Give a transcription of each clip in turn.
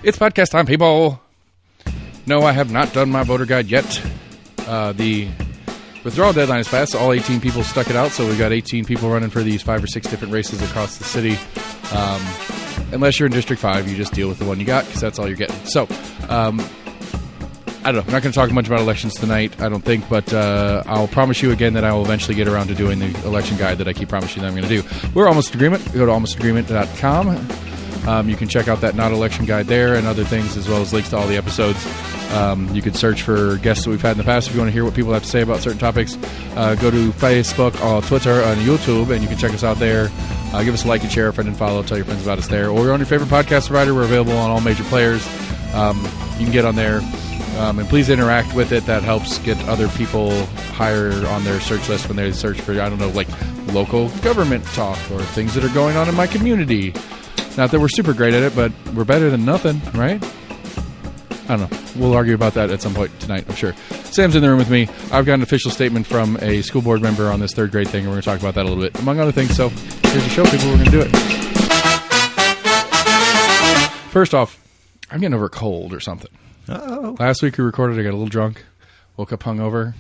It's podcast time, people. No, I have not done my voter guide yet. The withdrawal deadline is passed. All 18 people stuck it out, so we've got 18 people running for these 5 or 6 different races across the city. Unless you're in District 5, you just deal with the one you got, because that's all you're getting. So, I don't know. I'm not going to talk much about elections tonight, I don't think, but I'll promise you again that I will eventually get around to doing the election guide that I keep promising that I'm going to do. We're Almost Agreement. Go to almostagreement.com. You can check out that not election guide there and other things, as well as links to all the episodes. You can search for guests that we've had in the past if you want to hear what people have to say about certain topics. Go to Facebook, Twitter, and YouTube, and you can check us out there. Give us a like and share, a friend and follow, tell your friends about us there. Or on your favorite podcast provider. We're available on all major players. You can get on there. And please interact with it. That helps get other people higher on their search list when they search for, I don't know, like local government talk or things that are going on in my community. Not that we're super great at it, but we're better than nothing, right? I don't know. We'll argue about that at some point tonight, I'm sure. Sam's in the room with me. I've got an official statement from a school board member on this 3rd grade thing, and we're going to talk about that a little bit, among other things. So here's the show, people. We're going to do it. First off, I'm getting over a cold or something. Uh-oh. Last week we recorded, I got a little drunk, woke up hungover,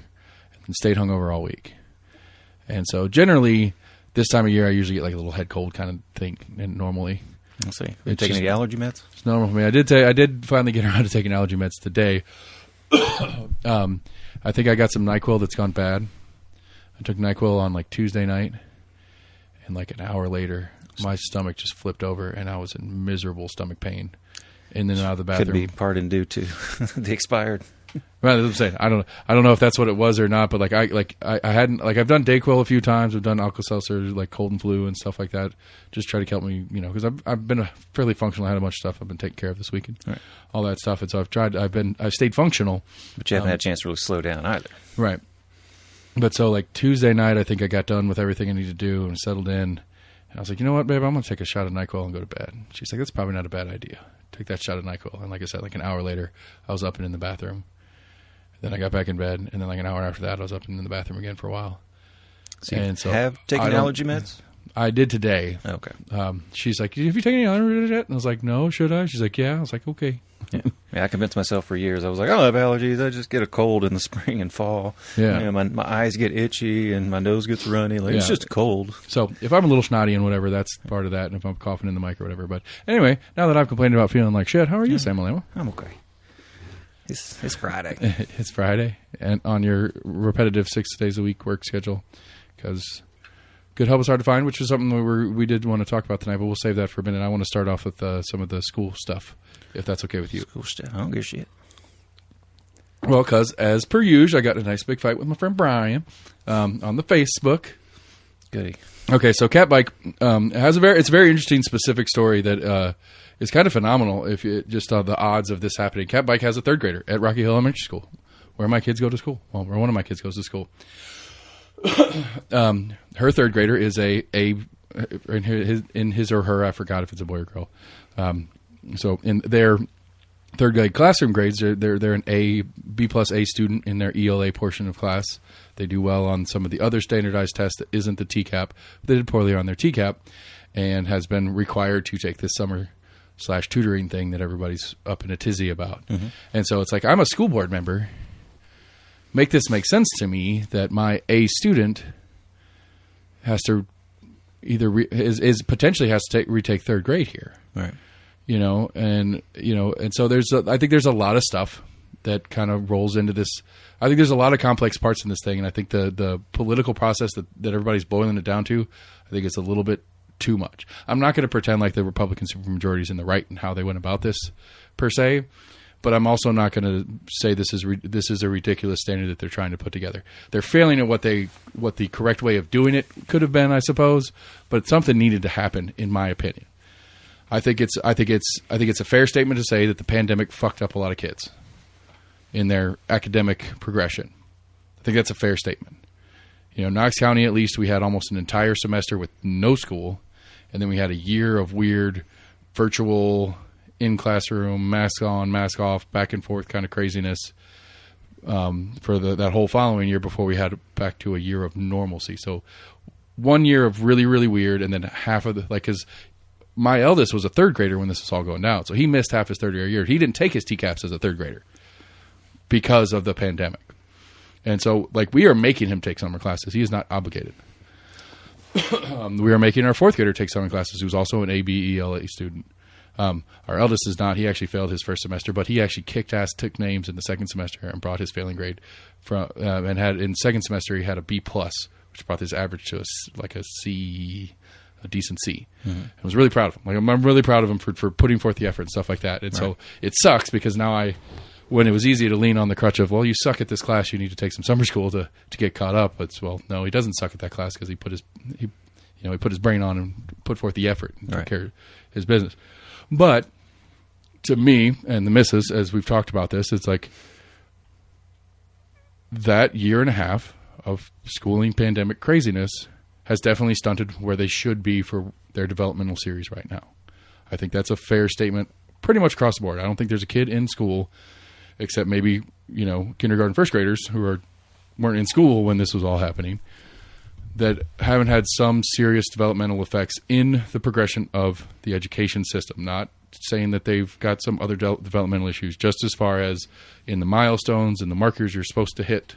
and stayed hungover all week. And so generally, this time of year, I usually get like a little head cold kind of thing, and normally. Let's see. You taking any allergy meds? It's normal for me. I did finally get around to taking allergy meds today. I think I got some NyQuil that's gone bad. I took NyQuil on like Tuesday night, and like an hour later, my stomach just flipped over, and I was in miserable stomach pain. In and out of the bathroom. Could be part and due to the expired. Well, I'm saying I don't know if that's what it was or not, but I hadn't I've done Dayquil a few times. I've done Alka-Seltzer, like cold and flu and stuff like that. Just try to help me, because I've been fairly functional. I had a bunch of stuff I've been taking care of this weekend, right. All that stuff. And so I've stayed functional, but you haven't had a chance to really slow down either, right? But so like Tuesday night, I think I got done with everything I needed to do and settled in. And I was like, you know what, babe, I'm gonna take a shot of NyQuil and go to bed. She's like, that's probably not a bad idea. Take that shot of NyQuil. And like I said, like an hour later, I was up and in the bathroom. Then I got back in bed, and then like an hour after that, I was up and in the bathroom again for a while. So you have taken allergy meds? I did today. Okay. She's like, have you taken any allergy meds yet? And I was like, no, should I? She's like, yeah. I was like, okay. Yeah, I convinced myself for years. I was like, I don't have allergies. I just get a cold in the spring and fall. Yeah. My eyes get itchy and my nose gets runny. It's just a cold. So if I'm a little snotty and whatever, that's part of that. And if I'm coughing in the mic or whatever. But anyway, now that I've complained about feeling like shit, how are you, Sam Malema? I'm okay. It's Friday. It's Friday. And on your repetitive 6 days a week work schedule. Because good help is hard to find, which is something we did want to talk about tonight, but we'll save that for a minute. I want to start off with some of the school stuff, if that's okay with you. School stuff? I don't give a shit. Well, because as per usual, I got in a nice big fight with my friend Brian on the Facebook. Goody. Okay, so Cat Bike has it's a very interesting specific story that is kind of phenomenal. If you just the odds of this happening. Cat Bike has a 3rd grader at Rocky Hill Elementary School, where my kids go to school. Well, where one of my kids goes to school. Her 3rd grader is in his or her, I forgot if it's a boy or girl. So in their 3rd grade classroom grades, they're an B plus A student in their ELA portion of class. They do well on some of the other standardized tests that isn't the TCAP. They did poorly on their TCAP and has been required to take this summer/tutoring thing that everybody's up in a tizzy about. Mm-hmm. And so it's like, I'm a school board member. Make this make sense to me that my A student has to either potentially has to retake 3rd grade here. Right. And so I think there's a lot of stuff that kind of rolls into this. I think there's a lot of complex parts in this thing, and I think the political process that everybody's boiling it down to, I think it's a little bit too much. I'm not going to pretend like the Republican supermajority is in the right in how they went about this, per se, but I'm also not going to say this is a ridiculous standard that they're trying to put together. They're failing at what the correct way of doing it could have been, I suppose, but something needed to happen, in my opinion. I think it's a fair statement to say that the pandemic fucked up a lot of kids in their academic progression. I think that's a fair statement. Knox County, at least, we had almost an entire semester with no school, and then we had a year of weird virtual in-classroom, mask on, mask off, back and forth kind of craziness for that whole following year before we had back to a year of normalcy. So 1 year of really, really weird, and then half of because my eldest was a third grader when this was all going down. So he missed half his third year. He didn't take his TCAPs as a third grader because of the pandemic. And so, like, we are making him take summer classes. He is not obligated. We are making our fourth grader take summer classes, who's also an ABELA student. Our eldest is not. He actually failed his first semester, but he actually kicked ass, took names in the second semester, and brought his failing grade from. And had in second semester he had a B+, which brought his average to a C, a decent C. Mm-hmm. I was really proud of him. Like, I'm really proud of him for putting forth the effort and stuff like that. And so it sucks because now when it was easy to lean on the crutch of, well, you suck at this class, you need to take some summer school to get caught up. It's, well, no, he doesn't suck at that class because he put his brain on and put forth the effort and took care of his business. But to me and the missus, as we've talked about this, it's like that year and a half of schooling pandemic craziness has definitely stunted where they should be for their developmental series right now. I think that's a fair statement pretty much across the board. I don't think there's a kid in school, except maybe, kindergarten, first graders who weren't in school when this was all happening, that haven't had some serious developmental effects in the progression of the education system. Not saying that they've got some other developmental issues, just as far as in the milestones and the markers you're supposed to hit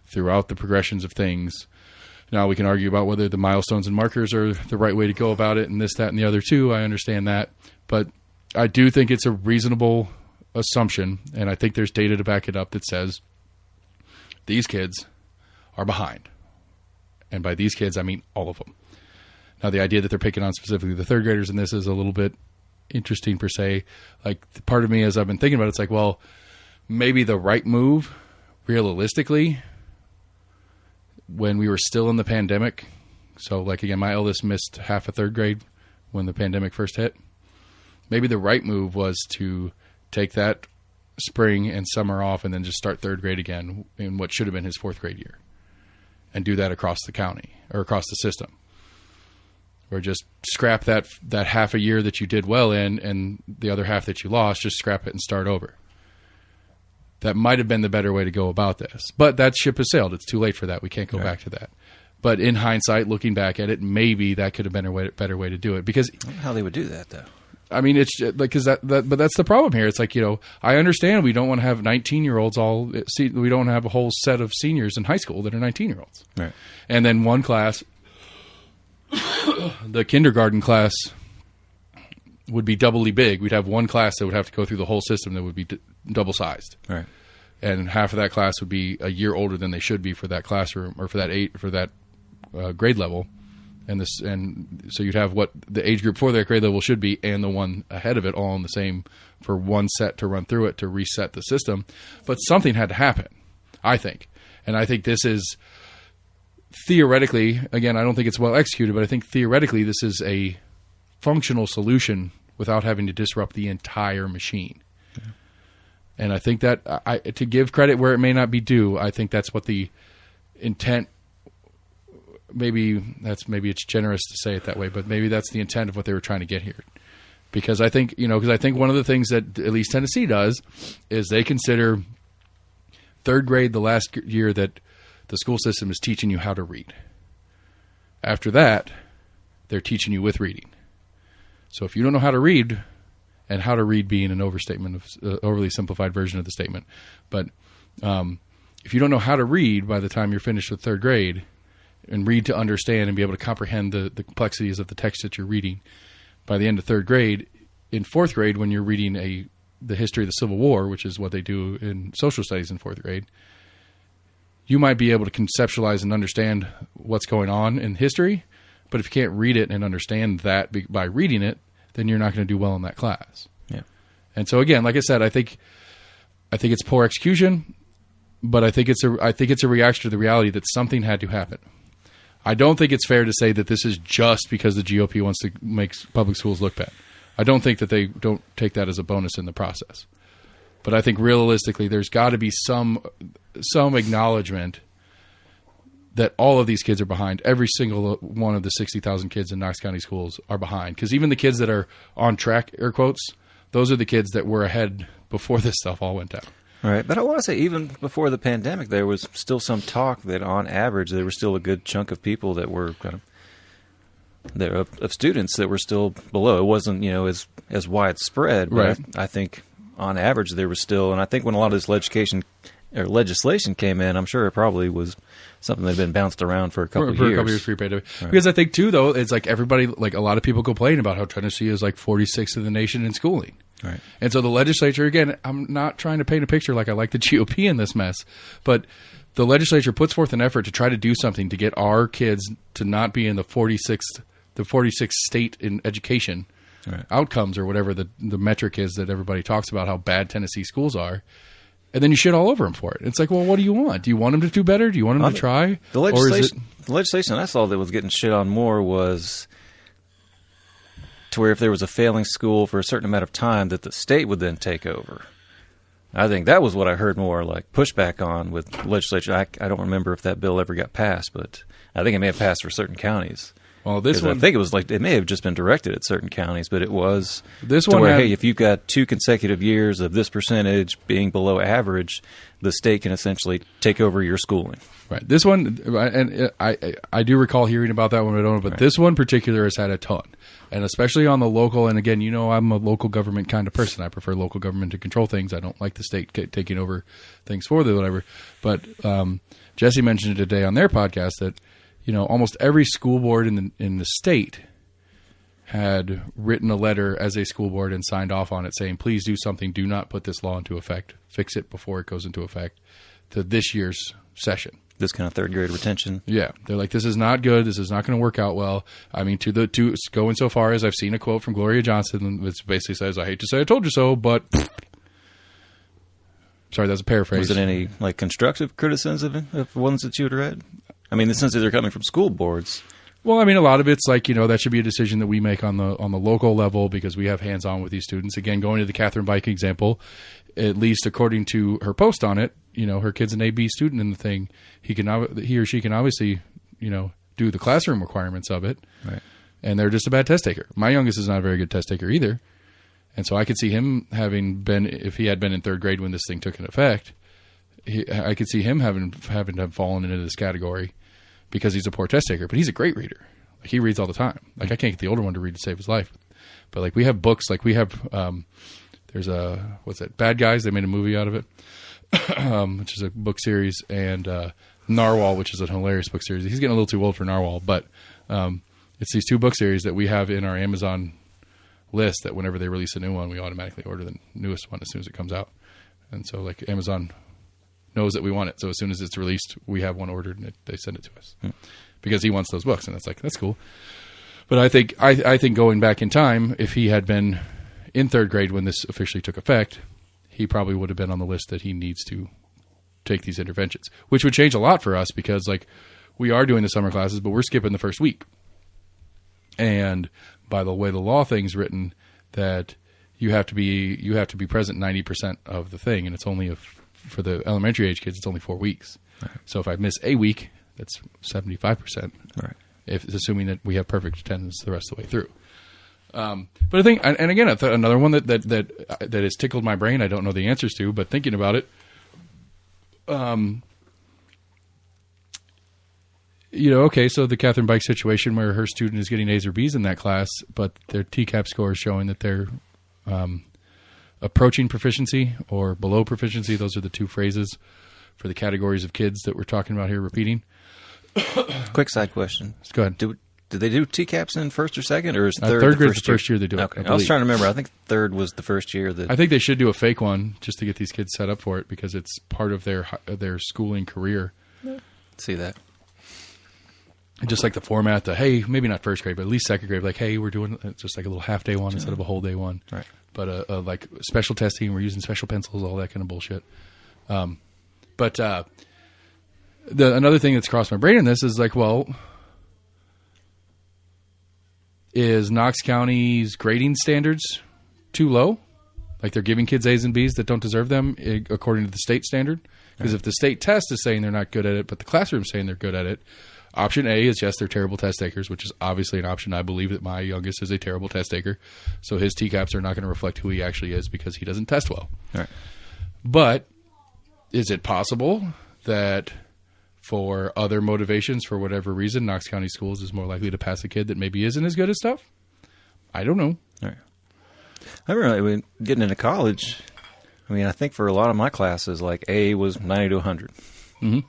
throughout the progressions of things. Now, we can argue about whether the milestones and markers are the right way to go about it, and this, that, and the other too. I understand that. But I do think it's a reasonable assumption, and I think there's data to back it up that says these kids are behind. And by these kids, I mean all of them. Now, the idea that they're picking on specifically the third graders in this is a little bit interesting per se. Like, part of me, as I've been thinking about it, it's like, well, maybe the right move, realistically, when we were still in the pandemic. So, like, again, my eldest missed half a third grade when the pandemic first hit. Maybe the right move was to take that spring and summer off and then just start third grade again in what should have been his fourth grade year. And do that across the county or across the system. Or just scrap that half a year that you did well in, and the other half that you lost, just scrap it and start over. That might have been the better way to go about this. But that ship has sailed. It's too late for that. We can't go back to that. But in hindsight, looking back at it, maybe that could have been a better way to do it. Because I don't know how they would do that, though. I mean, it's like, because but that's the problem here. It's like, I understand we don't want to have 19-year-olds we don't have a whole set of seniors in high school that are 19-year-olds. Right. And then one class, the kindergarten class, would be doubly big. We'd have one class that would have to go through the whole system that would be double sized. Right. And half of that class would be a year older than they should be for that classroom or for that grade level. And so you'd have what the age group for that grade level should be and the one ahead of it all in the same for one set to run through it to reset the system. But something had to happen, I think. And I think this is theoretically, again, I don't think it's well executed, but I think theoretically this is a functional solution without having to disrupt the entire machine. Yeah. And I think that to give credit where it may not be due, I think that's what the intent. Maybe it's generous to say it that way, but maybe that's the intent of what they were trying to get here. Because I think, one of the things that at least Tennessee does is they consider third grade the last year that the school system is teaching you how to read. After that, they're teaching you with reading. So if you don't know how to read, and how to read being an overstatement of overly simplified version of the statement, but if you don't know how to read by the time you're finished with third grade, and read to understand and be able to comprehend the complexities of the text that you're reading by the end of third grade, in fourth grade, when you're reading the history of the Civil War, which is what they do in social studies in fourth grade, you might be able to conceptualize and understand what's going on in history, but if you can't read it and understand that by reading it, then you're not going to do well in that class. Yeah. And so again, like I said, I think it's poor execution, but I think it's a reaction to the reality that something had to happen. I don't think it's fair to say that this is just because the GOP wants to make public schools look bad. I don't think that they don't take that as a bonus in the process. But I think realistically, there's got to be some acknowledgement that all of these kids are behind. Every single one of the 60,000 kids in Knox County schools are behind. Because even the kids that are on track, air quotes, those are the kids that were ahead before this stuff all went down. Right, but I want to say even before the pandemic, there was still some talk that on average there was still a good chunk of people that were kind of there of students that were still below. It wasn't, as widespread, but Right. I think on average there was still, and I think when a lot of this legislation came in, I'm sure it probably was something that had been bounced around for a couple of for years. a couple years pre-pandemic. Right. Because I think too, though, it's like everybody, like a lot of people complain about how Tennessee is like 46th in the nation in schooling. Right. And so the legislature, again, I'm not trying to paint a picture like I like the GOP in this mess, but the legislature puts forth an effort to try to do something to get our kids to not be in the 46th state in education Right. outcomes, or whatever the metric is that everybody talks about how bad Tennessee schools are. And then you shit all over them for it. It's like, well, what do you want? Do you want them to do better? Do you want them to try? The legislation I saw that was getting shit on more was to where if there was a failing school for a certain amount of time, that the state would then take over. I think that was what I heard more like pushback on with legislature. I don't remember if that bill ever got passed, but I think it may have passed for certain counties. Well, this 'Cause one, I think it was like, it may have just been directed at certain counties, but it was This to one where, had- hey, if you've got 2 consecutive years of this percentage being below average, the state can essentially take over your schooling. right? This one, and I do recall hearing about that one, I don't know, but this one in particular has had a ton, and especially on the local. And again, I'm a local government kind of person. I prefer local government to control things. I don't like the state taking over things for them, whatever. But Jesse mentioned it today on their podcast that almost every school board in the state had written a letter as a school board and signed off on it saying, please do something. Do not put this law into effect. Fix it before it goes into effect to this year's session. This kind of third grade retention. Yeah. They're like, this is not good. This is not going to work out well. I mean, to going so far as I've seen a quote from Gloria Johnson, which basically says, I hate to say I told you so, but sorry, that's a paraphrase. Was it any like constructive criticism of ones that you had read? I mean, since they're coming from school boards. Well, I mean, a lot of it's like, that should be a decision that we make on the local level because we have hands-on with these students. Again, going to the Catherine Bike example, at least according to her post on it, her kid's an AB student in the thing. He or she can obviously, do the classroom requirements of it. Right. And they're just a bad test taker. My youngest is not a very good test taker either. And so I could see him if he had been in third grade when this thing took an effect, I could see him having to have fallen into this category because he's a poor test taker, but he's a great reader. Like he reads all the time. Like I can't get the older one to read to save his life. But like we have books, like we have, there's Bad Guys. They made a movie out of it, which is a book series, and Narwhal, which is a hilarious book series. He's getting a little too old for Narwhal, but it's these 2 book series that we have in our Amazon list that whenever they release a new one, we automatically order the newest one as soon as it comes out. And so like Amazon knows that we want it. So as soon as it's released, we have one ordered and they send it to us because he wants those books. And it's like, that's cool. But I think going back in time, if he had been in third grade when this officially took effect, he probably would have been on the list that he needs to take these interventions, which would change a lot for us because like we are doing the summer classes, but we're skipping the first week. And by the way the law thing's written, that you have to be present 90% of the thing, and it's only for the elementary age kids, it's only 4 weeks. Right. So if I miss a week, that's 75%. Right. If assuming that we have perfect attendance the rest of the way through. But I think, and again, another one that has tickled my brain, I don't know the answers to, but thinking about it, okay, so the Catherine Bike situation where her student is getting A's or B's in that class, but their TCAP score is showing that they're approaching proficiency or below proficiency. Those are the 2 phrases for the categories of kids that we're talking about here repeating. Quick side question. Go ahead. Did they do TCAPs in first or second, or is third grade's the first year they do it? Okay, I was trying to remember. I think third was the first year that. I think they should do a fake one just to get these kids set up for it because it's part of their schooling career. See that. Just like the format, hey, maybe not first grade, but at least second grade. Like, hey, we're doing just like a little half day one instead of a whole day one. Right. But like special testing, we're using special pencils, all that kind of bullshit. But another thing that's crossed my brain in this is like, well, is Knox County's grading standards too low? Like they're giving kids A's and B's that don't deserve them according to the state standard? Because if the state test is saying they're not good at it, but the classroom's saying they're good at it, option A is yes, they're terrible test takers, which is obviously an option. I believe that my youngest is a terrible test taker. So his TCAPs are not going to reflect who he actually is because he doesn't test well. All right. But is it possible that for other motivations, for whatever reason, Knox County Schools is more likely to pass a kid that maybe isn't as good at stuff. I don't know. All right. I remember getting into college. I mean, I think for a lot of my classes, like A was 90 to 100. Mm-hmm.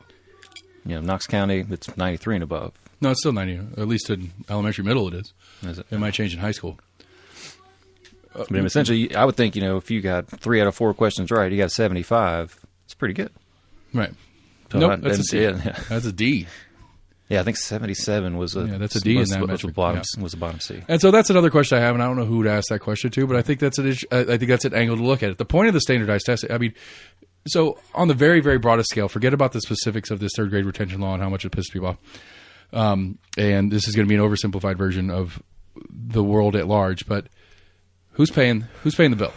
You know, Knox County, it's 93 and above. No, it's still 90. At least in elementary, middle, it is. Is it? It might change in high school. I mean, essentially, I would think, if you got 3 out of 4 questions right, you got 75. It's pretty good. Right. So Nope, that's a C. Yeah. That's a D. Yeah, I think 77 was that's a D in that metric. Was the bottom C. And so that's another question I have, and I don't know who to ask that question to, but I think that's an angle to look at it. The point of the standardized test, I mean, so on the very, very broadest scale, forget about the specifics of this third grade retention law and how much it pisses people off. And this is going to be an oversimplified version of the world at large, but who's paying the bill?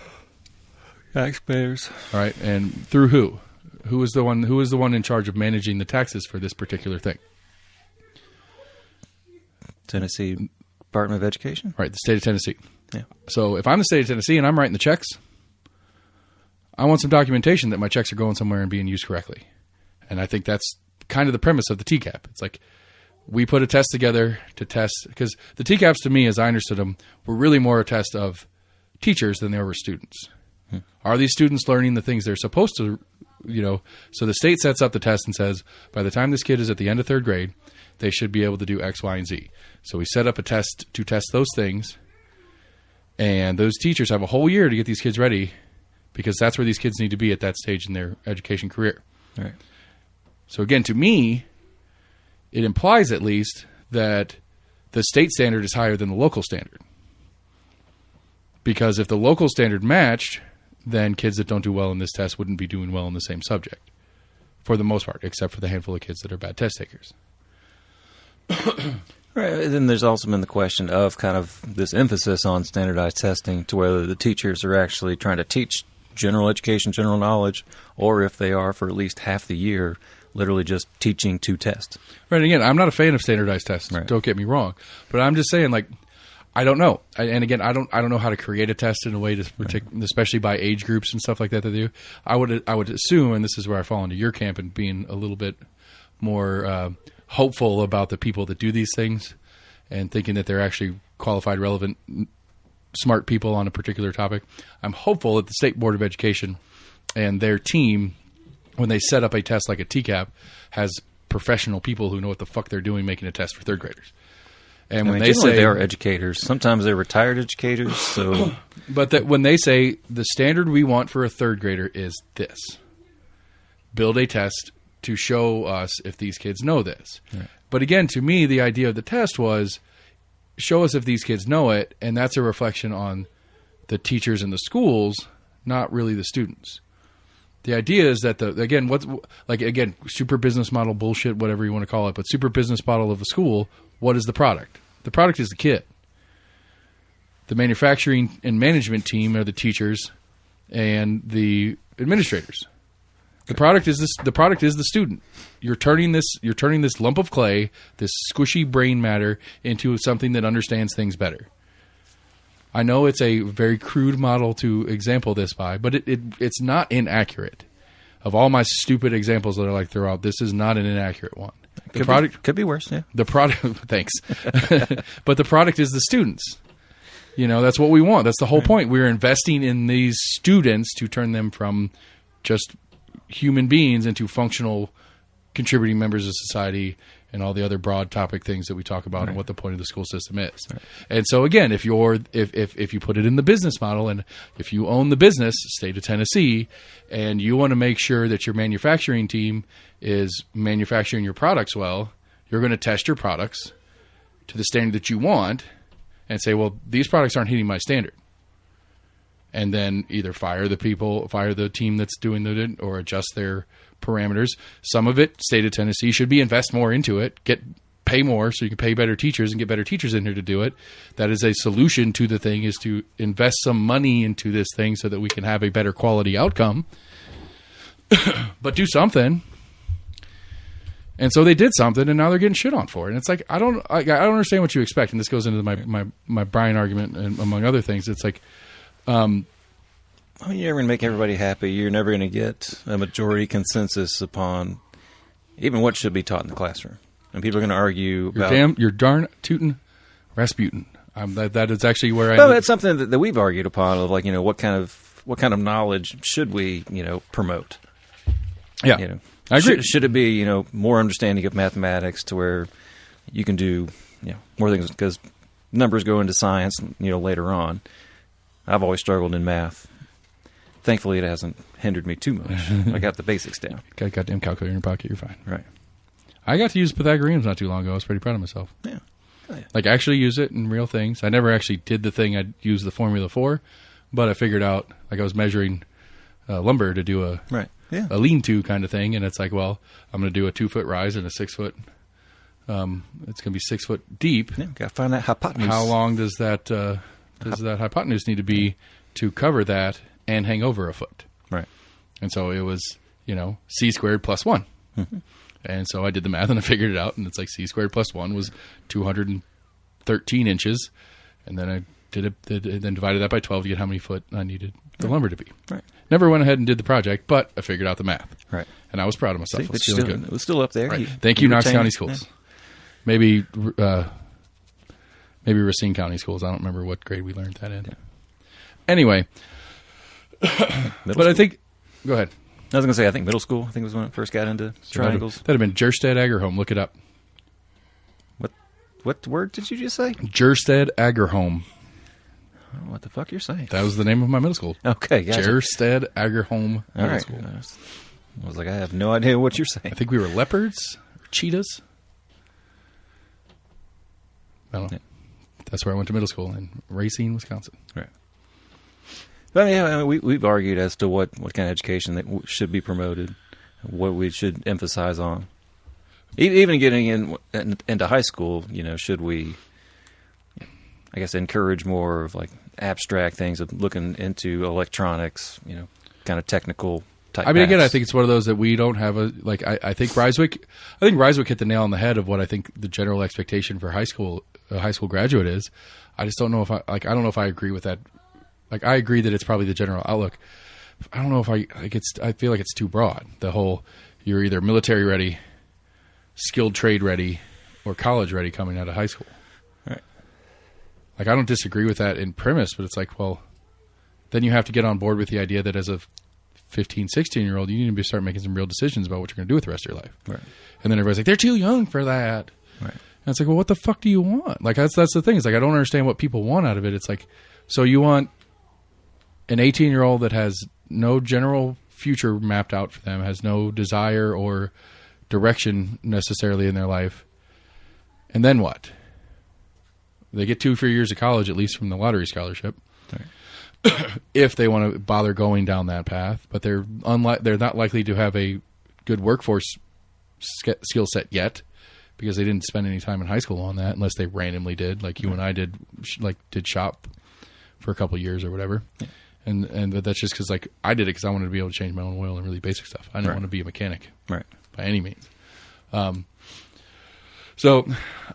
Taxpayers. All right, and through who? Who is the one in charge of managing the taxes for this particular thing? Tennessee Department of Education? Right, the state of Tennessee. Yeah. So if I'm the state of Tennessee and I'm writing the checks, I want some documentation that my checks are going somewhere and being used correctly. And I think that's kind of the premise of the TCAP. It's like we put a test together to test, because the TCAPs to me, as I understood them, were really more a test of teachers than they were students. Are these students learning the things they're supposed to, so the state sets up the test and says, by the time this kid is at the end of third grade, they should be able to do X, Y, and Z. So we set up a test to test those things, and those teachers have a whole year to get these kids ready, because that's where these kids need to be at that stage in their education career. Right. So again, to me, it implies at least that the state standard is higher than the local standard. Because if the local standard matched, then kids that don't do well in this test wouldn't be doing well in the same subject, for the most part, except for the handful of kids that are bad test takers. Right. And then there's also been the question of kind of this emphasis on standardized testing, to whether the teachers are actually trying to teach general education, general knowledge, or if they are, for at least half the year, literally just teaching to test. Right. Again, I'm not a fan of standardized tests. Right. Don't get me wrong, but I'm just saying, like, I don't know. And again, I don't know how to create a test in a way to especially by age groups and stuff like that. I would assume, and this is where I fall into your camp and being a little bit more hopeful about the people that do these things and thinking that they're actually qualified, relevant, smart people on a particular topic. I'm hopeful that the State Board of Education and their team, when they set up a test like a TCAP, has professional people who know what the fuck they're doing making a test for third graders. And when they say they are educators, sometimes they're retired educators. So, but that when they say the standard we want for a third grader is this, build a test to show us if these kids know this. Right. But again, to me, the idea of the test was show us if these kids know it, and that's a reflection on the teachers in the schools, not really the students. The idea is that super business model bullshit, whatever you want to call it, but super business model of a school. What is the product? The product is the kid. The manufacturing and management team are the teachers and the administrators. The product is the student. You're turning this lump of clay, this squishy brain matter, into something that understands things better. I know it's a very crude model to example this by, but it's not inaccurate. Of all my stupid examples that I like throw out, this is not an inaccurate one. The product could be worse, yeah. The product, thanks. But the product is the students. That's what we want. That's the whole point. We're investing in these students to turn them from just human beings into functional contributing members of society and all the other broad topic things that we talk about and what the point of the school system is. Right. And so again, if you put it in the business model, and if you own the business, state of Tennessee, and you want to make sure that your manufacturing team is manufacturing your products well, you're going to test your products to the standard that you want and say, well, these products aren't hitting my standard. And then either fire the team that's doing it, or adjust their parameters. Some of it, state of Tennessee should be invest more into it, pay more so you can pay better teachers and get better teachers in here to do it. That is a solution to the thing, is to invest some money into this thing so that we can have a better quality outcome. But do something. And so they did something, and now they're getting shit on for it. And it's like, I don't understand what you expect. And this goes into my Brian argument, and among other things. It's like, you're never going to make everybody happy. You're never going to get a majority consensus upon even what should be taught in the classroom. And people are going to argue about... You're darn tootin' Rasputin. That is actually where I... Well, it's something that we've argued upon, of like, what kind of knowledge should we, promote? Yeah, I agree. Should it be, more understanding of mathematics to where you can do, more things, because numbers go into science, later on. I've always struggled in math. Thankfully, it hasn't hindered me too much. I got the basics down. Got a goddamn calculator in your pocket, you're fine. Right. I got to use Pythagoreans not too long ago. I was pretty proud of myself. Yeah. Oh, yeah. Like, actually use it in real things. I never actually did the thing I'd use the formula for, but I figured out, like, I was measuring lumber to do a lean-to kind of thing, and it's like, well, I'm going to do a 2-foot rise and a 6-foot. It's going to be 6 foot deep. Yeah, got to find that hypotenuse. How long does that hypotenuse need to be to cover that and hang over a foot? Right. And so it was, c squared plus 1. Mm-hmm. And so I did the math and I figured it out, and it's like c squared plus 1 was 213 inches, and then I then divided that by 12 to get how many foot I needed the lumber to be. Right. Never went ahead and did the project, but I figured out the math. Right. And I was proud of myself. See, I was feeling good. It was still up there. Right. Thank you, Knox County Schools. Yeah. Maybe Racine County Schools. I don't remember what grade we learned that in. Yeah. Anyway, but I think, go ahead. I was going to say, I think middle school, was when I first got into triangles. That'd have been Jerstead Agerholm. Look it up. What word did you just say? Jerstead Agerholm. I don't know what the fuck you're saying. That was the name of my middle school. Okay, gotcha. Jerstead Agerholm Middle School. I was like, I have no idea what you're saying. I think we were leopards or cheetahs. I don't know. Yeah. That's where I went to middle school, in Racine, Wisconsin. Right. But yeah, we've argued as to what kind of education that should be promoted, what we should emphasize on. Even getting into high school, should we, I guess, encourage more of like abstract things of looking into electronics, kind of technical type. Again, I think it's one of those that we don't have I think Ryswick hit the nail on the head of what I think the general expectation for a high school graduate is. I just don't know if I don't know if I agree with that. Like, I agree that it's probably the general outlook. I don't know if I feel like it's too broad. The whole, you're either military ready, skilled trade ready, or college ready coming out of high school. Right. Like, I don't disagree with that in premise, but it's like, well, then you have to get on board with the idea that as a 15, 16-year-old, you need to start making some real decisions about what you're going to do with the rest of your life. Right. And then everybody's like, they're too young for that. Right. And it's like, well, what the fuck do you want? Like, that's the thing. It's like, I don't understand what people want out of it. It's like, so you want an 18-year-old that has no general future mapped out for them, has no desire or direction necessarily in their life, and then what? They get 2 free years of college, at least from the lottery scholarship, right. If they want to bother going down that path, but they're not likely to have a good workforce skill set yet, because they didn't spend any time in high school on that, unless they randomly did, like you and I did, did shop for a couple of years or whatever. Yeah. And that's just because, like, I did it because I wanted to be able to change my own oil and really basic stuff. I didn't want to be a mechanic, right, by any means. So,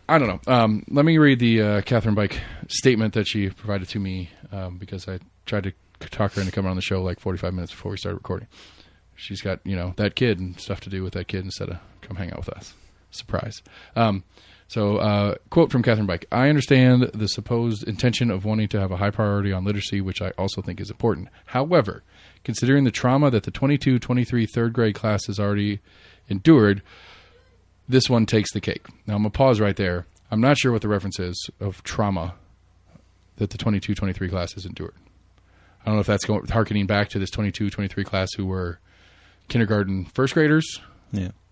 I don't know. Let me read the Catherine Bike statement that she provided to me, because I tried to talk her into coming on the show like 45 minutes before we started recording. She's got, that kid and stuff to do with that kid instead of come hang out with us. Surprise. So, quote from Catherine Bike: I understand the supposed intention of wanting to have a high priority on literacy, which I also think is important. However, considering the trauma that the 22-23 third grade class has already endured, this one takes the cake. Now, I'm going to pause right there. I'm not sure what the reference is of trauma that the 22-23 class has endured. I don't know if that's harkening back to this 22-23 class who were kindergarten first graders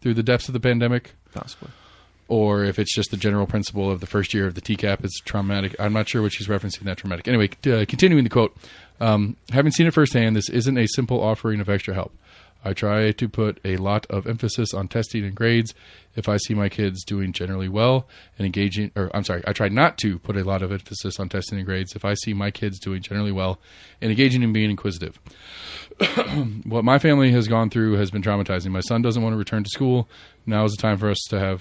through the depths of the pandemic. Possibly. Or if it's just the general principle of the first year of the TCAP is traumatic. I'm not sure what she's referencing that traumatic. Anyway, continuing the quote, having seen it firsthand, this isn't a simple offering of extra help. I try to put a lot of emphasis on testing and grades if I see my kids doing generally well and engaging, I try not to put a lot of emphasis on testing and grades if I see my kids doing generally well and engaging in being inquisitive. What my family has gone through has been traumatizing. My son doesn't want to return to school. Now is the time for us to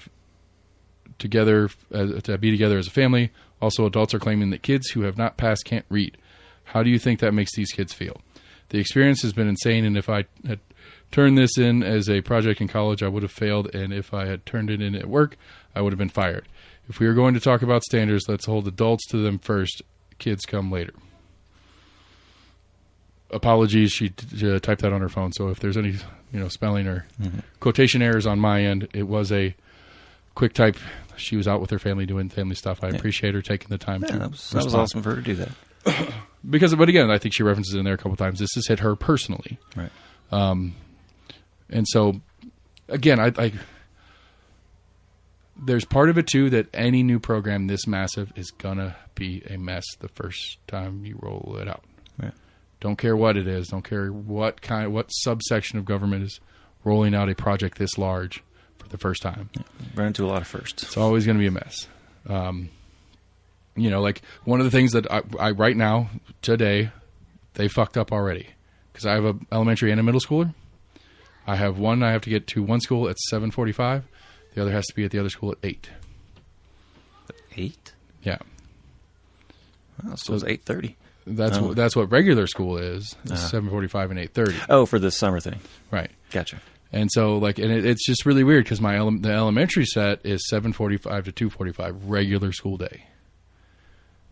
be together as a family. Also, adults are claiming that kids who have not passed can't read. How do you think that makes these kids feel? The experience has been insane, and if I had turned this in as a project in college, I would have failed, and if I had turned it in at work, I would have been fired. If we are going to talk about standards, let's hold adults to them first. Kids come later. Apologies, she typed that on her phone, so if there's any spelling or quotation errors on my end, it was a quick type. She was out with her family doing family stuff. I appreciate her taking the time to that was awesome for her to do that. But again, I think she references in there a couple times. This has hit her personally. Right. And so, again, I there's part of it, too, that any new program this massive is going to be a mess the first time you roll it out. Right. Don't care what it is. Don't care what subsection of government is rolling out a project this large for the first time. Yeah. Run into a lot of firsts. It's always going to be a mess. Like one of the things that I right now, today, they fucked up already. Because I have an elementary and a middle schooler. I have one I have to get to one school at 7:45. The other has to be at the other school at 8. 8? Yeah. Well, so it's 8:30. That's what regular school is. 7:45 and 8:30. Oh, for the summer thing. Right. Gotcha. And so it's just really weird because the elementary set is 7:45 to 2:45 regular school day.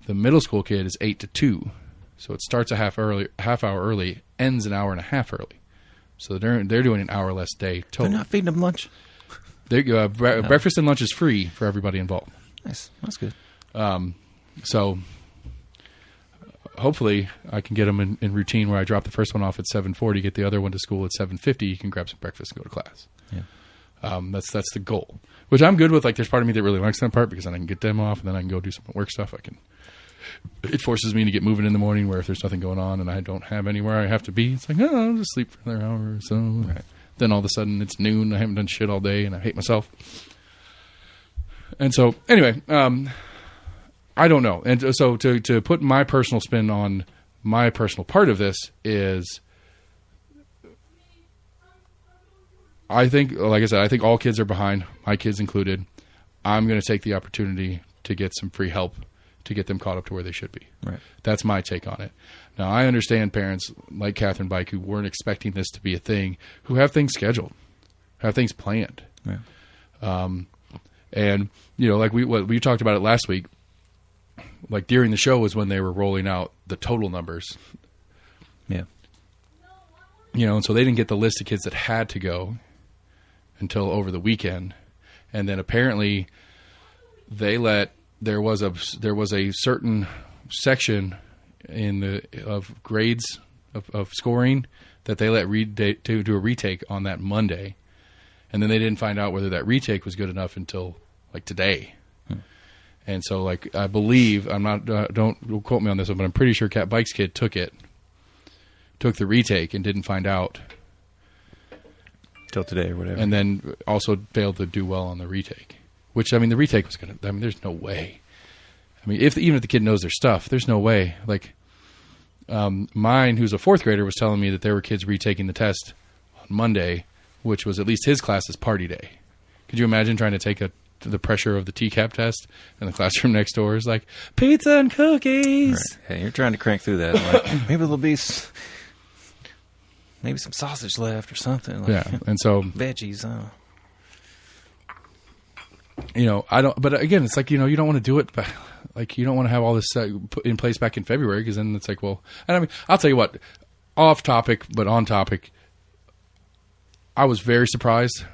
The middle school kid is 8 to 2. So it starts a half hour early, ends an hour and a half early. So they're doing an hour less day total. They're not feeding them lunch. Breakfast and lunch is free for everybody involved. Nice. That's good. So hopefully I can get them in routine where I drop the first one off at 7:40, get the other one to school at 7:50. You can grab some breakfast and go to class. Yeah. That's the goal, which I'm good with. Like, there's part of me that really likes that part because then I can get them off and then I can go do some work stuff. It forces me to get moving in the morning where if there's nothing going on and I don't have anywhere I have to be, it's like, I'll just sleep for another hour or so. Right. Then all of a sudden it's noon. I haven't done shit all day and I hate myself. And so anyway, I don't know. And so to put my personal spin on my personal part of this is, I think, like I said, I think all kids are behind, my kids included. I'm going to take the opportunity to get some free help to get them caught up to where they should be. Right. That's my take on it. Now, I understand parents like Catherine Bike who weren't expecting this to be a thing, who have things scheduled, have things planned. Yeah. And, like we talked about it last week, like during the show was when they were rolling out the total numbers. Yeah. And so they didn't get the list of kids that had to go until over the weekend. And then apparently there was a certain section of grades of scoring that they let to do a retake on that Monday, and then they didn't find out whether that retake was good enough until like today. And so I believe don't quote me on this one, but I'm pretty sure Cat Bike's kid took the retake and didn't find out till today or whatever, and then also failed to do well on the retake. Which, the retake was going to... there's no way. Even if the kid knows their stuff, there's no way. Mine, who's a fourth grader, was telling me that there were kids retaking the test on Monday, which was at least his class's party day. Could you imagine trying to take the pressure of the TCAP test and the classroom next door is like, pizza and cookies? Right. Hey, you're trying to crank through that. Maybe there'll be... Maybe some sausage left or something. And so... Veggies, I don't, but again, it's like, you don't want to do it, but you don't want to have all this put in place back in February because then it's like, well, and I'll tell you what, off topic, but on topic, I was very surprised.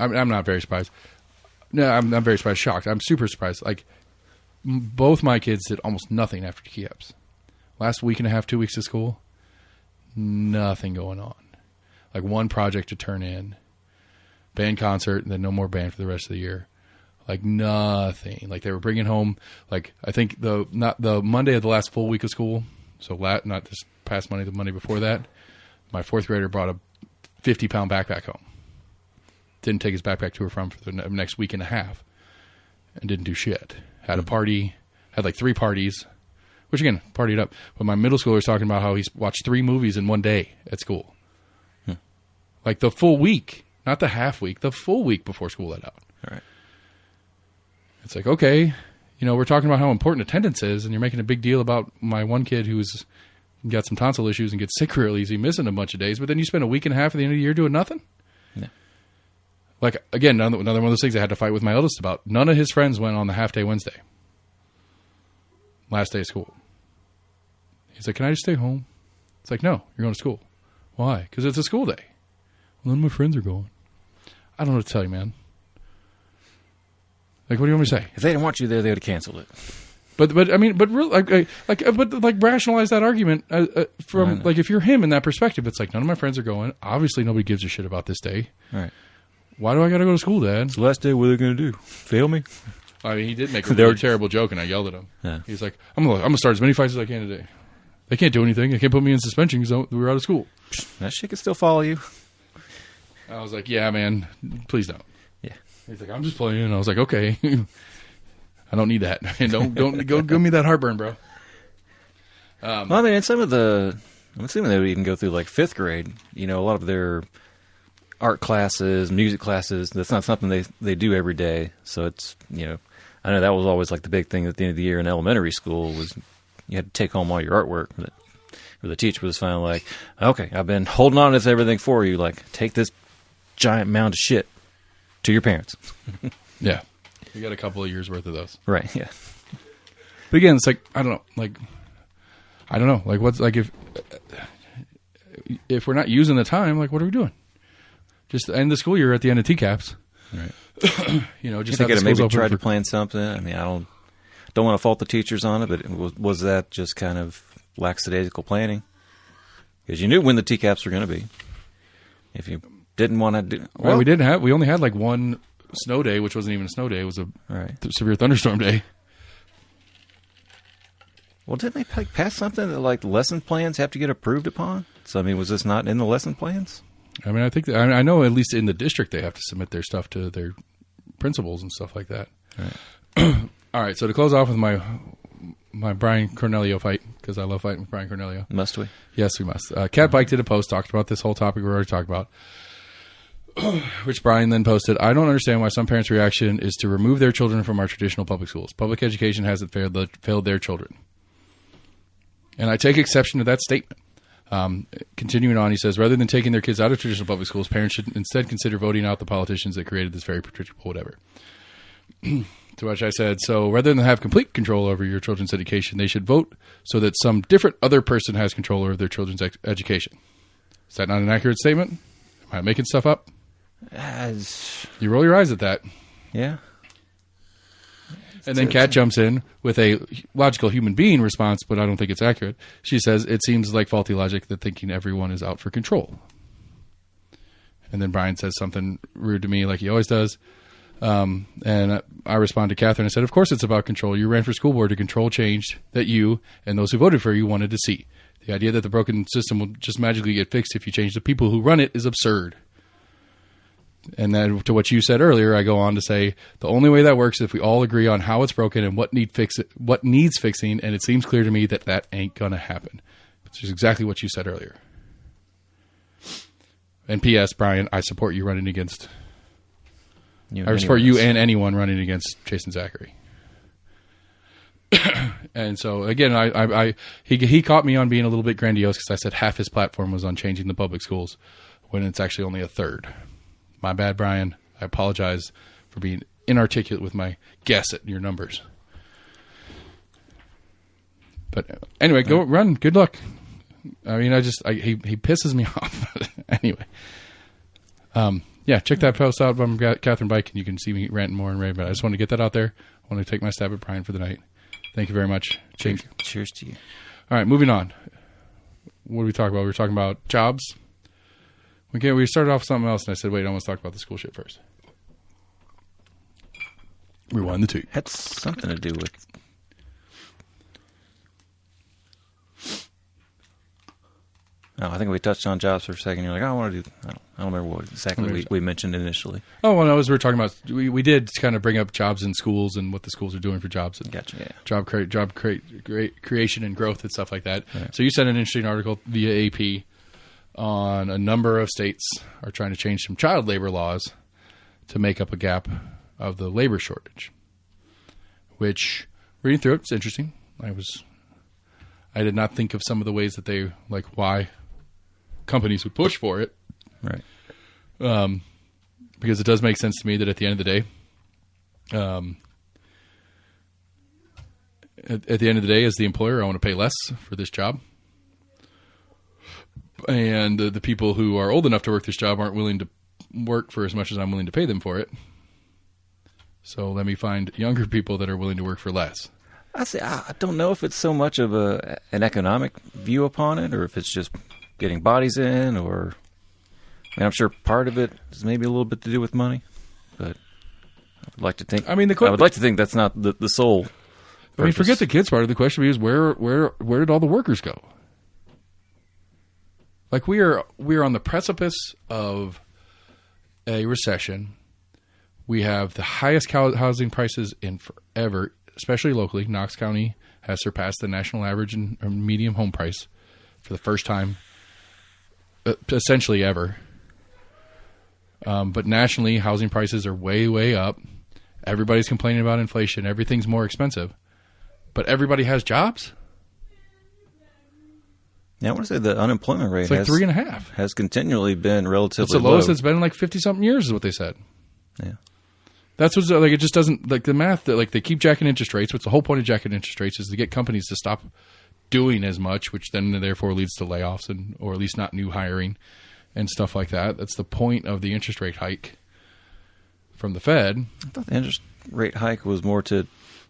I'm not very surprised. No, I'm not very surprised, shocked. I'm super surprised. Both my kids did almost nothing after TCAPs. Last week and a half, 2 weeks of school, nothing going on. One project to turn in, band concert, and then no more band for the rest of the year. Nothing. They were bringing home, I think not the Monday of the last full week of school. So not this past Monday, the Monday before that. My fourth grader brought a 50-pound backpack home. Didn't take his backpack to or from for the next week and a half, and didn't do shit. Had a party, had 3 parties, which again partied up. But my middle schooler was talking about how he's watched 3 movies in one day at school. The full week, not the half week, the full week before school let out. All right. It's like, okay, we're talking about how important attendance is, and you're making a big deal about my one kid who's got some tonsil issues and get sick real easy, missing a bunch of days, but then you spend a week and a half at the end of the year doing nothing? Yeah. Like, again, another one of those things I had to fight with my eldest about. None of his friends went on the half-day Wednesday. Last day of school. He's like, can I just stay home? It's like, no, you're going to school. Why? Because it's a school day. Well, none of my friends are going. I don't know what to tell you, man. Like, what do you want me to say? If they didn't want you there, they would have canceled it. But I mean, but real, like rationalize that argument from like if you're him in that perspective. It's like none of my friends are going. Obviously, nobody gives a shit about this day. Right. Why do I got to go to school, Dad? It's the last day. What are they going to do? Fail me? I mean, he did make a really terrible joke, and I yelled at him. Yeah. He's like, I'm gonna start as many fights as I can today. They can't do anything. They can't put me in suspension because we're out of school. That shit can still follow you. I was like, yeah, man, please don't. Yeah. He's like, I'm just playing. And I was like, okay. I don't need that. don't go give me that heartburn, bro. Well, I mean, in some of the, I'm assuming they would even go through like fifth grade. You know, a lot of their art classes, music classes. That's not something they do every day. So it's, you know, I know that was always like the big thing at the end of the year in elementary school was you had to take home all your artwork. Where the teacher was finally like, okay, I've been holding on to this everything for you. Like, take this giant mound of shit to your parents. Yeah. You got a couple of years worth of those. Right, yeah. But again, it's like, I don't know. Like, what's, like, if we're not using the time, like, what are we doing? Just end the school year at the end of TCAPs. Right. You know, just you think have the maybe schools tried open to plan something? I mean, I don't want to fault the teachers on it, but was that just kind of lackadaisical planning? Because you knew when the TCAPs were going to be. If you didn't want to do... Well, we only had like one snow day, which wasn't even a snow day. It was a severe thunderstorm day. Well, didn't they like pass something that like lesson plans have to get approved upon? So, I mean, was this not in the lesson plans? I mean, I know at least in the district they have to submit their stuff to their principals and stuff like that. Right. All right, so to close off with my Brian Cornelio fight, because I love fighting with Brian Cornelio. Must we? Yes, we must. Cat Bike did a post, talked about this whole topic we already talked about, which Brian then posted. I don't understand why some parents' reaction is to remove their children from our traditional public schools. Public education hasn't failed their children. And I take exception to that statement. Continuing on, he says, rather than taking their kids out of traditional public schools, parents should instead consider voting out the politicians that created this very predictable whatever. To which I said, so rather than have complete control over your children's education, they should vote so that some different other person has control over their children's education. Is that not an accurate statement? Am I making stuff up? You roll your eyes at that. Yeah. And then Kat jumps in with a logical human being response, but I don't think it's accurate. She says, it seems like faulty logic that thinking everyone is out for control. And then Brian says something rude to me like he always does. And I responded to Catherine and said, of course it's about control. You ran for school board to control change that you and those who voted for you wanted to see. The idea that the broken system will just magically get fixed if you change the people who run it is absurd. And then to what you said earlier, I go on to say the only way that works is if we all agree on how it's broken and what needs fixing. And it seems clear to me that that ain't going to happen. Which is exactly what you said earlier. And P.S., Brian, I support you running against... I support you and anyone running against Jason Zachary. And so, again, he caught me on being a little bit grandiose because I said half his platform was on changing the public schools when it's actually only a third. My bad, Brian. I apologize for being inarticulate with my guess at your numbers. But anyway, go run. Good luck. I mean, he pisses me off. Anyway. Yeah, check that post out from Catherine Bike, and you can see me ranting more and raving about it. I just want to get that out there. I want to take my stab at Brian for the night. Thank you very much. Cheers to you. All right, moving on. What did we talk about? We were talking about jobs. We started off with something else, and I said, wait, I want to talk about the school shit first. Rewind the tape. Had something to do with... Oh, I think we touched on jobs for a second. You're like, I want to do... I don't remember what exactly we mentioned initially. Oh, well, no, as we were talking about... We did kind of bring up jobs in schools and what the schools are doing for jobs. And gotcha, yeah. Job creation and growth and stuff like that. Right. So you sent an interesting article via AP on a number of states are trying to change some child labor laws to make up a gap of the labor shortage. Which, reading through it, it's interesting. I did not think of some of the ways that why companies would push for it. Right. Because it does make sense to me that at the end of the day, at the end of the day, as the employer, I want to pay less for this job. And the people who are old enough to work this job aren't willing to work for as much as I'm willing to pay them for it. So let me find younger people that are willing to work for less. I don't know if it's so much of an economic view upon it, or if it's just getting bodies in, or I'm sure part of it is maybe a little bit to do with money, but I would like to think. I would like to think that's not the sole purpose. I mean, forget the kids part of the question. Is where did all the workers go? Like we are on the precipice of a recession. We have the highest housing prices in forever, especially locally. Knox County has surpassed the national average and median home price for the first time, essentially ever. But nationally, housing prices are way, way up. Everybody's complaining about inflation. Everything's more expensive. But everybody has jobs. Yeah, I want to say the unemployment rate it's like 3.5 has continually been relatively low. It's the lowest it's been in like 50-something years is what they said. Yeah. That's what's like. It just doesn't like the math. That like they keep jacking interest rates. What's the whole point of jacking interest rates is to get companies to stop doing as much, which then therefore leads to layoffs or at least not new hiring and stuff like that. That's the point of the interest rate hike from the Fed. I thought the interest rate hike was more to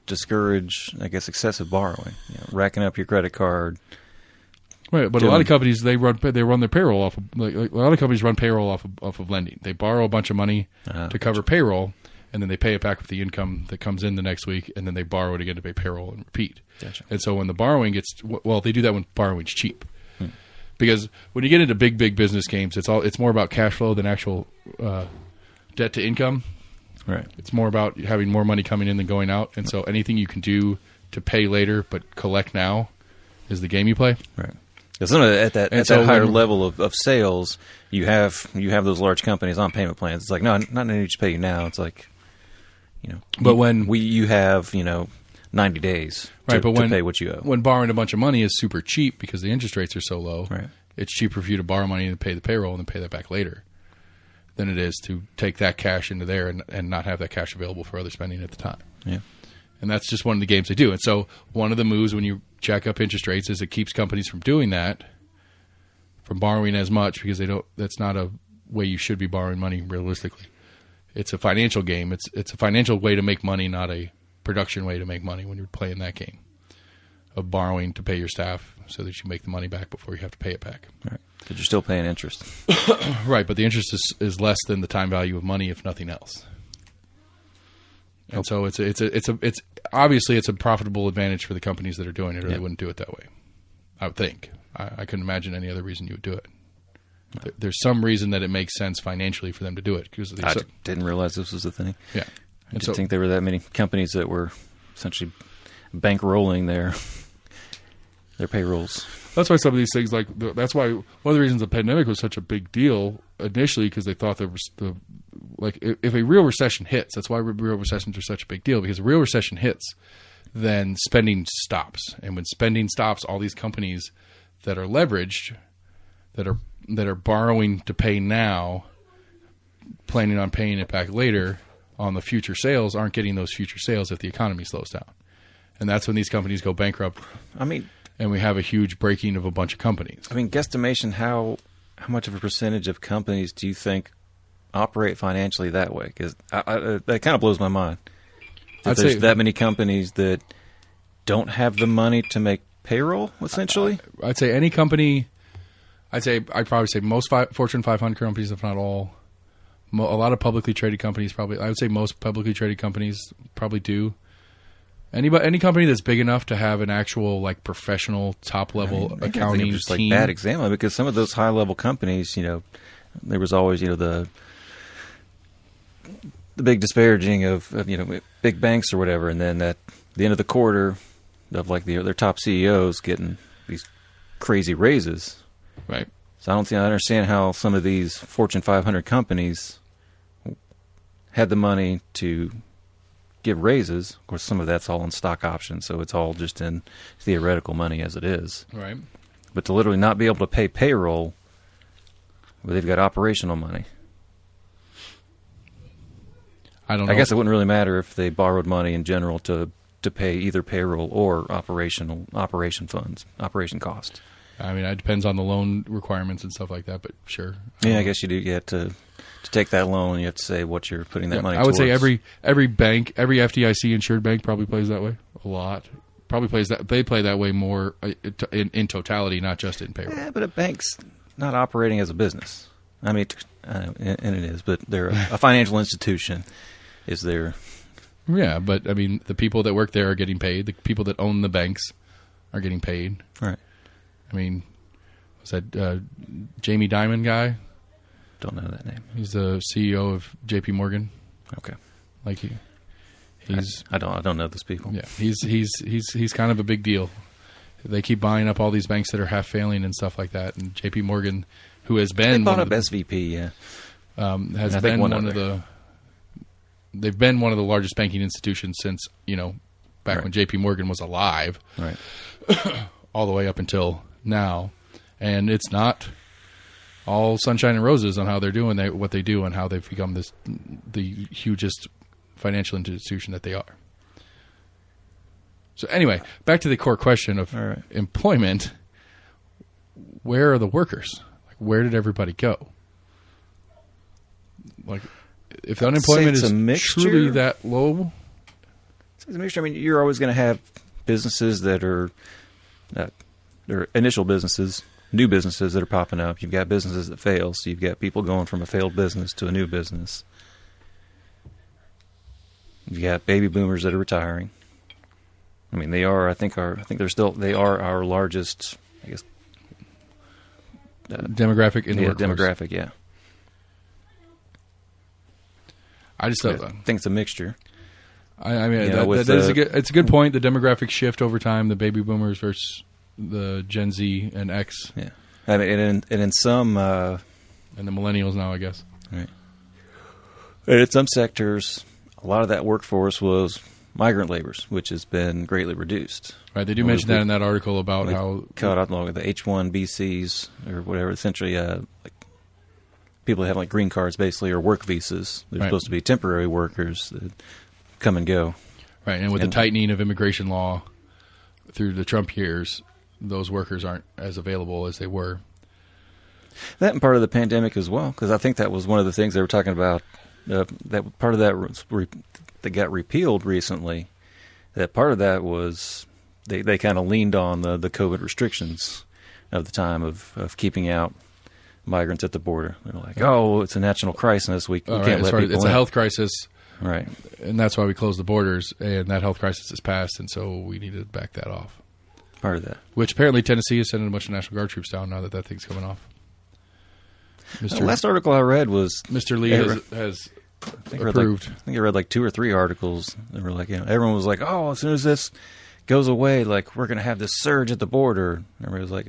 discourage, I guess, excessive borrowing, racking up your credit card. Right, but a lot of companies they run their payroll off of, like a lot of companies run payroll off of lending. They borrow a bunch of money to cover payroll, and then they pay it back with the income that comes in the next week, and then they borrow it again to pay payroll and repeat. Gotcha. And so when the borrowing gets they do that when borrowing's cheap, because when you get into big business games, it's more about cash flow than actual debt to income. Right. It's more about having more money coming in than going out, and so anything you can do to pay later but collect now is the game you play. Right. Because at that higher level of sales, you have those large companies on payment plans. It's like, no, not need to pay you now. It's like, but you have 90 days to pay what you owe. When borrowing a bunch of money is super cheap because the interest rates are so low, right. It's cheaper for you to borrow money and pay the payroll and then pay that back later than it is to take that cash into there and not have that cash available for other spending at the time. Yeah. And that's just one of the games they do. And so one of the moves when you jack up interest rates is it keeps companies from doing that, from borrowing as much, because that's not a way you should be borrowing money realistically. It's a financial game. It's a financial way to make money, not a production way to make money when you're playing that game of borrowing to pay your staff so that you make the money back before you have to pay it back. Right. Because you're still paying interest. Right, but the interest is less than the time value of money, if nothing else. And so it's obviously it's a profitable advantage for the companies that are doing it, or they wouldn't do it that way. I would think. I couldn't imagine any other reason you would do it. No. There's some reason that it makes sense financially for them to do it. Because I didn't realize this was a thing. Yeah. I didn't think there were that many companies that were essentially bankrolling their payrolls. That's why some of these things, that's why one of the reasons the pandemic was such a big deal initially, because they thought there was if a real recession hits, that's why real recessions are such a big deal, because a real recession hits, then spending stops. And when spending stops, all these companies that are leveraged, that are borrowing to pay now, planning on paying it back later on the future sales, aren't getting those future sales if the economy slows down. And that's when these companies go bankrupt. And we have a huge breaking of a bunch of companies. Guesstimation, how much of a percentage of companies do you think operate financially that way? Because that kind of blows my mind. There's that many companies that don't have the money to make payroll, essentially? I'd say any company, I'd probably say most Fortune 500 companies, if not all. A lot of publicly traded companies probably, I would say most publicly traded companies probably do. Any company that's big enough to have an actual professional top level accounting just team. Bad example, because some of those high level companies, there was always the big disparaging of big banks or whatever, and then at the end of the quarter of their top CEOs getting these crazy raises. Right. So I understand how some of these Fortune 500 companies had the money to give raises. Of course, some of that's all in stock options, so it's all just in theoretical money as it is. Right. But to literally not be able to pay payroll, well, they've got operational money. I don't know. I guess it wouldn't really matter if they borrowed money in general to pay either payroll or operation funds, operation costs. I mean, it depends on the loan requirements and stuff like that, but sure. Yeah, I guess you do get to take that loan. You have to say what you're putting that money I would towards. say every bank, every FDIC insured bank probably plays that way a lot. Probably plays that. They play that way more in totality, not just in payroll. Yeah, but a bank's not operating as a business. I mean, and it is, but they're a financial institution. Is there? Yeah, but I mean, the people that work there are getting paid. The people that own the banks are getting paid. Right. I mean, was that Jamie Dimon guy? Don't know that name. He's the CEO of J.P. Morgan. Okay. Like he's I don't know those people. yeah, he's kind of a big deal. They keep buying up all these banks that are half failing and stuff like that. And J.P. Morgan, who has been They bought up SVP, yeah. has been one of the. They've been one of the largest banking institutions since back Right. when J.P. Morgan was alive, Right. all the way up until now, and it's not all sunshine and roses on how they're doing what they do and how they've become the hugest financial institution that they are. So anyway, back to the core question of All right. employment. Where are the workers? Like, where did everybody go? Like, if the unemployment it's is a mixture. truly that low, It's a mixture. I mean, you're always going to have businesses that are they're initial businesses, new businesses that are popping up. You've got businesses that fail, so you've got people going from a failed business to a new business. You've got baby boomers that are retiring. I mean, they are. I think they are our largest. I guess demographic in the workforce. demographic. Yeah, I just I think it's a mixture. I mean, You know, that is it's a good point. The demographic shift over time, the baby boomers versus the Gen Z and X, Yeah, I mean, and in some and the millennials now, I guess. right. And in some sectors, a lot of that workforce was migrant laborers, which has been greatly reduced. Right, they do mention that in that article about how Cut out along with the H-1BCs or whatever, essentially like people that have like green cards basically or work visas. They're Right. supposed to be temporary workers that come and go. right, and with the tightening of immigration law through the Trump years, those workers aren't as available as they were. That and part of the pandemic as well, because I think that was one of the things they were talking about. That part of that that got repealed recently. That part of that was they kind of leaned on the COVID restrictions of the time of keeping out migrants at the border. They're like, oh, it's a national crisis. We can't let people it's in. a health crisis, Right. and that's why we closed the borders. And that health crisis is passed, and so we need to back that off. Part of that. Which apparently Tennessee is sending a bunch of National Guard troops down now that thing's coming off. The last article I read was Mr. Lee has I think I read approved. I think I read like 2 or 3 articles that were like, everyone was like, oh, as soon as this goes away, like we're going to have this surge at the border. Everybody was like,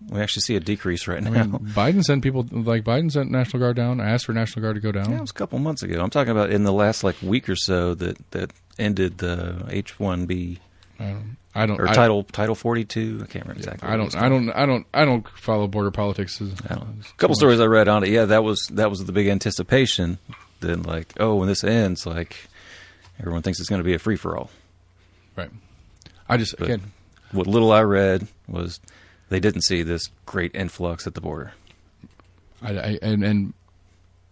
we actually see a decrease right now. I mean, Biden sent National Guard down, asked for National Guard to go down. Yeah, it was a couple months ago. I'm talking about in the last like week or so that ended the H-1B or Title 42. I can't remember exactly. I don't follow border politics. A couple stories I read on it. Yeah, that was the big anticipation. Then like, oh, when this ends, like everyone thinks it's going to be a free for all. Right. What little I read was they didn't see this great influx at the border. And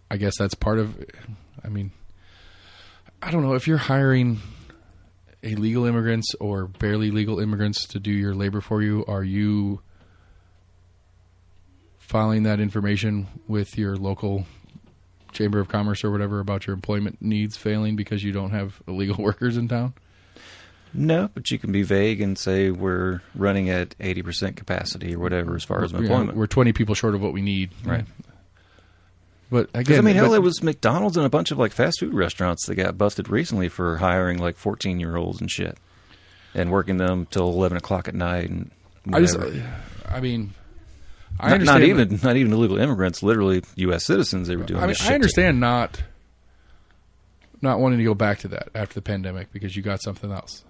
I guess that's part of. I mean, I don't know if you're hiring illegal immigrants or barely legal immigrants to do your labor for you. Are you filing that information with your local Chamber of Commerce or whatever about your employment needs failing because you don't have illegal workers in town? No, but you can be vague and say we're running at 80% capacity or whatever as far as employment. We're 20 people short of what we need. Right. But again, I mean, hell, there was McDonald's and a bunch of like fast food restaurants that got busted recently for hiring like 14-year-olds and shit, and working them till 11 o'clock at night and whatever. I understand not even illegal immigrants, literally U.S. citizens. They were doing. I understand not not wanting to go back to that after the pandemic because you got something else.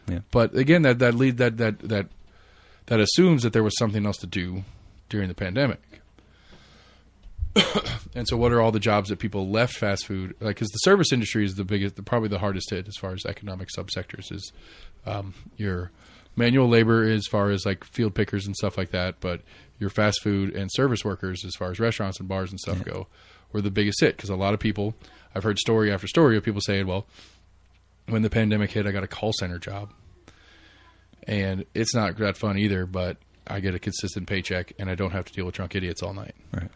Yeah. But again, that assumes that there was something else to do during the pandemic. And so what are all the jobs that people left fast food? Like, because the service industry is the biggest, probably the hardest hit as far as economic subsectors is your manual labor as far as like field pickers and stuff like that. But your fast food and service workers as far as restaurants and bars and stuff go were the biggest hit. Because a lot of people, I've heard story after story of people saying, well, when the pandemic hit, I got a call center job. And it's not that fun either, but I get a consistent paycheck and I don't have to deal with drunk idiots all night. Right.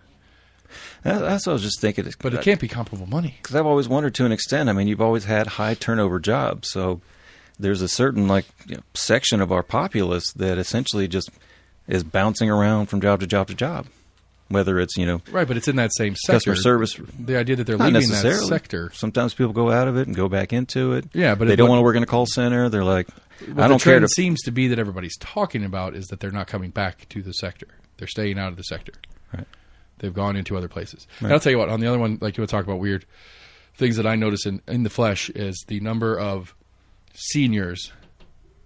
That's what I was just thinking. But it can't be comparable money. Because I've always wondered to an extent. I mean, you've always had high turnover jobs. So there's a certain section of our populace that essentially just is bouncing around from job to job to job. Whether it's, Right, but it's in that same sector. Customer service. The idea that they're Not leaving necessarily. that sector. Sometimes people go out of it and go back into it. Yeah, but they don't want to work in a call center. They're like, I don't care. The trend seems to be that everybody's talking about is that they're not coming back to the sector. They're staying out of the sector. Right. They've gone into other places. Right. And I'll tell you what, on the other one, like you want to talk about weird things that I notice in the flesh is the number of seniors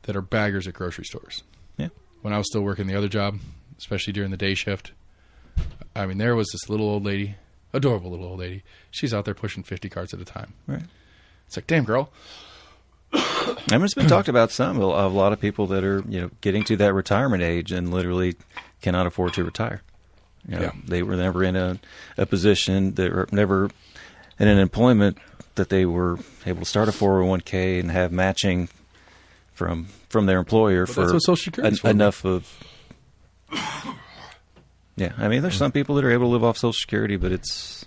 that are baggers at grocery stores. Yeah. When I was still working the other job, especially during the day shift, I mean, there was this little old lady, adorable little old lady. She's out there pushing 50 carts at a time. Right. It's like, damn, girl. I mean, it's been talked about a lot of people that are, getting to that retirement age and literally cannot afford to retire. They were never in a position, they were never in an employment that they were able to start a 401k and have matching from their employer for that's what Social Security's for. enough of. Yeah, I mean, there's some people that are able to live off Social Security, but it's.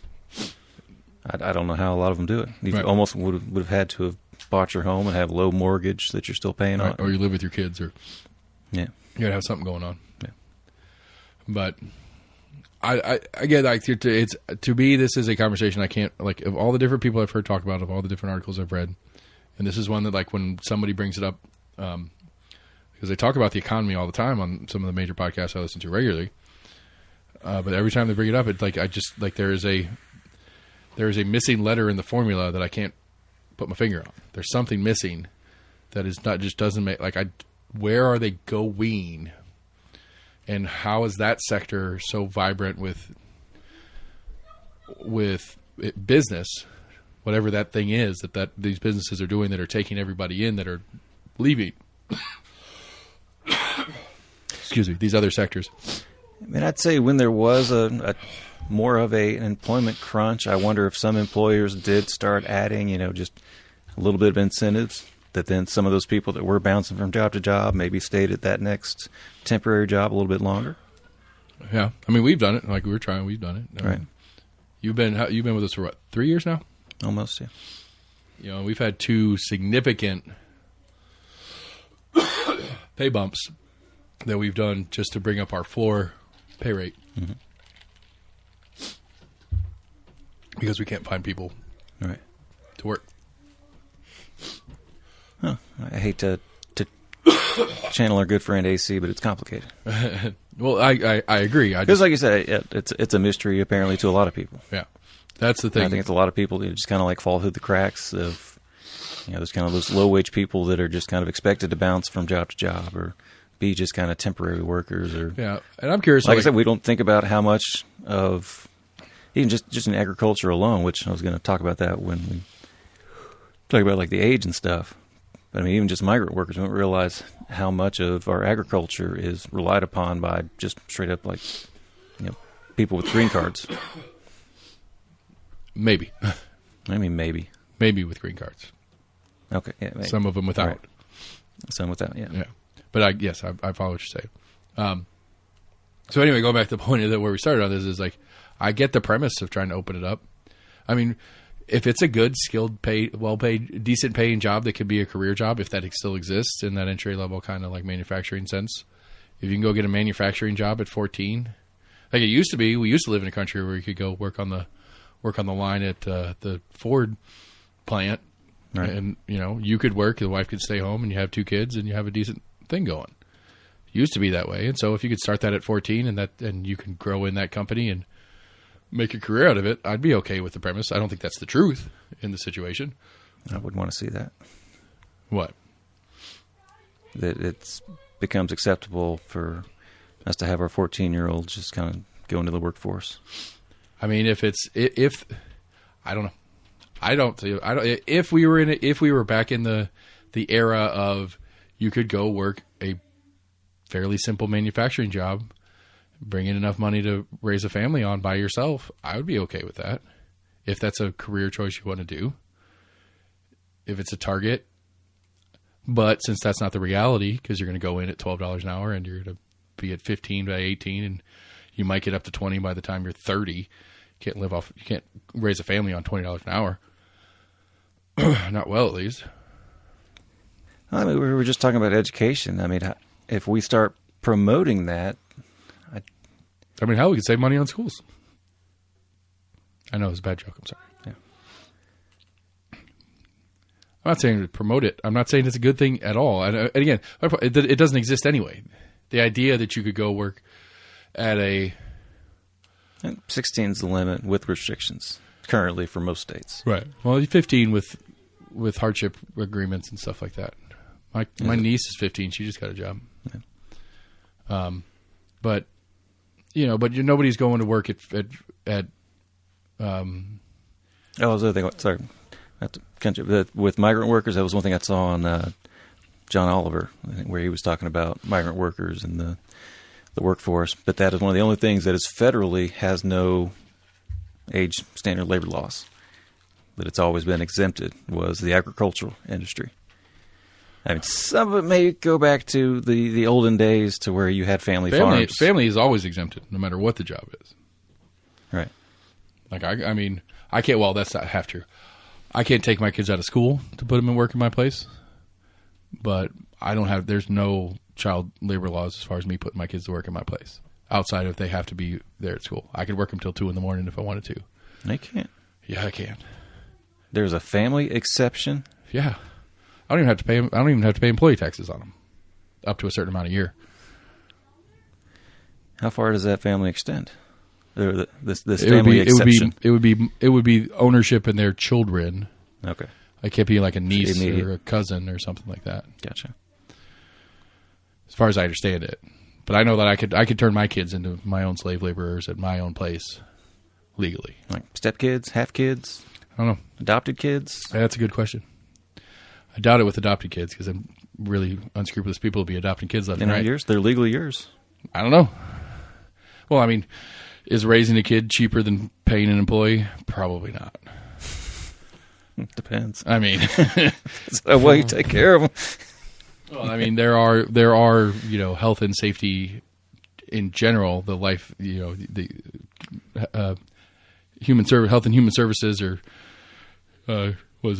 I don't know how a lot of them do it. You almost would have had to have bought your home and have low mortgage that you're still paying on, or you live with your kids, or you gotta have something going on. Yeah, but. I get like it's to me. This is a conversation I can't like of all the different people I've heard talk about, of all the different articles I've read, and this is one that like when somebody brings it up, because they talk about the economy all the time on some of the major podcasts I listen to regularly. But every time they bring it up, it's like I just like there is a missing letter in the formula that I can't put my finger on. There's something missing that is not just doesn't make like where are they going? And how is that sector so vibrant with business, whatever that thing is that these businesses are doing that are taking everybody in that are leaving? Excuse me, these other sectors. I mean, I'd say when there was a more of an employment crunch, I wonder if some employers did start adding, just a little bit of incentives. That then some of those people that were bouncing from job to job maybe stayed at that next temporary job a little bit longer. Yeah, I mean we've done it. Like we've done it. Right. You've been with us for what, 3 years now? Almost, yeah. We've had 2 significant pay bumps that we've done just to bring up our floor pay rate, because we can't find people right to work. Huh. I hate to channel our good friend AC, but it's complicated. Well, I agree. Because like you said, it's a mystery apparently to a lot of people. Yeah, that's the thing. And I think it's a lot of people that just kind of like fall through the cracks of, there's kind of those low wage people that are just kind of expected to bounce from job to job or be just kind of temporary workers. Or yeah, and I'm curious. Like I said, we don't think about how much of even just in agriculture alone, which I was going to talk about that when we talk about like the age and stuff. But I mean, even just migrant workers, we don't realize how much of our agriculture is relied upon by just straight up like, people with green cards. Maybe. I mean, maybe with green cards. Okay. Yeah. Maybe. Some of them without. Right. Some without. Yeah. Yeah. But I follow what you're saying. So anyway, going back to the point of where we started on this is like, I get the premise of trying to open it up. I mean, if it's a good, skilled, well-paid, decent paying job that could be a career job, if that still exists in that entry level kind of like manufacturing sense, if you can go get a manufacturing job at 14, like it used to be, we used to live in a country where you could go work on the line at the Ford plant, right. And you could work, the wife could stay home, and you have 2 kids, and you have a decent thing going. It used to be that way, and so if you could start that at 14, and you can grow in that company and make a career out of it, I'd be okay with the premise. I don't think that's the truth in the situation. I would want to see that. What? That it becomes acceptable for us to have our 14-year-olds just kind of go into the workforce. I mean, if I don't know. If we were back in the era of you could go work a fairly simple manufacturing job, bring in enough money to raise a family on by yourself, I would be okay with that. If that's a career choice you want to do, if it's a target, but since that's not the reality, because you're going to go in at $12 an hour and you're going to be at 15 by 18, and you might get up to 20 by the time you're 30. You can't raise a family on $20 an hour. Not well, at least. I mean, we were just talking about education. I mean, if we start promoting that, I mean, hell, we could save money on schools. I know it's a bad joke. I'm sorry. Yeah. I'm not saying to promote it. I'm not saying it's a good thing at all. And again, it doesn't exist anyway. The idea that you could go work at 16 is the limit with restrictions currently for most states. Right. Well, you're 15 with hardship agreements and stuff like that. My niece is 15. She just got a job. Yeah. But nobody's going to work at Oh, was the other thing. Sorry, with migrant workers, that was one thing I saw on John Oliver, I think, where he was talking about migrant workers and the workforce. But that is one of the only things that is federally has no age standard labor laws. That it's always been exempted was the agricultural industry. I mean, some of it may go back to the olden days to where you had family farms. Family is always exempted, no matter what the job is. Right. Like, I mean, I can't, well, that's not half true. I can't take my kids out of school to put them in work in my place, but there's no child labor laws as far as me putting my kids to work in my place, outside of they have to be there at school. I could work them till 2 a.m. if I wanted to. They can't. Yeah, I can. There's a family exception? Yeah. I don't even have to pay employee taxes on them up to a certain amount a year. How far does that family extend? This family exception. It would be ownership in their children. Okay. It can't be like a niece or a cousin or something like that. Gotcha. As far as I understand it, but I know that I could turn my kids into my own slave laborers at my own place legally. Like stepkids, half kids. I don't know. Adopted kids. That's a good question. I doubt it with adopted kids because then really unscrupulous people will be adopting kids left and right. They're legally yours. I don't know. Well, I mean, is raising a kid cheaper than paying an employee? Probably not. Depends. I mean, it's the way you take care of them. Well, I mean, there are health and safety in general. The life, the health and human services or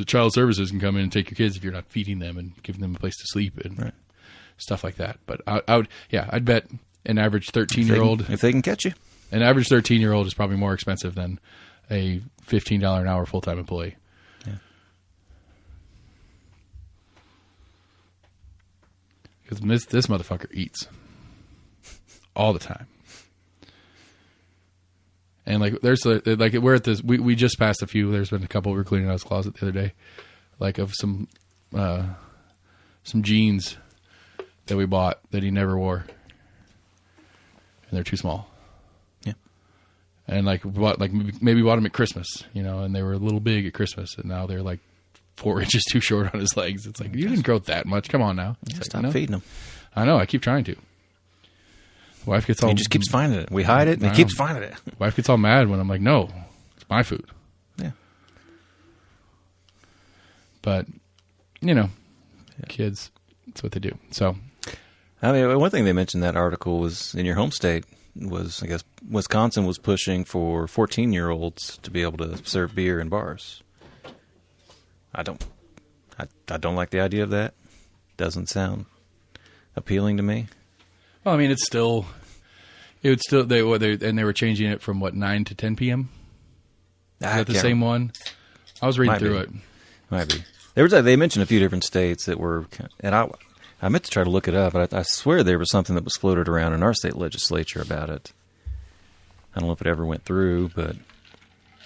child services can come in and take your kids if you're not feeding them and giving them a place to sleep and stuff like that. But I'd bet an average 13-year-old, if they can catch you, an average 13-year-old is probably more expensive than a $15 an hour full-time employee. Yeah. Because this motherfucker eats all the time. And we're at this. We just passed a few. There's been a couple. We were cleaning out his closet the other day, of some jeans that we bought that he never wore, and they're too small. Yeah. And maybe bought them at Christmas, and they were a little big at Christmas, and now they're 4 inches too short on his legs. It's you didn't grow that much. Come on now. Stop feeding them. I know. I keep trying to. Wife gets all. He just keeps finding it. We hide it, and he keeps finding it. Wife gets all mad when I'm like, "No, it's my food." Yeah. But kids, that's what they do. So, I mean, one thing they mentioned in that article was in your home state was, I guess, Wisconsin was pushing for 14-year-olds to be able to serve beer in bars. I don't like the idea of that. Doesn't sound appealing to me. Well, I mean, they were changing it from 9 to 10 p.m. Is that the same one? I was reading through it. Might be. They mentioned a few different states that were, and I meant to try to look it up, but I swear there was something that was floated around in our state legislature about it. I don't know if it ever went through, but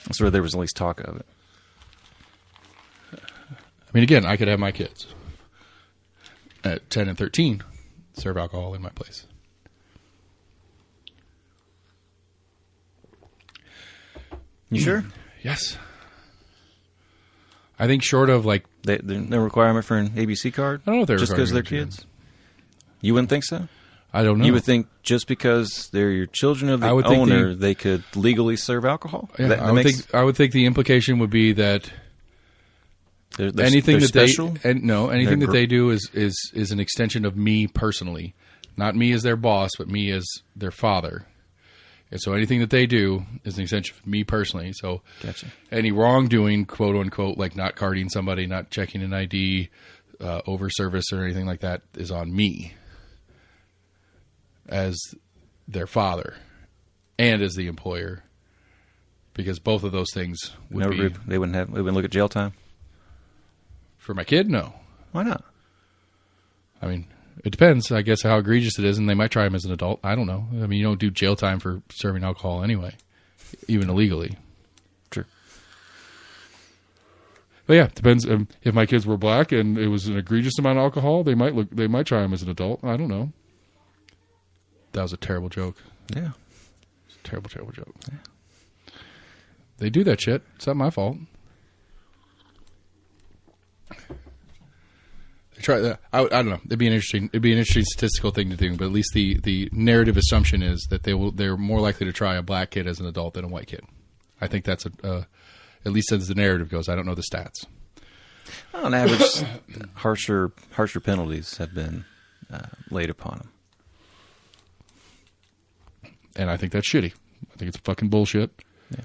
I swear there was at least talk of it. I mean, again, I could have my kids at 10 and 13 serve alcohol in my place. You sure? Yes. I think short of like... There's no requirement for an ABC card? I don't know if they're just because they're kids? You wouldn't think so? I don't know. You would think just because they're your children of the owner, they could legally serve alcohol? Yeah, I would think the implication would be that anything that special? Anything that they do is an extension of me personally. Not me as their boss, but me as their father. And so anything that they do is an extension of me personally. So gotcha. Any wrongdoing, quote unquote, like not carding somebody, not checking an ID, over service or anything like that, is on me as their father and as the employer, because both of those things would they wouldn't look at jail time for my kid. No, why not? I mean, it depends, I guess, how egregious it is, and they might try him as an adult. I don't know. I mean, you don't do jail time for serving alcohol anyway, even illegally. True. But yeah, it depends. If my kids were black and it was an egregious amount of alcohol, they might try him as an adult. I don't know. That was a terrible joke. Yeah. Terrible joke. Yeah. They do that shit. It's not my fault. They try that. I don't know. It'd be an interesting statistical thing to do. But at least the narrative assumption is that they're more likely to try a black kid as an adult than a white kid. I think that's at least as the narrative goes. I don't know the stats. Well, on average, harsher penalties have been laid upon them. And I think that's shitty. I think it's fucking bullshit. Yeah.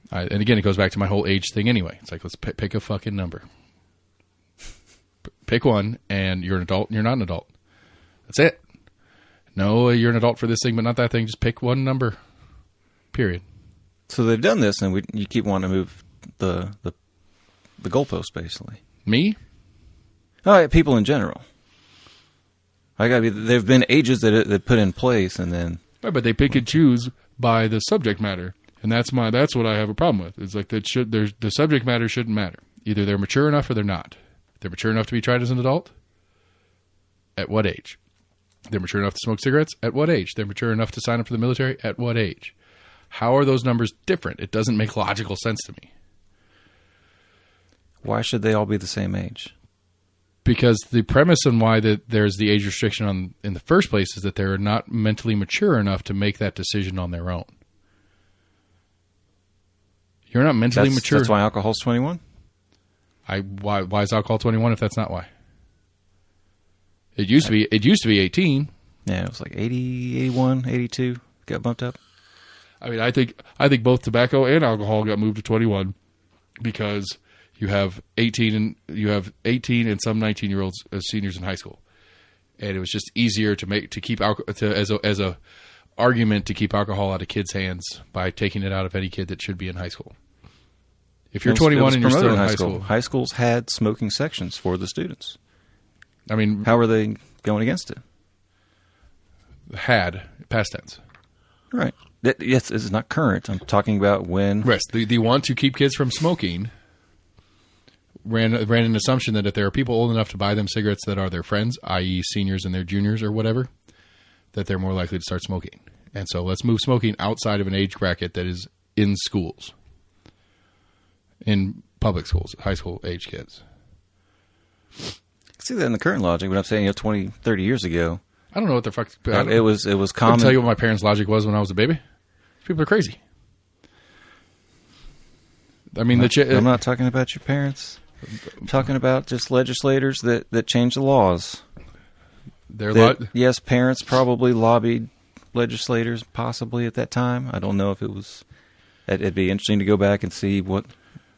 And again, it goes back to my whole age thing anyway. It's like, let's pick a fucking number. Pick one, and you're an adult and you're not an adult. That's it. No, you're an adult for this thing, but not that thing. Just pick one number. Period. So they've done this, and you keep wanting to move the goalpost, basically. Me? Oh, yeah, people in general. There've been ages that put in place, and then... Right, but they pick and choose by the subject matter, and that's what I have a problem with. It's like the subject matter shouldn't matter. Either they're mature enough or they're not. They're mature enough to be tried as an adult. At what age? They're mature enough to smoke cigarettes. At what age? They're mature enough to sign up for the military. At what age? How are those numbers different? It doesn't make logical sense to me. Why should they all be the same age? Because the premise on why there's the age restriction in the first place is that they're not mentally mature enough to make that decision on their own. You're not mentally mature. That's why alcohol's 21? Why is alcohol 21 if that's not why? It used to be 18. Yeah, it was like 80, 81, 82 got bumped up. I mean, I think both tobacco and alcohol got moved to 21 because you have 18 and some 19-year-olds as seniors in high school, and it was just easier to keep as a argument to keep alcohol out of kids' hands by taking it out of any kid that should be in high school. If you're 21 and you're still in high schools had smoking sections for the students. I mean, how are they going against it? Had past tense, right? Yes, it's not current. I'm talking about when. Yes, the want to keep kids from smoking ran an assumption that if there are people old enough to buy them cigarettes that are their friends, i.e., seniors and their juniors or whatever, that they're more likely to start smoking. And so let's move smoking outside of an age bracket that is in schools, in public schools, high school age kids. I see that in the current logic, but I'm saying 20, 30 years ago. I don't know what the fuck. It was common. I'll tell you what my parents' logic was when I was a baby. People are crazy. I mean, I'm not talking about your parents. I'm talking about just legislators that change the laws. Yes, parents probably lobbied legislators possibly at that time. I don't know if it was. It'd be interesting to go back and see what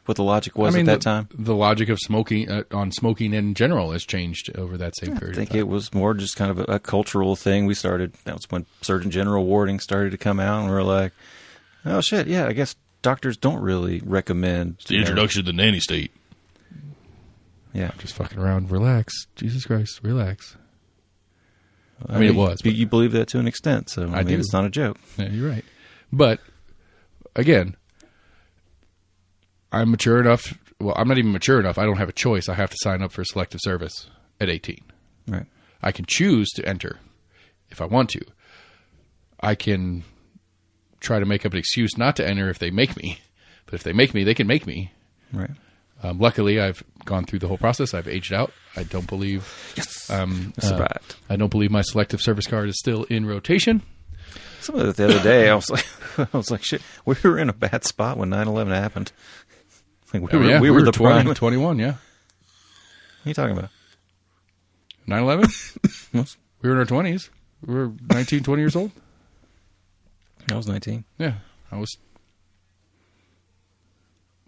the logic was at that time. The logic of smoking on smoking in general has changed over that same period. I think it was more just kind of a cultural thing. That was when Surgeon General warding started to come out, and we're like, oh shit, yeah, I guess doctors don't really recommend. It's the introduction to the nanny state. Yeah, just fucking around. Relax, Jesus Christ, relax. I mean, it was. You believe that to an extent, so I mean, it's not a joke. Yeah, you're right. But again, I'm mature enough well, I'm not even mature enough. I don't have a choice. I have to sign up for selective service at 18. Right. I can choose to enter if I want to. I can try to make up an excuse not to enter if they make me. But if they make me, they can make me. Right. Luckily, I've gone through the whole process. I've aged out. I don't believe. Yes. Survived. I don't believe my selective service card is still in rotation. Some of it the other day, I was like, shit. We were in a bad spot when 9/11 happened. Like we were the 20, prime. 21. Yeah. What are you talking about? 9/11. We were in our 20s. We were 19, 20 years old. I was 19. Yeah, I was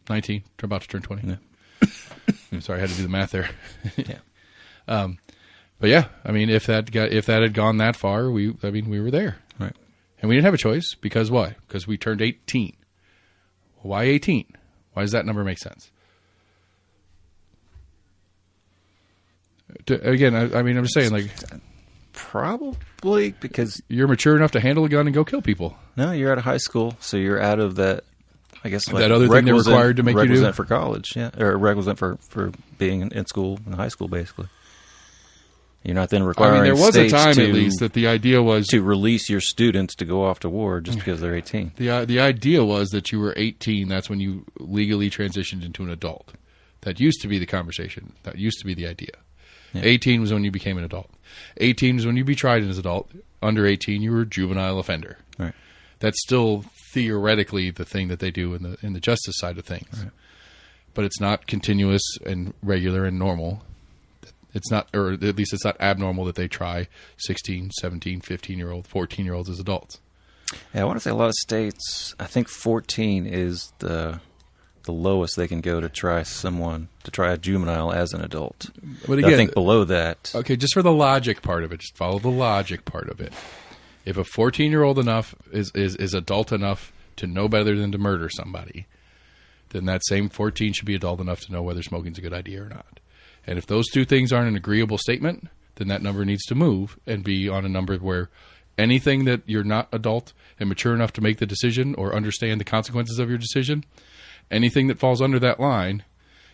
19. About to turn 20. Yeah. Sorry, I had to do the math there. Yeah. But yeah, I mean, if that had gone that far, we were there, Right. and we didn't have a choice because why? Because we turned 18. Why 18? Why does that number make sense? Again, I mean, I'm just saying, like, Probably because you're mature enough to handle a gun and go kill people. no, you're out of high school, so you're out of that. I guess like That other thing they're required to make you do? requisite for college, yeah, or requisite for being in school in high school, basically. You're not then I requiring. mean, there was a states time to, at least that the idea was to release your students to go off to war just because they're 18. the idea was that you were 18. That's when you legally transitioned into an adult. That used to be the conversation. That used to be the idea. Yeah. 18 was when you became an adult. 18 was when you be tried as an adult. Under 18, you were a juvenile offender. Right. That's still theoretically the thing that they do in the justice side of things. Right. But it's not continuous and regular and normal. It's not, or at least it's not abnormal that they try 16, 17, 15-year-old, 14-year-olds as adults. Yeah, I want to say a lot of states. I think 14 is the lowest they can go to try a juvenile as an adult. But again, I think below that. okay, just for the logic part of it, just follow the logic part of it. If a 14-year-old enough is adult enough to know better than to murder somebody, then that same 14 should be adult enough to know whether smoking's a good idea or not. And if those two things aren't an agreeable statement, then that number needs to move and be on a number where anything that you're not adult and mature enough to make the decision or understand the consequences of your decision, anything that falls under that line,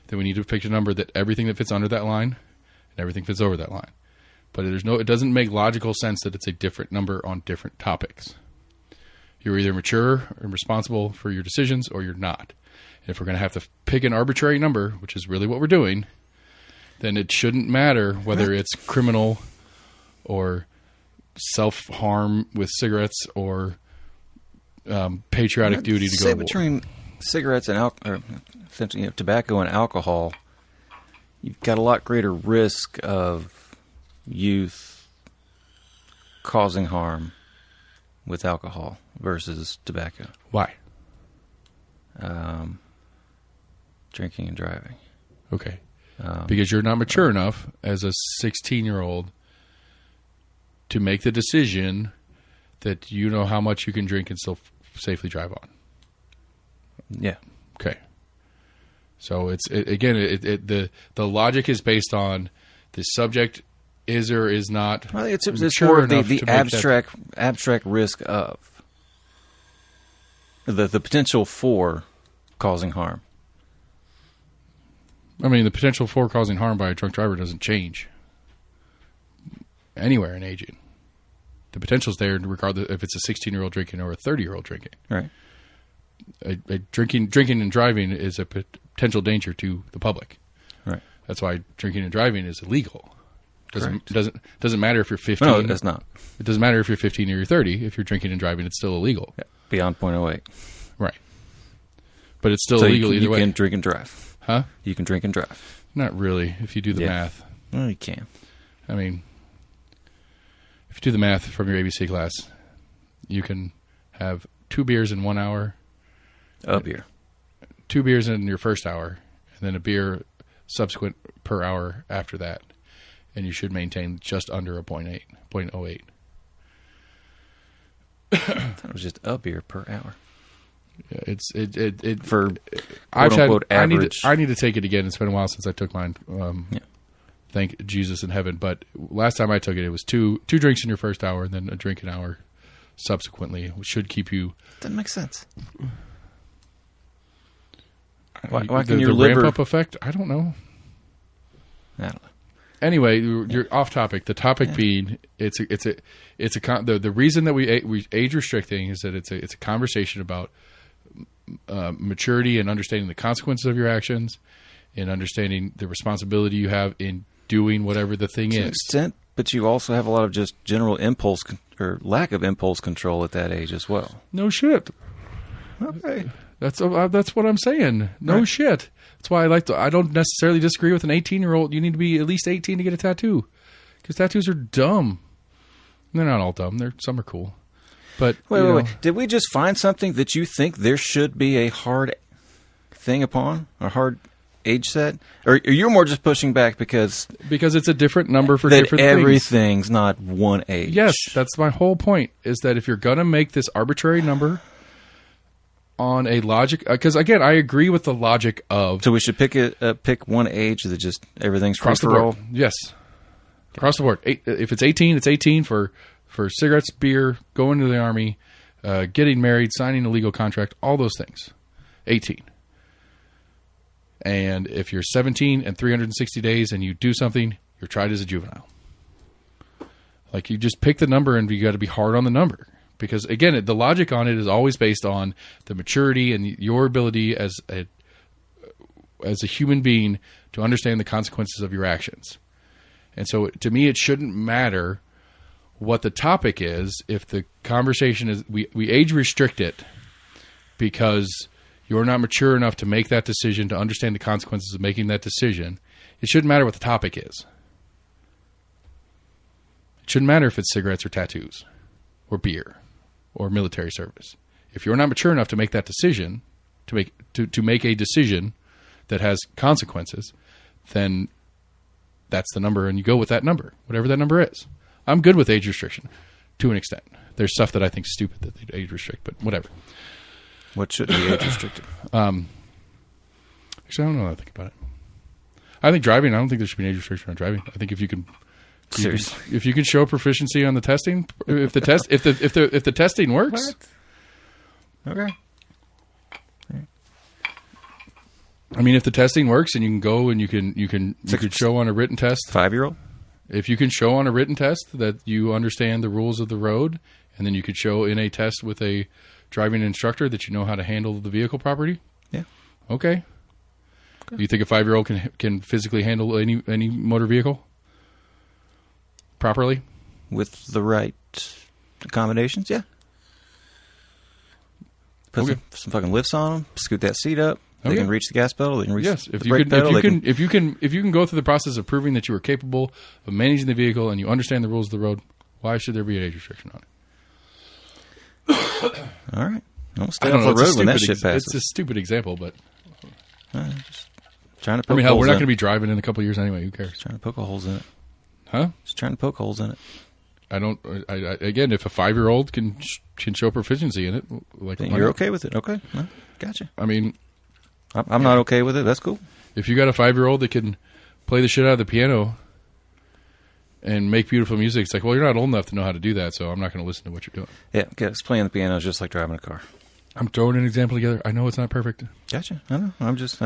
then we need to pick a number that everything that fits under that line and everything fits over that line. But it doesn't make logical sense that it's a different number on different topics. You're either mature and responsible for your decisions or you're not. And if we're going to have to pick an arbitrary number, which is really what we're doing, then it shouldn't matter whether it's criminal or self-harm with cigarettes or patriotic duty to go to war. Between cigarettes and essentially, tobacco and alcohol, you've got a lot greater risk of youth causing harm with alcohol versus tobacco. Why? Drinking and driving. Okay. Because you're not mature enough as a 16-year-old to make the decision that you know how much you can drink and still safely drive on. Yeah. Okay. So the logic is based on the subject is or is not. Well, it's mature more of enough the to make abstract risk of the potential for causing harm. I mean, the potential for causing harm by a drunk driver doesn't change anywhere in aging. The potential's there regardless if it's a 16-year-old drinking or a 30-year-old drinking. Right. Drinking and driving is a potential danger to the public. Right. That's why drinking and driving is illegal. Doesn't matter if you're 15. No, it's not. It doesn't matter if you're 15 or you're 30. If you're drinking and driving, it's still illegal. Yeah. Beyond .08. Right. But it's still So illegal either way. You can drink and drive. Huh? You can drink and drive. Not really, if you do the math. Well, you can. I mean, if you do the math from your ABC class, you can have 2 beers in 1 hour. A beer. 2 beers in your first hour, and then a beer subsequent per hour after that. And you should maintain just under a 0.08. I thought it was just a beer per hour. Yeah, for I've had average. I need to take it again. It's been a while since I took mine. Thank Jesus in heaven. But last time I took it, it was two drinks in your first hour and then a drink an hour subsequently, which should keep you. Doesn't make sense. Why can the your liver... ramp up effect? I don't know. I don't know. Anyway, you're off topic. The topic being the reason that we age restricting is that it's a conversation about maturity and understanding the consequences of your actions and understanding the responsibility you have in doing whatever the thing To is. an extent, but you also have a lot of just general impulse or lack of impulse control at that age as well. No shit. Okay. That's what I'm saying. No Right. shit. That's why I don't necessarily disagree with an 18-year-old. You need to be at least 18 to get a tattoo, because tattoos are dumb. They're not all dumb. Some are cool. But Wait. Did we just find something that you think there should be a hard thing upon, a hard age set, or you're more just pushing back because it's a different number for that different things. everything's not one age? Yes, that's my whole point. Is that if you're gonna make this arbitrary number on a logic, because again, I agree with the logic of So we should pick one age that just everything's free across the for all. board. Yes, across the board. If it's 18, it's 18 for cigarettes, beer, going to the army, getting married, signing a legal contract, all those things. 18. And if you're 17 and 360 days and you do something, you're tried as a juvenile. Like, you just pick the number and you got to be hard on the number. Because, again, the logic on it is always based on the maturity and your ability as a human being to understand the consequences of your actions. And so, to me, it shouldn't matter what the topic is if the conversation is... We age restrict it because you're not mature enough to make that decision, to understand the consequences of making that decision. It shouldn't matter what the topic is. It shouldn't matter if it's cigarettes or tattoos or beer or military service. If you're not mature enough to make that decision, to make a decision that has consequences, then that's the number, and you go with that number, whatever that number is. I'm good with age restriction to an extent. There's stuff that I think is stupid that they age restrict, but whatever. What should be age restricted? Actually, I don't know how to think about it. I think driving, I don't think there should be an age restriction on driving. I think if you can... Seriously. If you can show proficiency on the testing, if the testing works, What? Okay. I mean, if the testing works and you can go and you can show on a written test, 5-year-old? if you can show on a written test that you understand the rules of the road, and then you could show in a test with a driving instructor that you know how to handle the vehicle properly. Yeah. Okay. Do you think a 5-year-old can physically handle any motor vehicle properly? With the right accommodations, yeah. Put Okay. some fucking lifts on them, scoot that seat up. They Okay. can reach the gas pedal. They can reach Yes, if the you brake can, pedal. if you can go through the process of proving that you are capable of managing the vehicle and you understand the rules of the road, why should there be an age restriction on it? All right. Don't stay I off don't know. the It's a road when that stupid shit passes. It's a stupid example, but Just trying to I poke mean, hell, holes we're not in going to it. be driving in a couple of years anyway. Who cares? Trying to poke holes in it. Huh? Just trying to poke holes in it. I don't. Again, if a 5-year-old can show proficiency in it, like Then why you're not? okay with it. Okay. Well, gotcha. I mean, I'm not okay with it. That's cool. if you got a 5-year-old that can play the shit out of the piano and make beautiful music, it's like, well, you're not old enough to know how to do that, so I'm not going to listen to what you're doing. Yeah, because playing the piano is just like driving a car. I'm throwing an example together. I know it's not perfect. Gotcha. I know. I'm just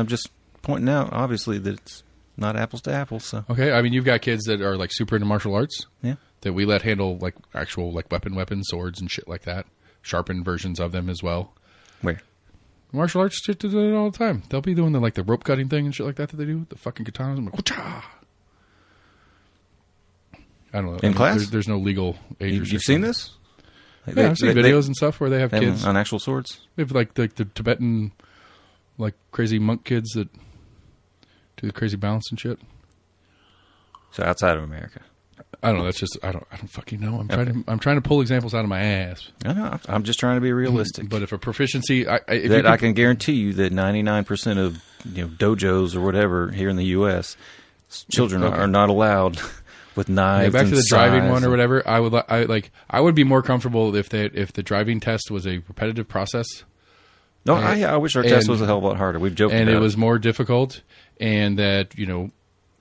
pointing out, obviously, that it's not apples to apples. So Okay, I mean, you've got kids that are like super into martial arts yeah, that we let handle like actual like weapons, swords, and shit like that. Sharpened versions of them as well. where? Martial arts shit do it all the time. They'll be doing the rope cutting thing and shit like that they do. The fucking katanas. I'm like, wha-cha! I don't know. In class? There's no legal age restriction. You've seen this? Yeah, I've seen videos and stuff where they have kids. on actual swords. They have like the Tibetan, like crazy monk kids that do the crazy balance and shit. So outside of America. I don't know. That's just I don't fucking know. I'm trying to pull examples out of my ass. I know. I'm just trying to be realistic. But if a proficiency, I can guarantee you that 99% of dojos or whatever here in the U.S. children Okay. are not allowed with knives. back to and the driving one size. or whatever. I would be more comfortable if the driving test was a repetitive process. No, I wish our test and- was a hell of a lot harder. We've joked And about it was more difficult, and that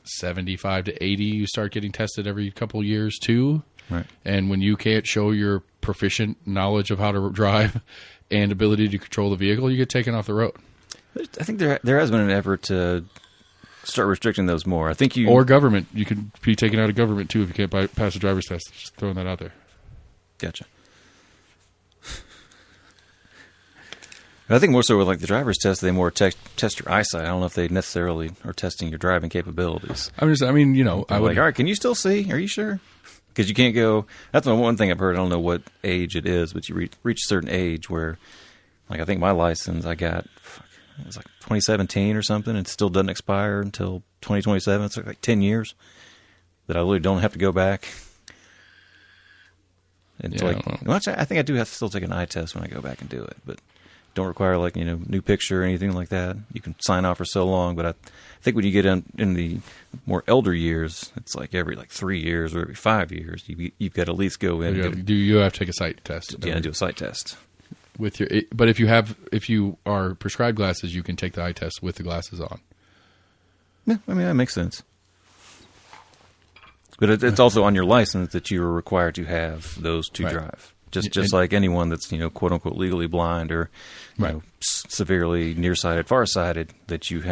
75 to 80 you start getting tested every couple years too. Right. And when you can't show your proficient knowledge of how to drive and ability to control the vehicle, you get taken off the road. I think there has been an effort to start restricting those more. I think or government. You could be taken out of government too if you can't pass a driver's test. Just throwing that out there. Gotcha. I think more so with like the driver's test, they more test your eyesight. I don't know if they necessarily are testing your driving capabilities. I mean, you know, I would like, all right, can you still see? Are you sure? Because you can't go. That's one thing I've heard. I don't know what age it is, but you reach a certain age where, like, I think my license I got, it was like 2017 or something, and it still doesn't expire until 2027. It's like 10 years that I literally don't have to go back. And I think I do have to still take an eye test when I go back and do it, but don't require like, you know, new picture or anything like that. You can sign off for so long, but I think when you get in the more elder years, it's like every 3 years or every 5 years, you've got to at least go in. Do you have to take a sight test? Yeah, do a sight test. But if you are prescribed glasses, you can take the eye test with the glasses on. Yeah, I mean that makes sense. But it's also on your license that you are required to have those to drive. Just like anyone that's, you know, quote unquote legally blind or you know, severely nearsighted, farsighted, that you're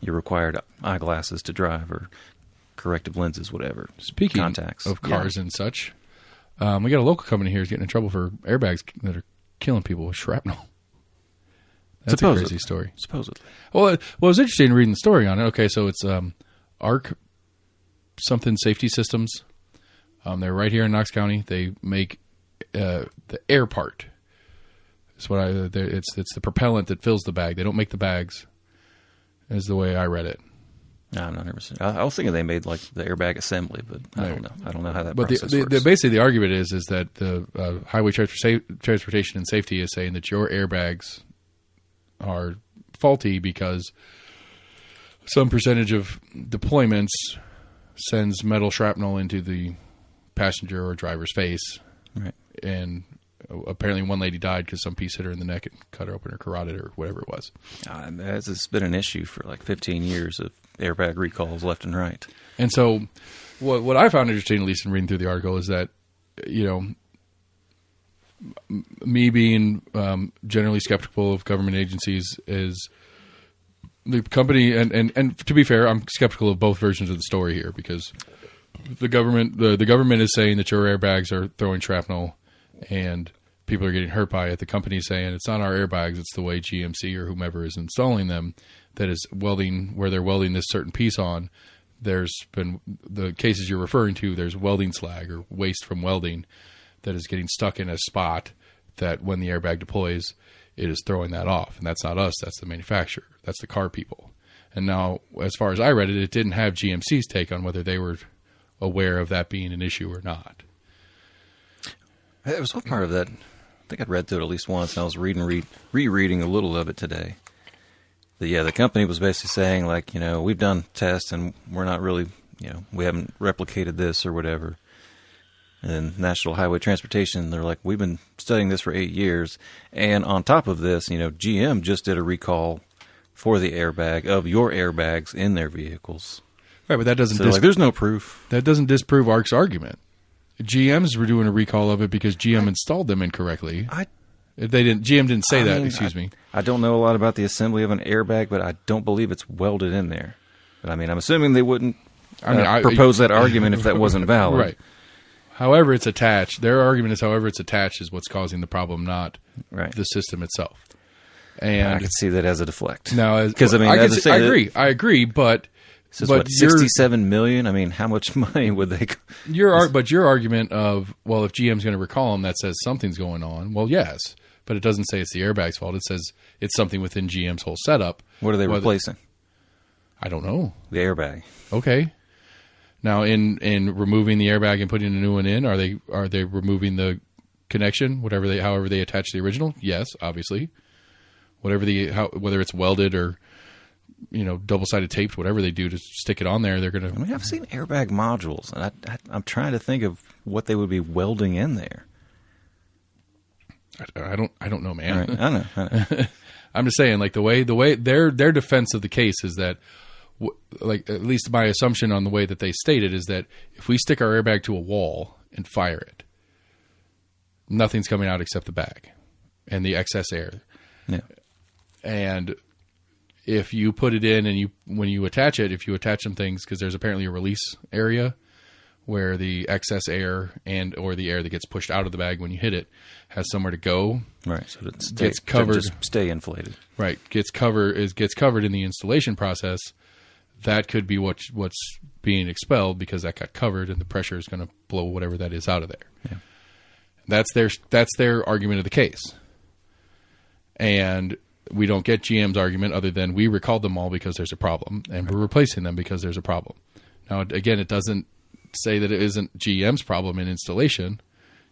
required eyeglasses to drive or corrective lenses, whatever. Speaking contacts of cars and such, we got a local company here who's getting in trouble for airbags that are killing people with shrapnel. That's a crazy story. Supposedly. Well, it was interesting reading the story on it. Okay, so it's ARC something safety systems. They're right here in Knox County. They make the air part. It's the propellant that fills the bag. They don't make the bags. Is the way I read it. No, I'm not never seen. I was thinking they made like the airbag assembly, but I don't know. I don't know how that process works. Basically, the argument is that the Highway Transportation and Safety is saying that your airbags are faulty because some percentage of deployments sends metal shrapnel into the passenger or driver's face. Right. And apparently one lady died because some piece hit her in the neck and cut her open her carotid or whatever it was. It's been an issue for like 15 years of airbag recalls left and right. And so what I found interesting, at least in reading through the article, is that, you know, me being generally skeptical of government agencies is the company, and to be fair, I'm skeptical of both versions of the story here because the government is saying that your airbags are throwing shrapnel and people are getting hurt by it. The company is saying it's not our airbags, it's the way GMC or whomever is installing them that is welding, where they're welding this certain piece on. There's been the cases you're referring to, there's welding slag or waste from welding that is getting stuck in a spot that when the airbag deploys, it is throwing that off. And that's not us, that's the manufacturer. That's the car people. And now, as far as I read it, it didn't have GMC's take on whether they were aware of that being an issue or not. It was one part of that. I think I'd read through it at least once, and I was rereading a little of it today. The company was basically saying, like, you know, we've done tests and we're not really, you know, we haven't replicated this or whatever. And National Highway Transportation, they're like, we've been studying this for 8 years. And on top of this, you know, GM just did a recall for the airbag of your airbags in their vehicles. Right, but that doesn't there's no proof. That doesn't disprove ARC's argument. GMs were doing a recall of it because GM installed them incorrectly. GM didn't say that. Excuse me. I don't know a lot about the assembly of an airbag, but I don't believe it's welded in there. But I mean, I'm assuming they wouldn't propose that argument if that wasn't valid. Right. However, it's attached. Their argument is, however it's attached, is what's causing the problem, not the system itself. And I can see that as a deflect. Now, because I agree, but. This is what, $67 million? I mean, how much money would they... But your argument of, well, if GM's going to recall them, that says something's going on. Well, yes, but it doesn't say it's the airbag's fault. It says it's something within GM's whole setup. What are they replacing? I don't know. The airbag. Okay. Now, in removing the airbag and putting a new one in, are they removing the connection, however they attach the original? Yes, obviously. Whether it's welded or, you know, double-sided taped, whatever they do to stick it on there, they're going to... I mean, I've seen airbag modules, and I'm trying to think of what they would be welding in there. I don't know, man. Right. I know. I'm just saying, like, the way their defense of the case is that, like, at least my assumption on the way that they stated is that if we stick our airbag to a wall and fire it, nothing's coming out except the bag and the excess air. Yeah. And if you put it in and when you attach it, if you attach some things, because there's apparently a release area where the excess air or the air that gets pushed out of the bag when you hit it has somewhere to go. Right. So it gets covered. Just stay inflated. Right. Gets covered in the installation process. That could be what's being expelled because that got covered and the pressure is going to blow whatever that is out of there. Yeah. That's their argument of the case. And we don't get GM's argument other than we recalled them all because there's a problem and we're replacing them because there's a problem. Now, again, it doesn't say that it isn't GM's problem in installation.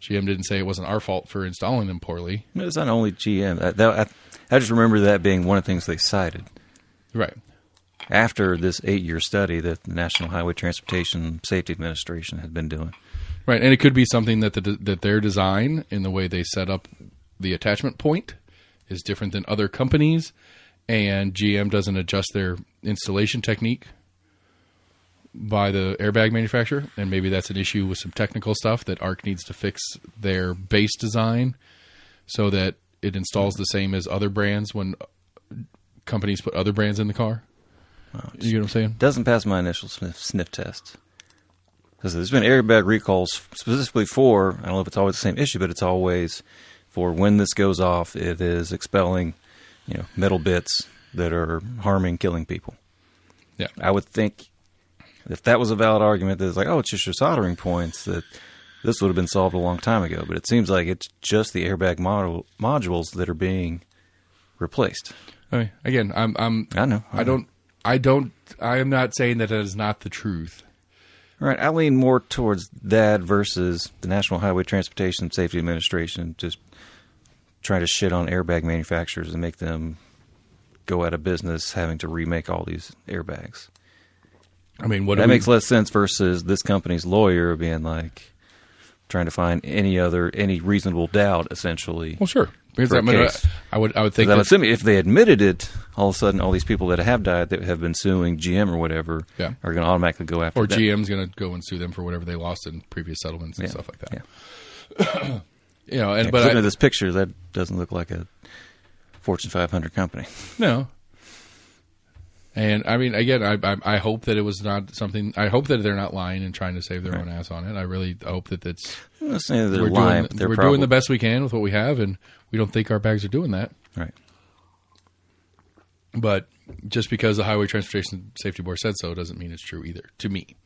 GM didn't say it wasn't our fault for installing them poorly. It's not only GM. I just remember that being one of the things they cited. Right. After this 8-year study that the National Highway Transportation Safety Administration had been doing. Right, and it could be something that that their design in the way they set up the attachment point is different than other companies, and GM doesn't adjust their installation technique by the airbag manufacturer, and maybe that's an issue with some technical stuff that ARC needs to fix their base design so that it installs the same as other brands when companies put other brands in the car. You know what I'm saying? Doesn't pass my initial sniff test. Because there's been airbag recalls specifically for, I don't know if it's always the same issue, but it's always for when this goes off, it is expelling, metal bits that are harming, killing people. Yeah. I would think if that was a valid argument that it's like, oh, it's just your soldering points, that this would have been solved a long time ago. But it seems like it's just the airbag modules that are being replaced. I mean, again, I know. I am not saying that is not the truth. Right. I lean more towards that versus the National Highway Transportation Safety Administration just trying to shit on airbag manufacturers and make them go out of business having to remake all these airbags. I mean, that makes less sense versus this company's lawyer being like trying to find any reasonable doubt, essentially. Well, sure. Because I would think I'm assuming if they admitted it, all of a sudden all these people that have died that have been suing GM or whatever are going to automatically go after them. Or GM's going to go and sue them for whatever they lost in previous settlements and stuff like that. Yeah. But looking at this picture, that doesn't look like a Fortune 500 company. No. And I mean, again, I hope that it was not something. I hope that they're not lying and trying to save their own ass on it. I really hope that it's. I'm not saying that they're lying. We're doing the best we can with what we have, and we don't think our bags are doing that. Right. But just because the Highway Transportation Safety Board said so doesn't mean it's true either, to me.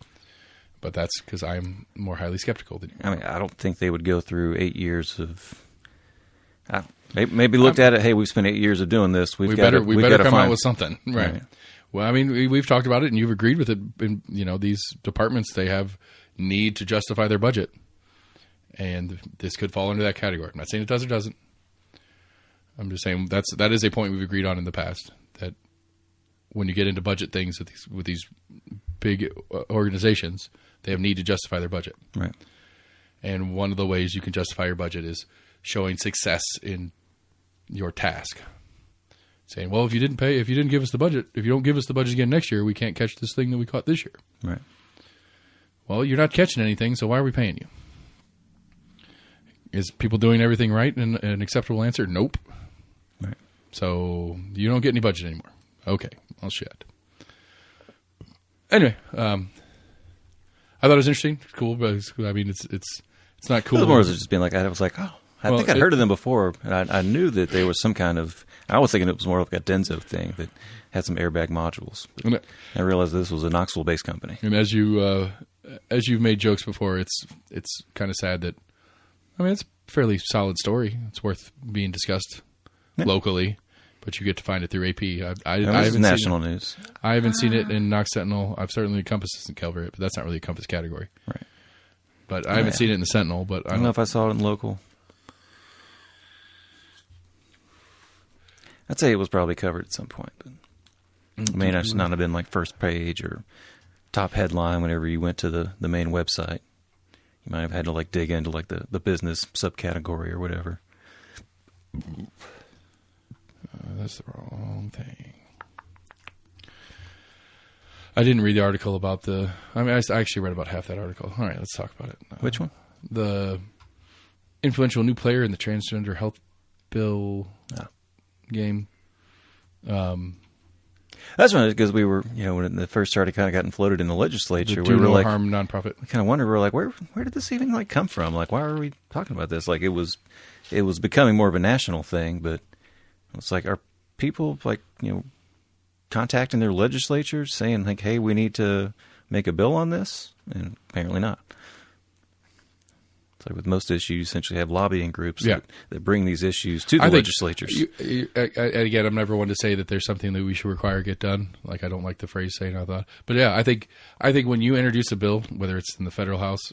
But that's because I'm more highly skeptical than you. I mean, I don't think they would go through 8 years of. Maybe looked at it. Hey, we've spent 8 years of doing this. We better come out with something, right? Well, I mean, we've talked about it, and you've agreed with it. In, these departments, they have need to justify their budget, and this could fall into that category. I'm not saying it does or doesn't. I'm just saying that is a point we've agreed on in the past. That when you get into budget things with these big organizations, they have need to justify their budget. Right. And one of the ways you can justify your budget is showing success in your task. Saying, well, if you didn't give us the budget, if you don't give us the budget again next year, we can't catch this thing that we caught this year. Right. Well, you're not catching anything, so why are we paying you? Is people doing everything right? And an acceptable answer? Nope. Right. So you don't get any budget anymore. Okay. Well, shit. Anyway, I thought it was interesting. It's cool, but I mean, it's not cool. It was more just being like, I was like, oh. I think I'd heard of them before, and I knew that there was some kind of. I was thinking it was more like a Denso thing that had some airbag modules. I realized this was a Knoxville-based company. And as you've made jokes before, it's kind of sad that. I mean, it's a fairly solid story. It's worth being discussed locally, but you get to find it through AP. I haven't national news. I haven't seen it in Knox Sentinel. I've certainly encompassed this in Calvert, but that's not really a Compass category. Right. But I haven't seen it in the Sentinel. But I don't know if I saw it in local. I'd say it was probably covered at some point, but it may not have been like first page or top headline whenever you went to the main website. You might have had to like dig into like the business subcategory or whatever. That's the wrong thing. I didn't read the article about the. I mean, I actually read about half that article. All right, let's talk about it. Which one? The influential new player in the transgender health bill game. That's when because we were, when it first started kind of gotten floated in the legislature, Do we were no like, harm nonprofit. we kind of wondered, we were like, where did this even like come from? Like, why are we talking about this? Like, it was becoming more of a national thing, but it's like, are people like, contacting their legislatures saying like, hey, we need to make a bill on this? And apparently not. It's like with most issues, you essentially have lobbying groups that bring these issues to the legislatures. Again, I'm never one to say that there's something that we should require get done. Like, I don't like the phrase saying I thought. But yeah, I think when you introduce a bill, whether it's in the federal House,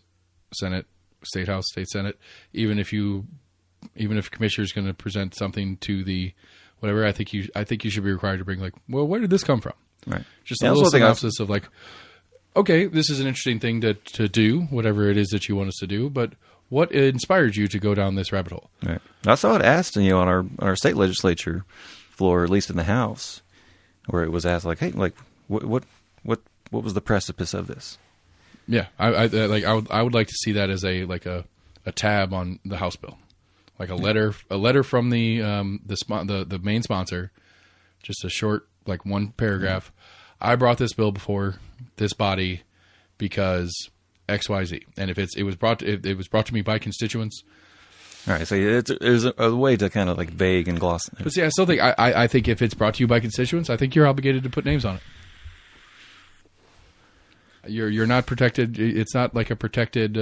Senate, State House, State Senate, even if commissioner is going to present something to the whatever, I think you should be required to bring like, well, where did this come from? Right. Just a little synopsis of like, okay, this is an interesting thing to do, whatever it is that you want us to do, but what inspired you to go down this rabbit hole? Right. I saw it asked, on our state legislature floor, at least in the House, where it was asked, like, hey, like, what was the precipice of this? Yeah, I would like to see that as a tab on the House bill, like a letter from the main sponsor, just a short like one paragraph. I brought this bill before this body because XYZ, and if it was brought to me by constituents. All right, so there's a way to kind of like vague and gloss. But see, I still think I think if it's brought to you by constituents, I think you're obligated to put names on it. You're not protected. It's not like a protected.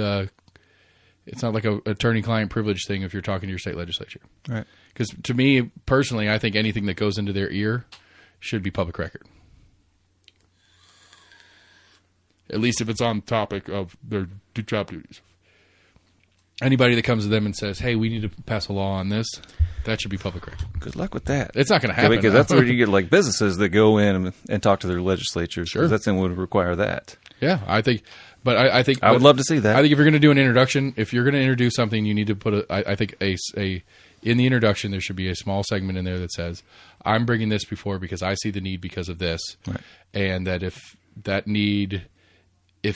It's not like a attorney-client privilege thing if you're talking to your state legislature. Right. Because to me personally, I think anything that goes into their ear should be public record. At least if it's on topic of their job duties. Anybody that comes to them and says, hey, we need to pass a law on this, that should be public record. Good luck with that. It's not going to happen. Because that's where you get like businesses that go in and talk to their legislatures. Sure. That's in would require that. Yeah, I think. But I think I would love to see that. I think if you're going to do an introduction, if you're going to introduce something, you need to put I think in the introduction there should be a small segment in there that says, I'm bringing this before because I see the need because of this. Right. And that if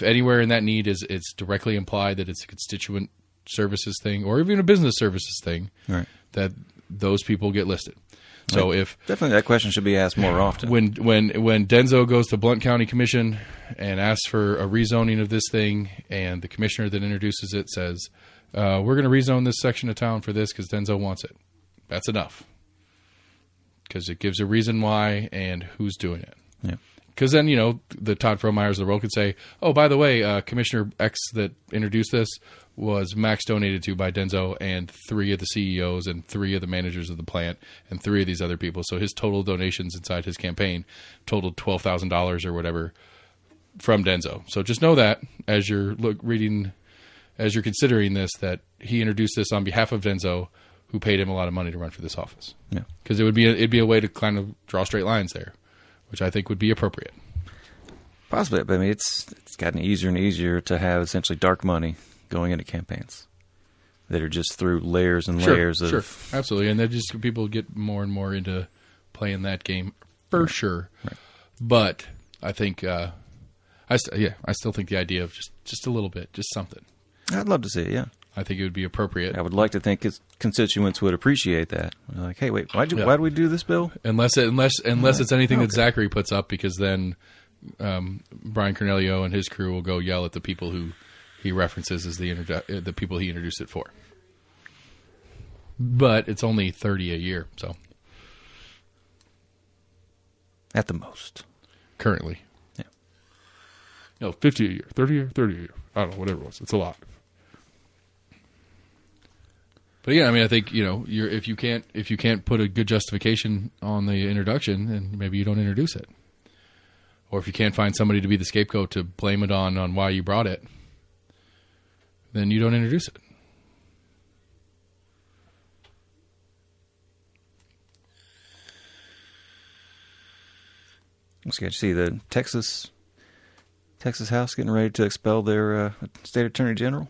anywhere in that need it's directly implied that it's a constituent services thing or even a business services thing, right, that those people get listed. So right. if definitely that question should be asked more often. When Denzo goes to Blount County Commission and asks for a rezoning of this thing, and the commissioner that introduces it says, "We're going to rezone this section of town for this because Denzo wants it," that's enough because it gives a reason why and who's doing it. Yeah. Because then, the Todd Frohmeyers of the world could say, oh, by the way, Commissioner X that introduced this was max donated to by Denzo and 3 of the CEOs and 3 of the managers of the plant and 3 of these other people. So his total donations inside his campaign totaled $12,000 or whatever from Denzo. So just know that as you're as you're considering this, that he introduced this on behalf of Denzo, who paid him a lot of money to run for this office. Yeah. Because it'd be a way to kind of draw straight lines there, which I think would be appropriate. Possibly, but I mean, it's gotten easier and easier to have essentially dark money going into campaigns that are just through layers and layers of... Sure, absolutely. And then just people get more and more into playing that game for sure. Right. But I think, I still think the idea of just a little bit, just something. I'd love to see it, yeah. I think it would be appropriate. I would like to think his constituents would appreciate that. They're like, hey, wait, why do we do this bill? Unless it's anything that Zachary puts up, because then Brian Cornelio and his crew will go yell at the people who he references as the people he introduced it for. But it's only $30 a year, so at the most currently, yeah. No, $50 a year, $30 a year, $30 a year. I don't know, whatever it was. It's a lot. But yeah, I mean, I think if you can't put a good justification on the introduction, then maybe you don't introduce it. Or if you can't find somebody to be the scapegoat to blame it on why you brought it, then you don't introduce it. I'm scared to see the Texas House getting ready to expel their state attorney general.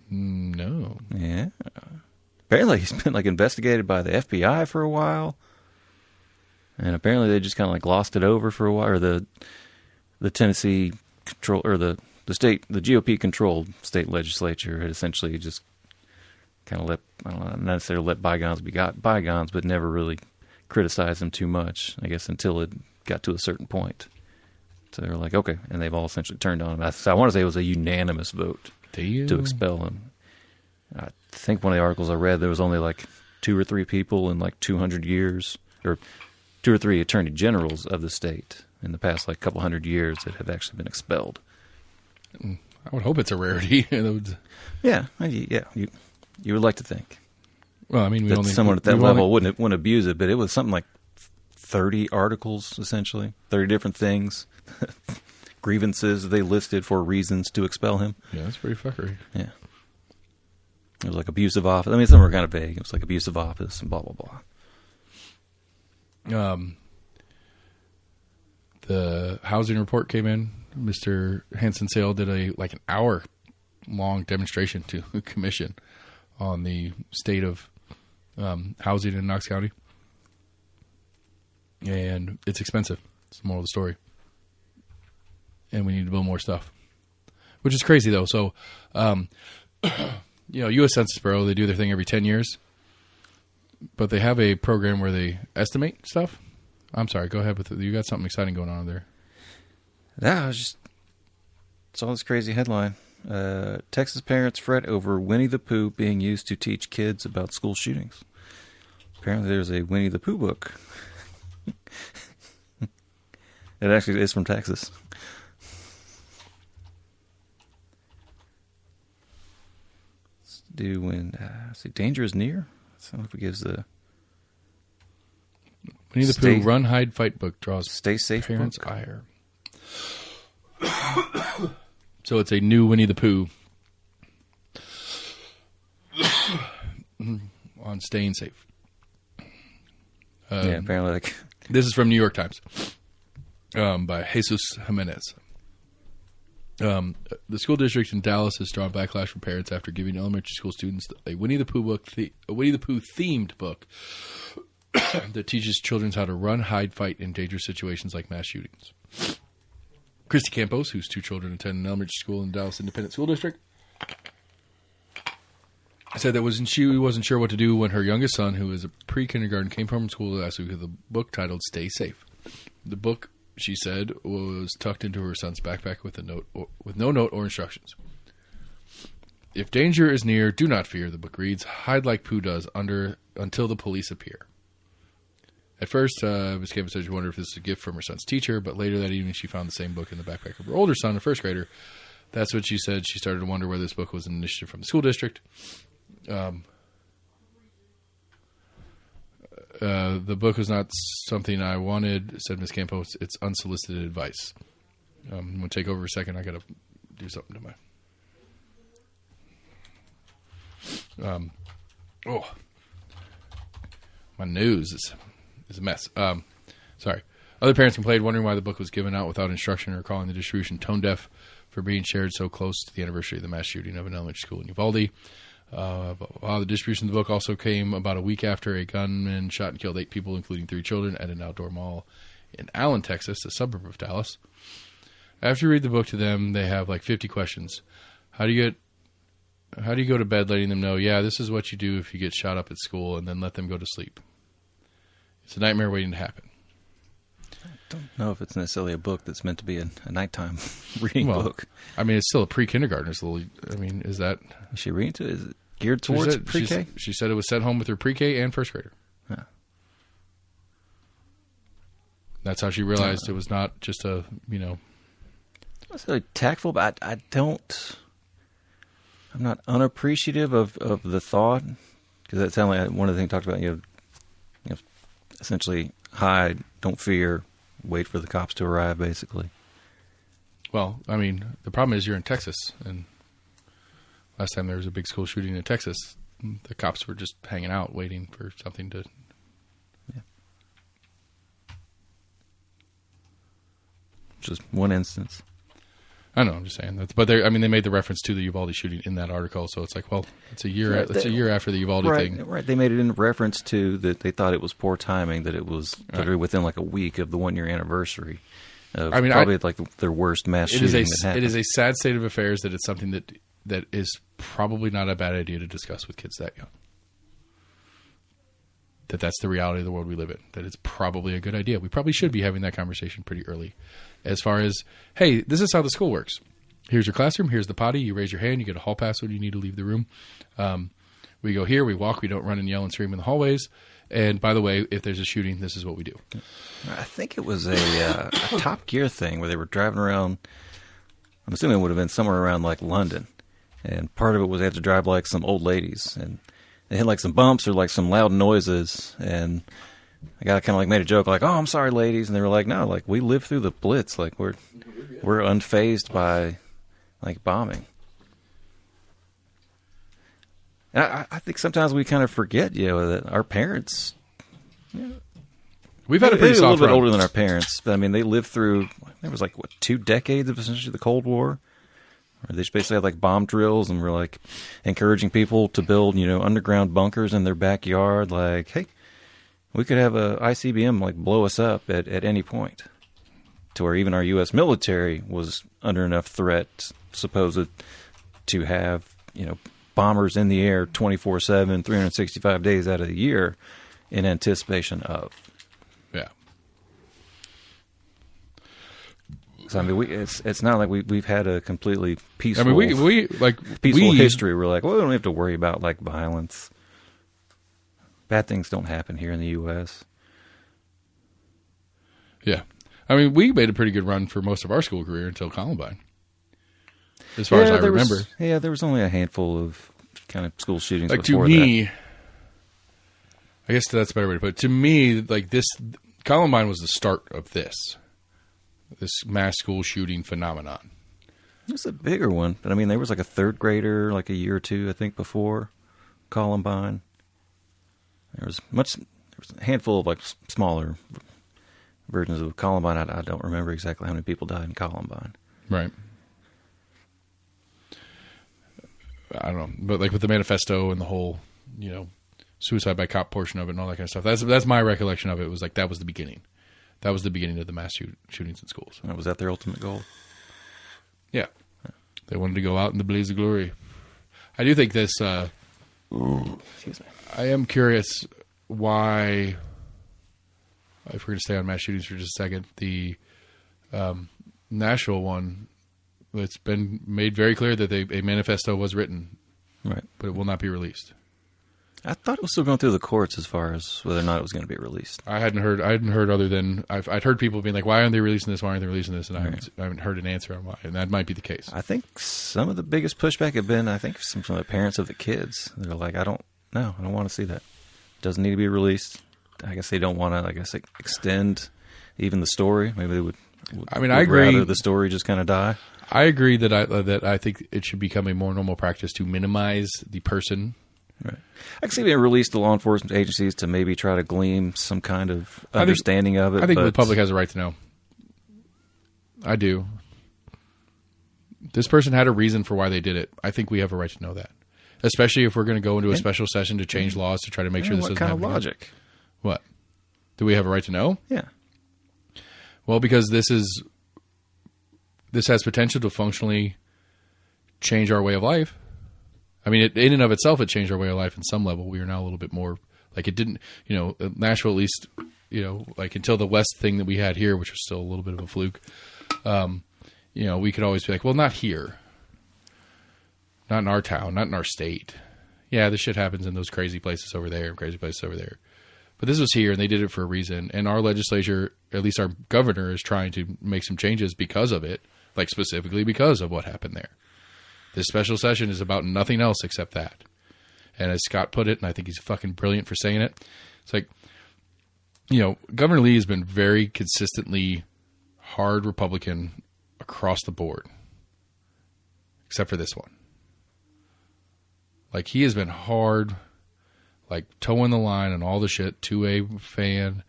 No. Yeah. Apparently he's been investigated by the FBI for a while. And apparently they just kind of glossed it over for a while, or the Tennessee control, or the GOP controlled state legislature had essentially just kind of not necessarily let bygones be bygones, but never really criticized them too much. I guess until it got to a certain point. So they're like, okay, and they've all essentially turned on him. I want to say it was a unanimous vote to expel him. I think one of the articles I read, there was only like 2 or 3 people in like 200 years, or 2 or 3 attorney generals of the state in the past like couple hundred years that have actually been expelled. I would hope it's a rarity. Yeah, you would like to think. Well, I mean, that someone at that level wouldn't abuse it, but it was something like 30 articles, essentially, 30 different things, grievances they listed for reasons to expel him. Yeah, that's pretty fuckery. Yeah. It was like abusive office. I mean, some were kind of vague. It was like abusive office and blah, blah, blah. The housing report came in. Mr. Hanson Sale did an hour-long demonstration to the commission on the state of housing in Knox County. And it's expensive. It's the moral of the story. And we need to build more stuff. Which is crazy, though. So, U.S. Census Bureau, they do their thing every 10 years. But they have a program where they estimate stuff. I'm sorry, go ahead with it. You got something exciting going on there. Yeah, I saw this crazy headline. Texas parents fret over Winnie the Pooh being used to teach kids about school shootings. Apparently there's a Winnie the Pooh book. It actually is from Texas. Let's do when danger is near. So if it gives the Winnie the Pooh Run, Hide, Fight book draws Stay Safe parents' book. ire. So it's a new Winnie the Pooh on staying safe. Yeah, apparently. This is from New York Times by Jesus Jimenez. The school district in Dallas has drawn backlash from parents after giving elementary school students a Winnie the Pooh book, a Winnie the Pooh themed book that teaches children how to run, hide, fight in dangerous situations like mass shootings. Christy Campos, whose 2 children attend an elementary school in Dallas Independent School District, said that she wasn't sure what to do when her youngest son, who is a pre-kindergarten, came home from school last week with a book titled "Stay Safe." The book, she said, was tucked into her son's backpack with no note or instructions. If danger is near, do not fear, the book reads. Hide like Pooh does until the police appear. At first, Ms. Campbell said she wondered if this was a gift from her son's teacher, but later that evening she found the same book in the backpack of her older son, a first grader. That's what she said. She started to wonder whether this book was an initiative from the school district. The book was not something I wanted, said Ms. Campos. It's unsolicited advice. I'm going to take over a second. I got to do something to my nose is a mess. Sorry. Other parents complained, wondering why the book was given out without instruction or calling the distribution tone deaf for being shared so close to the anniversary of the mass shooting of an elementary school in Uvalde. The distribution of the book also came about a week after a gunman shot and killed 8 people, including 3 children, at an outdoor mall in Allen, Texas, a suburb of Dallas. After you read the book to them, they have like 50 questions. How do you go to bed letting them know, yeah, this is what you do if you get shot up at school, and then let them go to sleep? It's a nightmare waiting to happen. I don't know if it's necessarily a book that's meant to be a nighttime reading book. I mean, it's still a pre-kindergartner's little. I mean, is that... Is she reading to it? Is it geared towards pre-K? She said it was sent home with her pre-K and first grader. Huh. That's how she realized it was not just a, It's really tactful, but I'm not unappreciative of the thought, because that sounded like one of the things talked about, essentially hide, don't fear, wait for the cops to arrive, basically. Well, I mean, the problem is you're in Texas, and last time there was a big school shooting in Texas, the cops were just hanging out waiting for something to... Yeah. Just one instance. I know, I'm just saying that, but they made the reference to the Uvalde shooting in that article, so it's like, well, it's a year after the Uvalde thing. Right, they made it in reference to that they thought it was poor timing, that it was literally within like a week of the 1-year anniversary of probably their worst mass shooting that happened. It is a sad state of affairs that it's something that is probably not a bad idea to discuss with kids that young. that that's the reality of the world we live in, that it's probably a good idea. We probably should be having that conversation pretty early as far as, hey, this is how the school works. Here's your classroom. Here's the potty. You raise your hand. You get a hall pass when you need to leave the room. We go here. We walk. We don't run and yell and scream in the hallways. And by the way, if there's a shooting, this is what we do. I think it was a Top Gear thing where they were driving around. I'm assuming it would have been somewhere around like London. And part of it was they had to drive like some old ladies. And they had like some bumps or like some loud noises. And the guy kind of like made a joke like, oh, I'm sorry, ladies. And they were like, no, like we lived through the Blitz. Like we're unfazed by like bombing. And I think sometimes we kind of forget, that our parents. We've had a pretty soft a little bit run. older than our parents, but I mean, they lived through. There was like 2 decades of essentially the Cold War, where they just basically had like bomb drills, and were like encouraging people to build, underground bunkers in their backyard. Like, hey, we could have a ICBM like blow us up at any point, to where even our U.S. military was under enough threat, supposed to have bombers in the air 24/7, 365 days out of the year, in anticipation of. Yeah. So I mean, it's not like we've had a completely peaceful. I mean, we peaceful history. We're like, well, we don't have to worry about like violence. Bad things don't happen here in the U.S. Yeah. I mean, we made a pretty good run for most of our school career until Columbine. As far as I remember. There was only a handful of kind of school shootings like before to me, I guess that's a better way to put it. To me, like this, Columbine was the start of this mass school shooting phenomenon. It was a bigger one, but I mean, there was like a 3rd grader, like a year or 2, I think, before Columbine. There was a handful of like smaller versions of Columbine. I don't remember exactly how many people died in Columbine. Right. I don't know, but like with the manifesto and the whole, suicide by cop portion of it and all that kind of stuff. That's my recollection of it. It was like that was the beginning. That was the beginning of the mass shootings in schools. Was that their ultimate goal? Yeah, they wanted to go out in the blaze of glory. I do think this. Excuse me. I am curious why. If we're going to stay on mass shootings for just a second, the Nashville one. It's been made very clear that a manifesto was written, right? But it will not be released. I thought it was still going through the courts as far as whether or not it was going to be released. I hadn't heard other than I'd heard people being like, "Why aren't they releasing this? Why aren't they releasing this?" And I haven't heard an answer on why, and that might be the case. I think some of the biggest pushback have been, some of the parents of the kids. They're like, I don't want to see that. It doesn't need to be released. I guess they don't want to. Extend even the story. Maybe they would. I agree. Rather the story just kind of die. I agree that I think it should become a more normal practice to minimize the person. Right. I can see being released to law enforcement agencies to maybe try to glean some kind of understanding of it. I think the public has a right to know. I do. This person had a reason for why they did it. I think we have a right to know that, especially if we're going to go into a special session to change laws to try to make sure this doesn't happen. What kind of logic? Again. What? Do we have a right to know? Yeah. Well, because this has potential to functionally change our way of life. I mean, in and of itself, it changed our way of life in some level. We are now a little bit more like it didn't, Nashville, at least, like until the West thing that we had here, which was still a little bit of a fluke. We could always be like, well, not here, not in our town, not in our state. Yeah, this shit happens in those crazy places over there, crazy places over there. But this was here, and they did it for a reason. And our legislature, at least our governor, is trying to make some changes because of it, like specifically because of what happened there. This special session is about nothing else except that. And as Scott put it, and I think he's fucking brilliant for saying it, it's like, Governor Lee has been very consistently hard Republican across the board, except for this one. Like, he has been hard, like, towing the line on all the shit, 2A fan,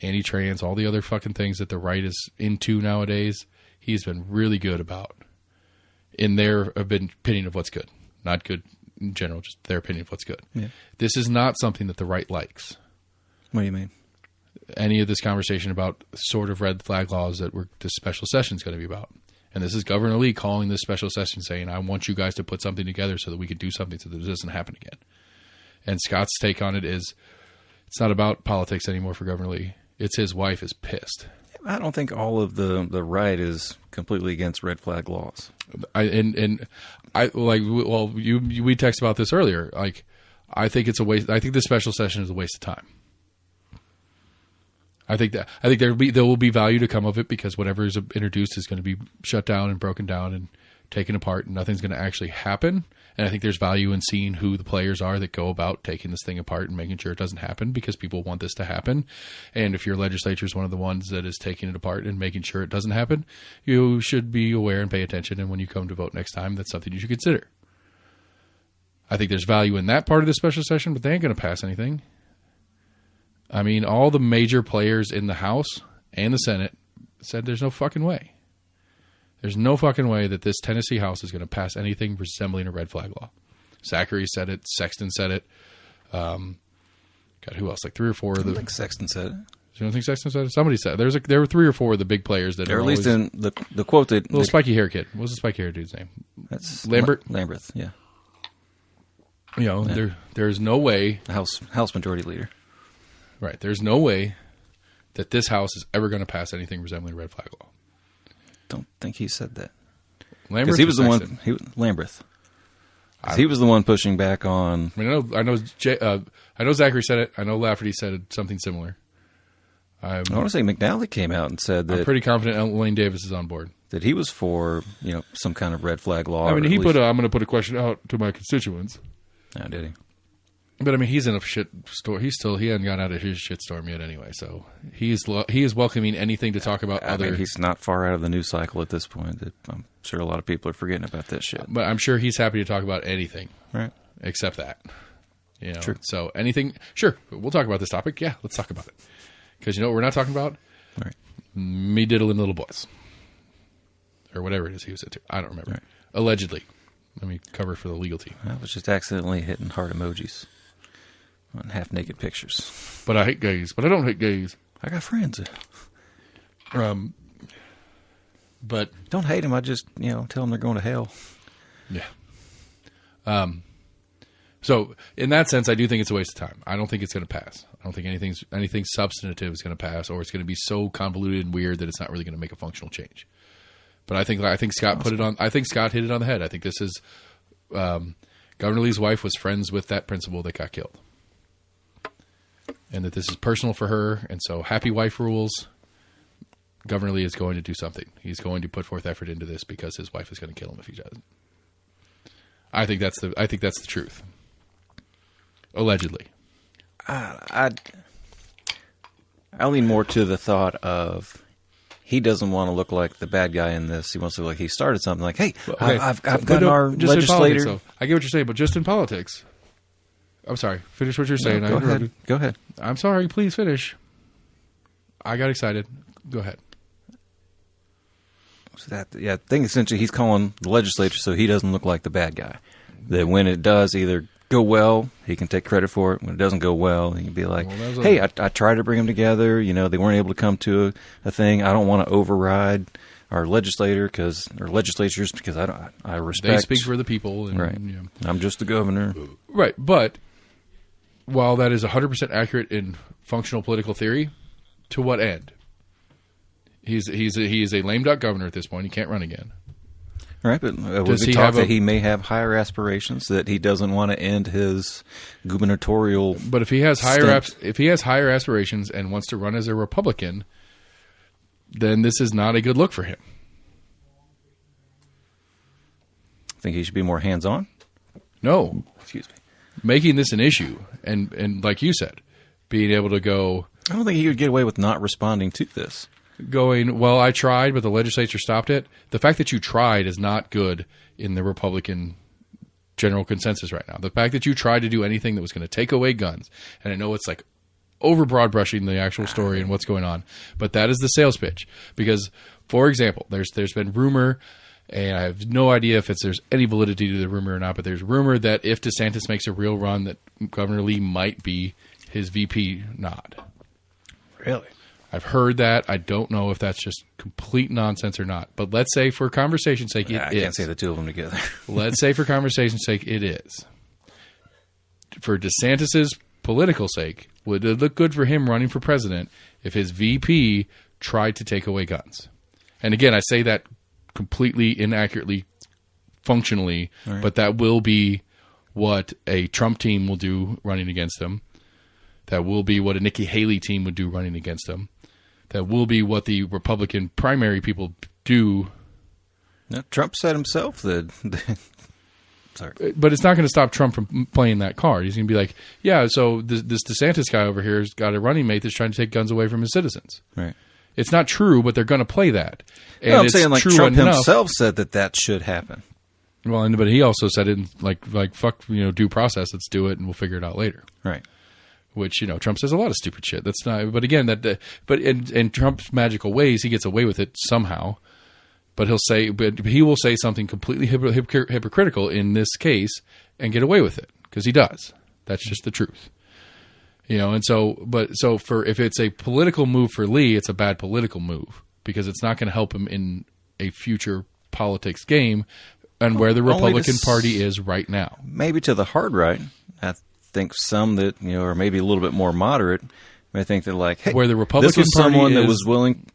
anti-trans, all the other fucking things that the right is into nowadays. He's been really good about in their opinion of what's good. Not good in general, just their opinion of what's good. Yeah. This is not something that the right likes. What do you mean? Any of this conversation about sort of red flag laws that this special session is going to be about. And this is Governor Lee calling this special session saying, I want you guys to put something together so that we can do something so that this doesn't happen again. And Scott's take on it is, It's not about politics anymore for Governor Lee. It's his wife is pissed. I don't think all of the right is completely against red flag laws. We texted about this earlier. Like, I think it's a waste. I think this special session is a waste of time. I think there will be value to come of it because whatever is introduced is going to be shut down and broken down and taken apart, and nothing's going to actually happen. And I think there's value in seeing who the players are that go about taking this thing apart and making sure it doesn't happen because people want this to happen. And if your legislature is one of the ones that is taking it apart and making sure it doesn't happen, you should be aware and pay attention. And when you come to vote next time, that's something you should consider. I think there's value in that part of the special session, but they ain't going to pass anything. I mean, all the major players in the House and the Senate said there's no fucking way. There's no fucking way that this Tennessee House is going to pass anything resembling a red flag law. Zachary said it. Sexton said it. God, who else? Like 3 or 4 of the. I think Sexton said it. You don't think Sexton said it? Somebody said it. There were 3 or 4 of the big players that. Or at least in the quote that little spiky hair kid. What was the spiky hair dude's name? That's Lambert. Lambert, yeah. You know, there's no way. The House Majority Leader. Right. There's no way that this House is ever going to pass anything resembling a red flag law. Don't think he said that. Lambert, he was the one. Lamberth. He was the one pushing back on. I mean, I know Zachary said it. I know Lafferty said something similar. I want to say McNally came out and said that. I'm pretty confident Lane Davis is on board. That he was for some kind of red flag law. I mean, I'm going to put a question out to my constituents. Oh, did he? But I mean, he's in a shit storm. He hadn't got out of his shit storm yet, anyway. So he is welcoming anything to talk about I mean, he's not far out of the news cycle at this point. I'm sure a lot of people are forgetting about that shit. But I'm sure he's happy to talk about anything, right? Except that, True. So anything, sure, we'll talk about this topic. Yeah, let's talk about it. Because you know what we're not talking about? Right. Me diddling little boys, or whatever it is he was into. I don't remember. Right. Allegedly. Let me cover for the legal team. I was just accidentally hitting heart emojis on half-naked pictures. But I hate gays. But I don't hate gays. I got friends. But don't hate them. I just tell them they're going to hell. Yeah. So in that sense, I do think it's a waste of time. I don't think it's going to pass. I don't think anything substantive is going to pass, or it's going to be so convoluted and weird that it's not really going to make a functional change. But I think Scott put it on. I think Scott hit it on the head. I think this is Governor Lee's wife was friends with that principal that got killed, and that this is personal for her. And so, happy wife rules. Governor Lee is going to do something. He's going to put forth effort into this because his wife is going to kill him if he doesn't. I think that's the truth. Allegedly, I lean more to the thought of. He doesn't want to look like the bad guy in this. He wants to look like he started something. Like, hey, okay. I've got our legislator. Politics, so I get what you're saying, but just in politics. I'm sorry. Finish what you're saying. No, go ahead. I'm sorry. Please finish. I got excited. Go ahead. So I think essentially he's calling the legislature so he doesn't look like the bad guy. That when it does either go well, he can take credit for it. When it doesn't go well, he can be like, hey, I tried to bring them together. They weren't able to come to a thing. I don't want to override our legislatures because I respect. They speak for the people. And, right. I'm just the governor. Right. But while that is 100% accurate in functional political theory, to what end? He is a lame duck governor at this point. He can't run again. Right, but was he talk that he may have higher aspirations, that he doesn't want to end his gubernatorial? But if he has higher aspirations and wants to run as a Republican, then this is not a good look for him. Think he should be more hands-on? No, excuse me. Making this an issue, and like you said, being able to go. I don't think he would get away with not responding to this. Going, well, I tried, but the legislature stopped it. The fact that you tried is not good in the Republican general consensus right now. The fact that you tried to do anything that was going to take away guns, and I know it's like over broad brushing the actual story and what's going on, but that is the sales pitch. Because, for example, there's been rumor, and I have no idea if there's any validity to the rumor or not, but there's rumor that if DeSantis makes a real run, that Governor Lee might be his VP nod. Really? I've heard that. I don't know if that's just complete nonsense or not. But let's say for conversation's sake, it is. I can't say the two of them together. Let's say for conversation's sake, it is. For DeSantis's political sake, Would it look good for him running for president if his VP tried to take away guns? And again, I say that completely inaccurately, functionally, Right. but that will be what a Trump team will do running against him. That will be what a Nikki Haley team would do running against him. That will be what the Republican primary people do. Now, Trump said himself that. Sorry. But it's not going to stop Trump from playing that card. He's going to be like, yeah, so this DeSantis guy over here has got a running mate that's trying to take guns away from his citizens. Right. It's not true, but they're going to play that. And No, I'm it's saying like true Trump enough. himself said that should happen. Well, but he also said it like fuck, due process. Let's do it, and we'll figure it out later. Right. Which Trump says a lot of stupid shit. That's not. But again, but in Trump's magical ways, he gets away with it somehow. But he will say something completely hypocritical in this case and get away with it because he does. That's just the truth. And so if it's a political move for Lee, it's a bad political move because it's not going to help him in a future politics game and where the Republican Party is right now. Maybe to the hard right. I think some that are maybe a little bit more moderate may think they're like, hey, where the Republican this was Party someone that is was willing.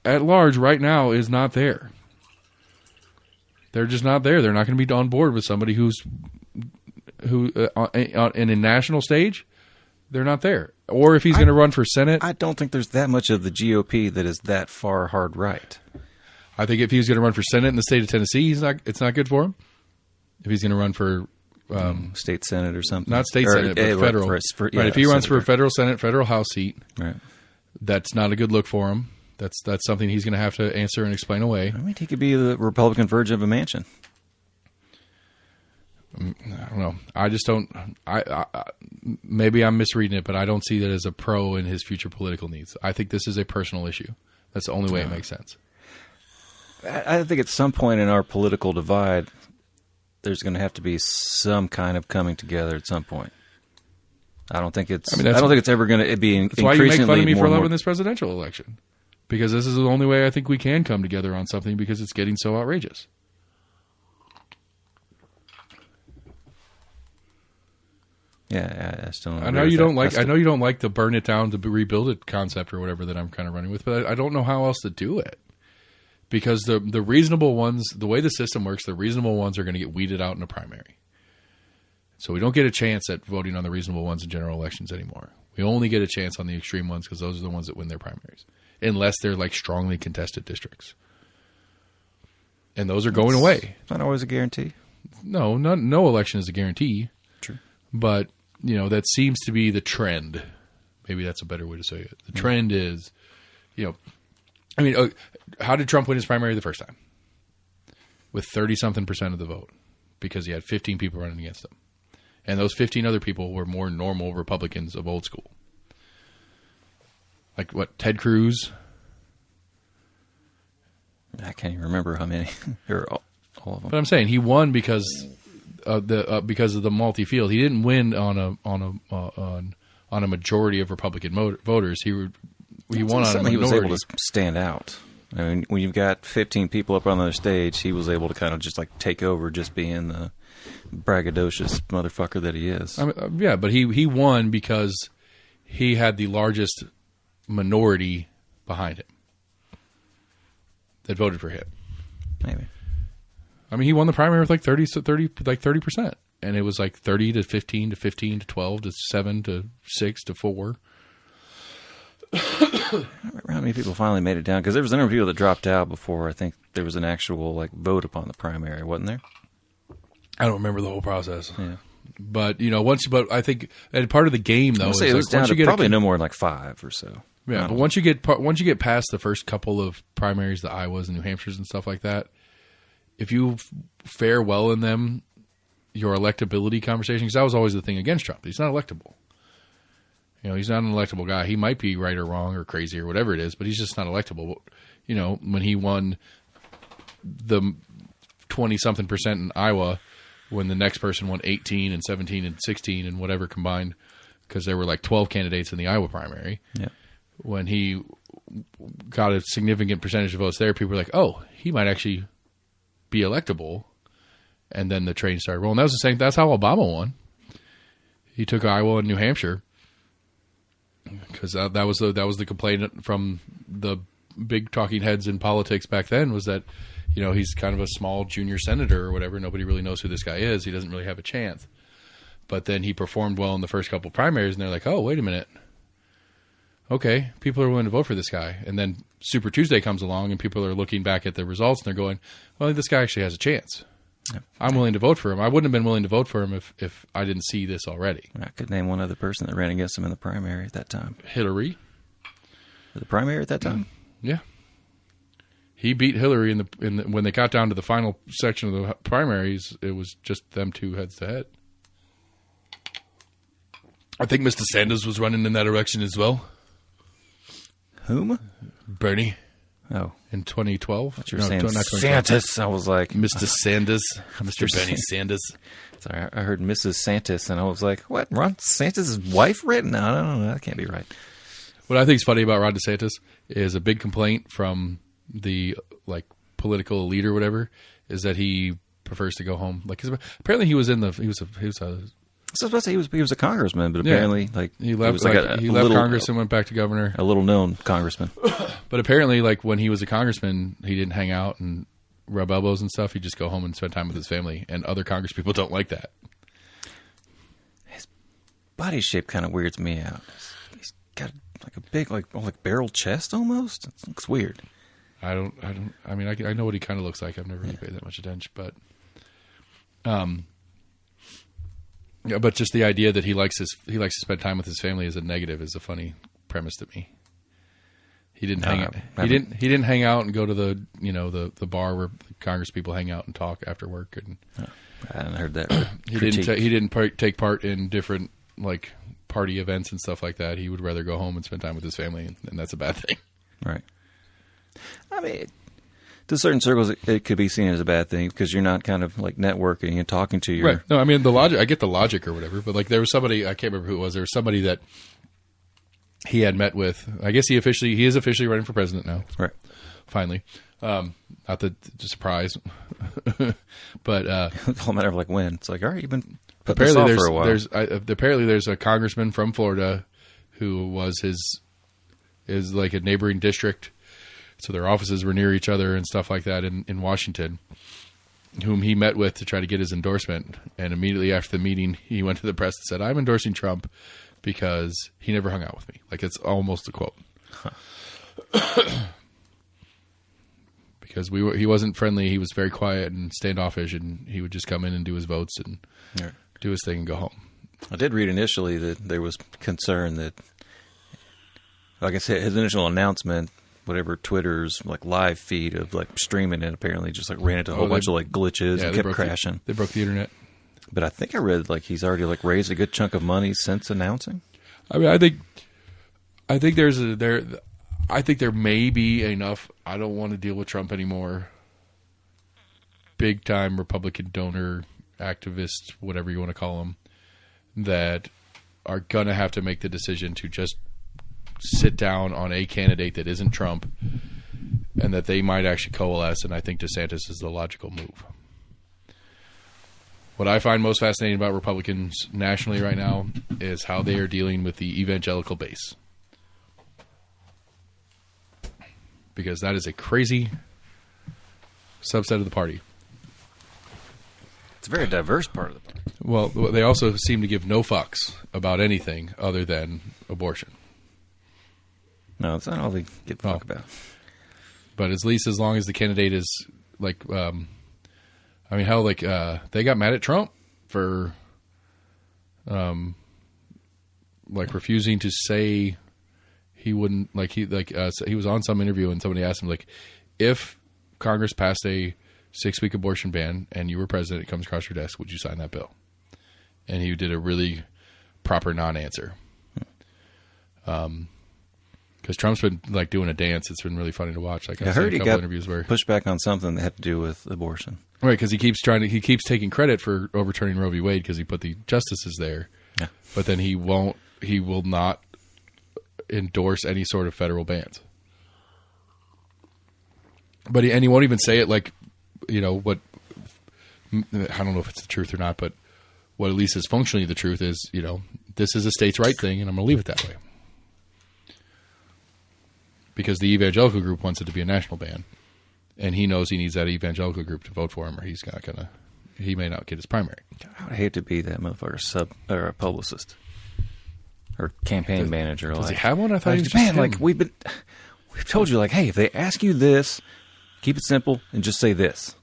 At large right now is not there. They're just not there. They're not going to be on board with somebody who in a national stage, they're not there. Or if he's going to run for Senate, I don't think there's that much of the GOP that is that far hard right. I think if he's going to run for Senate in the state of Tennessee, it's not good for him. If he's going to run for state Senate or something, not state Senate, but federal. Right. If he runs for a federal Senate, federal House seat, right, that's not a good look for him. That's something he's going to have to answer and explain away. I mean, he could be the Republican version of a mansion. I don't know. I just don't. Maybe I'm misreading it, but I don't see that as a pro in his future political needs. I think this is a personal issue. That's the only way it makes sense. I think at some point in our political divide, there's going to have to be some kind of coming together at some point. I don't think it's. I don't think it's ever going to be. That's why you make fun of me for loving this presidential election, because this is the only way I think we can come together on something because it's getting so outrageous. Yeah, I still. I know you don't like. I know you don't like the burn it down to rebuild it concept or whatever that I'm kind of running with, but I don't know how else to do it. Because the reasonable ones, the way the system works, the reasonable ones are going to get weeded out in a primary. So we don't get a chance at voting on the reasonable ones in general elections anymore. We only get a chance on the extreme ones because those are the ones that win their primaries, unless they're like strongly contested districts. And those are going away. Not always a guarantee. No election is a guarantee. True. But, that seems to be the trend. Maybe that's a better way to say it. The trend is, how did Trump win his primary the first time? With 30-something% of the vote, because he had 15 people running against him. And those 15 other people were more normal Republicans of old school. Like, what, Ted Cruz? I can't even remember how many. All of them. But I'm saying he won because of the multi-field. He didn't win on a majority of Republican voters. He won on a minority. He was able to stand out. I mean, when you've got 15 people up on the stage, he was able to kind of just like take over, just being the braggadocious motherfucker that he is. Yeah, but he won because he had the largest minority behind him that voted for him. Maybe. I mean, he won the primary with like 30%, and it was like 30 to 15 to 15 to 12 to 7 to 6 to 4. I don't remember how many people finally made it down, because there was a number of people that dropped out before I think there was an actual vote upon the primary, wasn't there? I don't remember the whole process. Yeah. But but I think and part of the game though is it was like, down once to you get probably no more than like 5 or so. Yeah, but once you get past the first couple of primaries, the Iowas and New Hampshires and stuff like that, if you fare well in them, your electability conversation, because that was always the thing against Trump. He's not electable. He's not an electable guy. He might be right or wrong or crazy or whatever it is, but he's just not electable. When he won the 20-something% in Iowa, when the next person won 18 and 17 and 16 and whatever combined, because there were like 12 candidates in the Iowa primary. Yeah. When he got a significant percentage of votes there, people were like, oh, he might actually be electable. And then the train started rolling. That was the same. That's how Obama won. He took Iowa and New Hampshire, because that was the complaint from the big talking heads in politics back then, was that, you know, he's kind of a small junior senator or whatever. Nobody really knows who this guy is. He doesn't really have a chance. But then he performed well in the first couple primaries, and they're like, oh, wait a minute. Okay, people are willing to vote for this guy. And then Super Tuesday comes along, and people are looking back at the results, and they're going, well, this guy actually has a chance. Yep. I'm willing to vote for him. I wouldn't have been willing to vote for him if I didn't see this already. I could name one other person that ran against him in the primary at that time. Hillary. The primary at that time? Yeah. He beat Hillary in the when they got down to the final section of the primaries. It was just them two heads to head. I think Mr. Sanders was running in that election as well. Whom? Bernie. Oh. In 2012. You're saying Santis. I was like... Mr. Sanders. Mr. Bernie Sanders. Sorry, I heard Mrs. Santis, and I was like, what? Ron DeSantis' wife written? No, that can't be right. What I think is funny about Ron DeSantis is a big complaint from the political elite or whatever is that he prefers to go home. Apparently he was a So I was about to say he was a congressman, but apparently he left Congress and went back to governor. A little known congressman. But apparently, when he was a congressman, he didn't hang out and rub elbows and stuff. He'd just go home and spend time with his family. And other Congress people don't like that. His body shape kind of weirds me out. He's got a big barrel chest almost. It looks weird. I know what he kind of looks like. I've never really paid that much attention, but yeah, but just the idea that he likes to spend time with his family as a negative is a funny premise to me. He didn't hang out. He didn't hang out and go to the bar where Congress people hang out and talk after work. And I hadn't heard that. He didn't take part in different party events and stuff like that. He would rather go home and spend time with his family, and that's a bad thing. Right. I mean, to certain circles, it could be seen as a bad thing because you're not kind of networking and talking to your... Right. No, I mean, the logic, I get the logic or whatever, but there was somebody, I can't remember who it was, there was somebody that he had met with. I guess he is officially running for president now. Right. Finally. Not that it's a surprise. But... it's all a matter of when. It's all right, you've been putting this off for a while. Apparently there's a congressman from Florida who was is a neighboring district. So their offices were near each other and stuff like that in Washington, whom he met with to try to get his endorsement. And immediately after the meeting, he went to the press and said, I'm endorsing Trump because he never hung out with me. It's almost a quote. Huh. Because he wasn't friendly. He was very quiet and standoffish, and he would just come in and do his votes and do his thing and go home. I did read initially that there was concern that, like I said, his initial announcement, whatever Twitter's live feed of streaming it apparently just ran into a whole bunch of glitches and kept crashing. They broke the internet. But I think I read he's already raised a good chunk of money since announcing. I mean, I think there may be enough. I don't want to deal with Trump anymore. Big time Republican donor, activist, whatever you want to call them, that are gonna have to make the decision to just sit down on a candidate that isn't Trump, and that they might actually coalesce, and I think DeSantis is the logical move. What I find most fascinating about Republicans nationally right now is how they are dealing with the evangelical base. Because that is a crazy subset of the party. It's a very diverse part of the party. Well, they also seem to give no fucks about anything other than abortion. No, it's not all they give a fuck about. But at least as long as the candidate is they got mad at Trump for refusing to say he wouldn't he was on some interview and somebody asked him if Congress passed a 6-week abortion ban and you were president, it comes across your desk, would you sign that bill? And he did a really proper non-answer. Because Trump's been doing a dance. It's been really funny to watch. I heard he got pushed back on something that had to do with abortion. Right, because he keeps taking credit for overturning Roe v. Wade because he put the justices there. Yeah. But then he will not endorse any sort of federal bans. But he won't even say it what, I don't know if it's the truth or not, but what at least is functionally the truth is, this is a states' right thing, and I'm going to leave it that way. because the evangelical group wants it to be a national ban, and he knows he needs that evangelical group to vote for him, or he may not get his primary. I would hate to be that motherfucker or a publicist or campaign manager. Does he have one? I thought he was just man, him. like we've told you, like, hey, if they ask you this, keep it simple and just say this.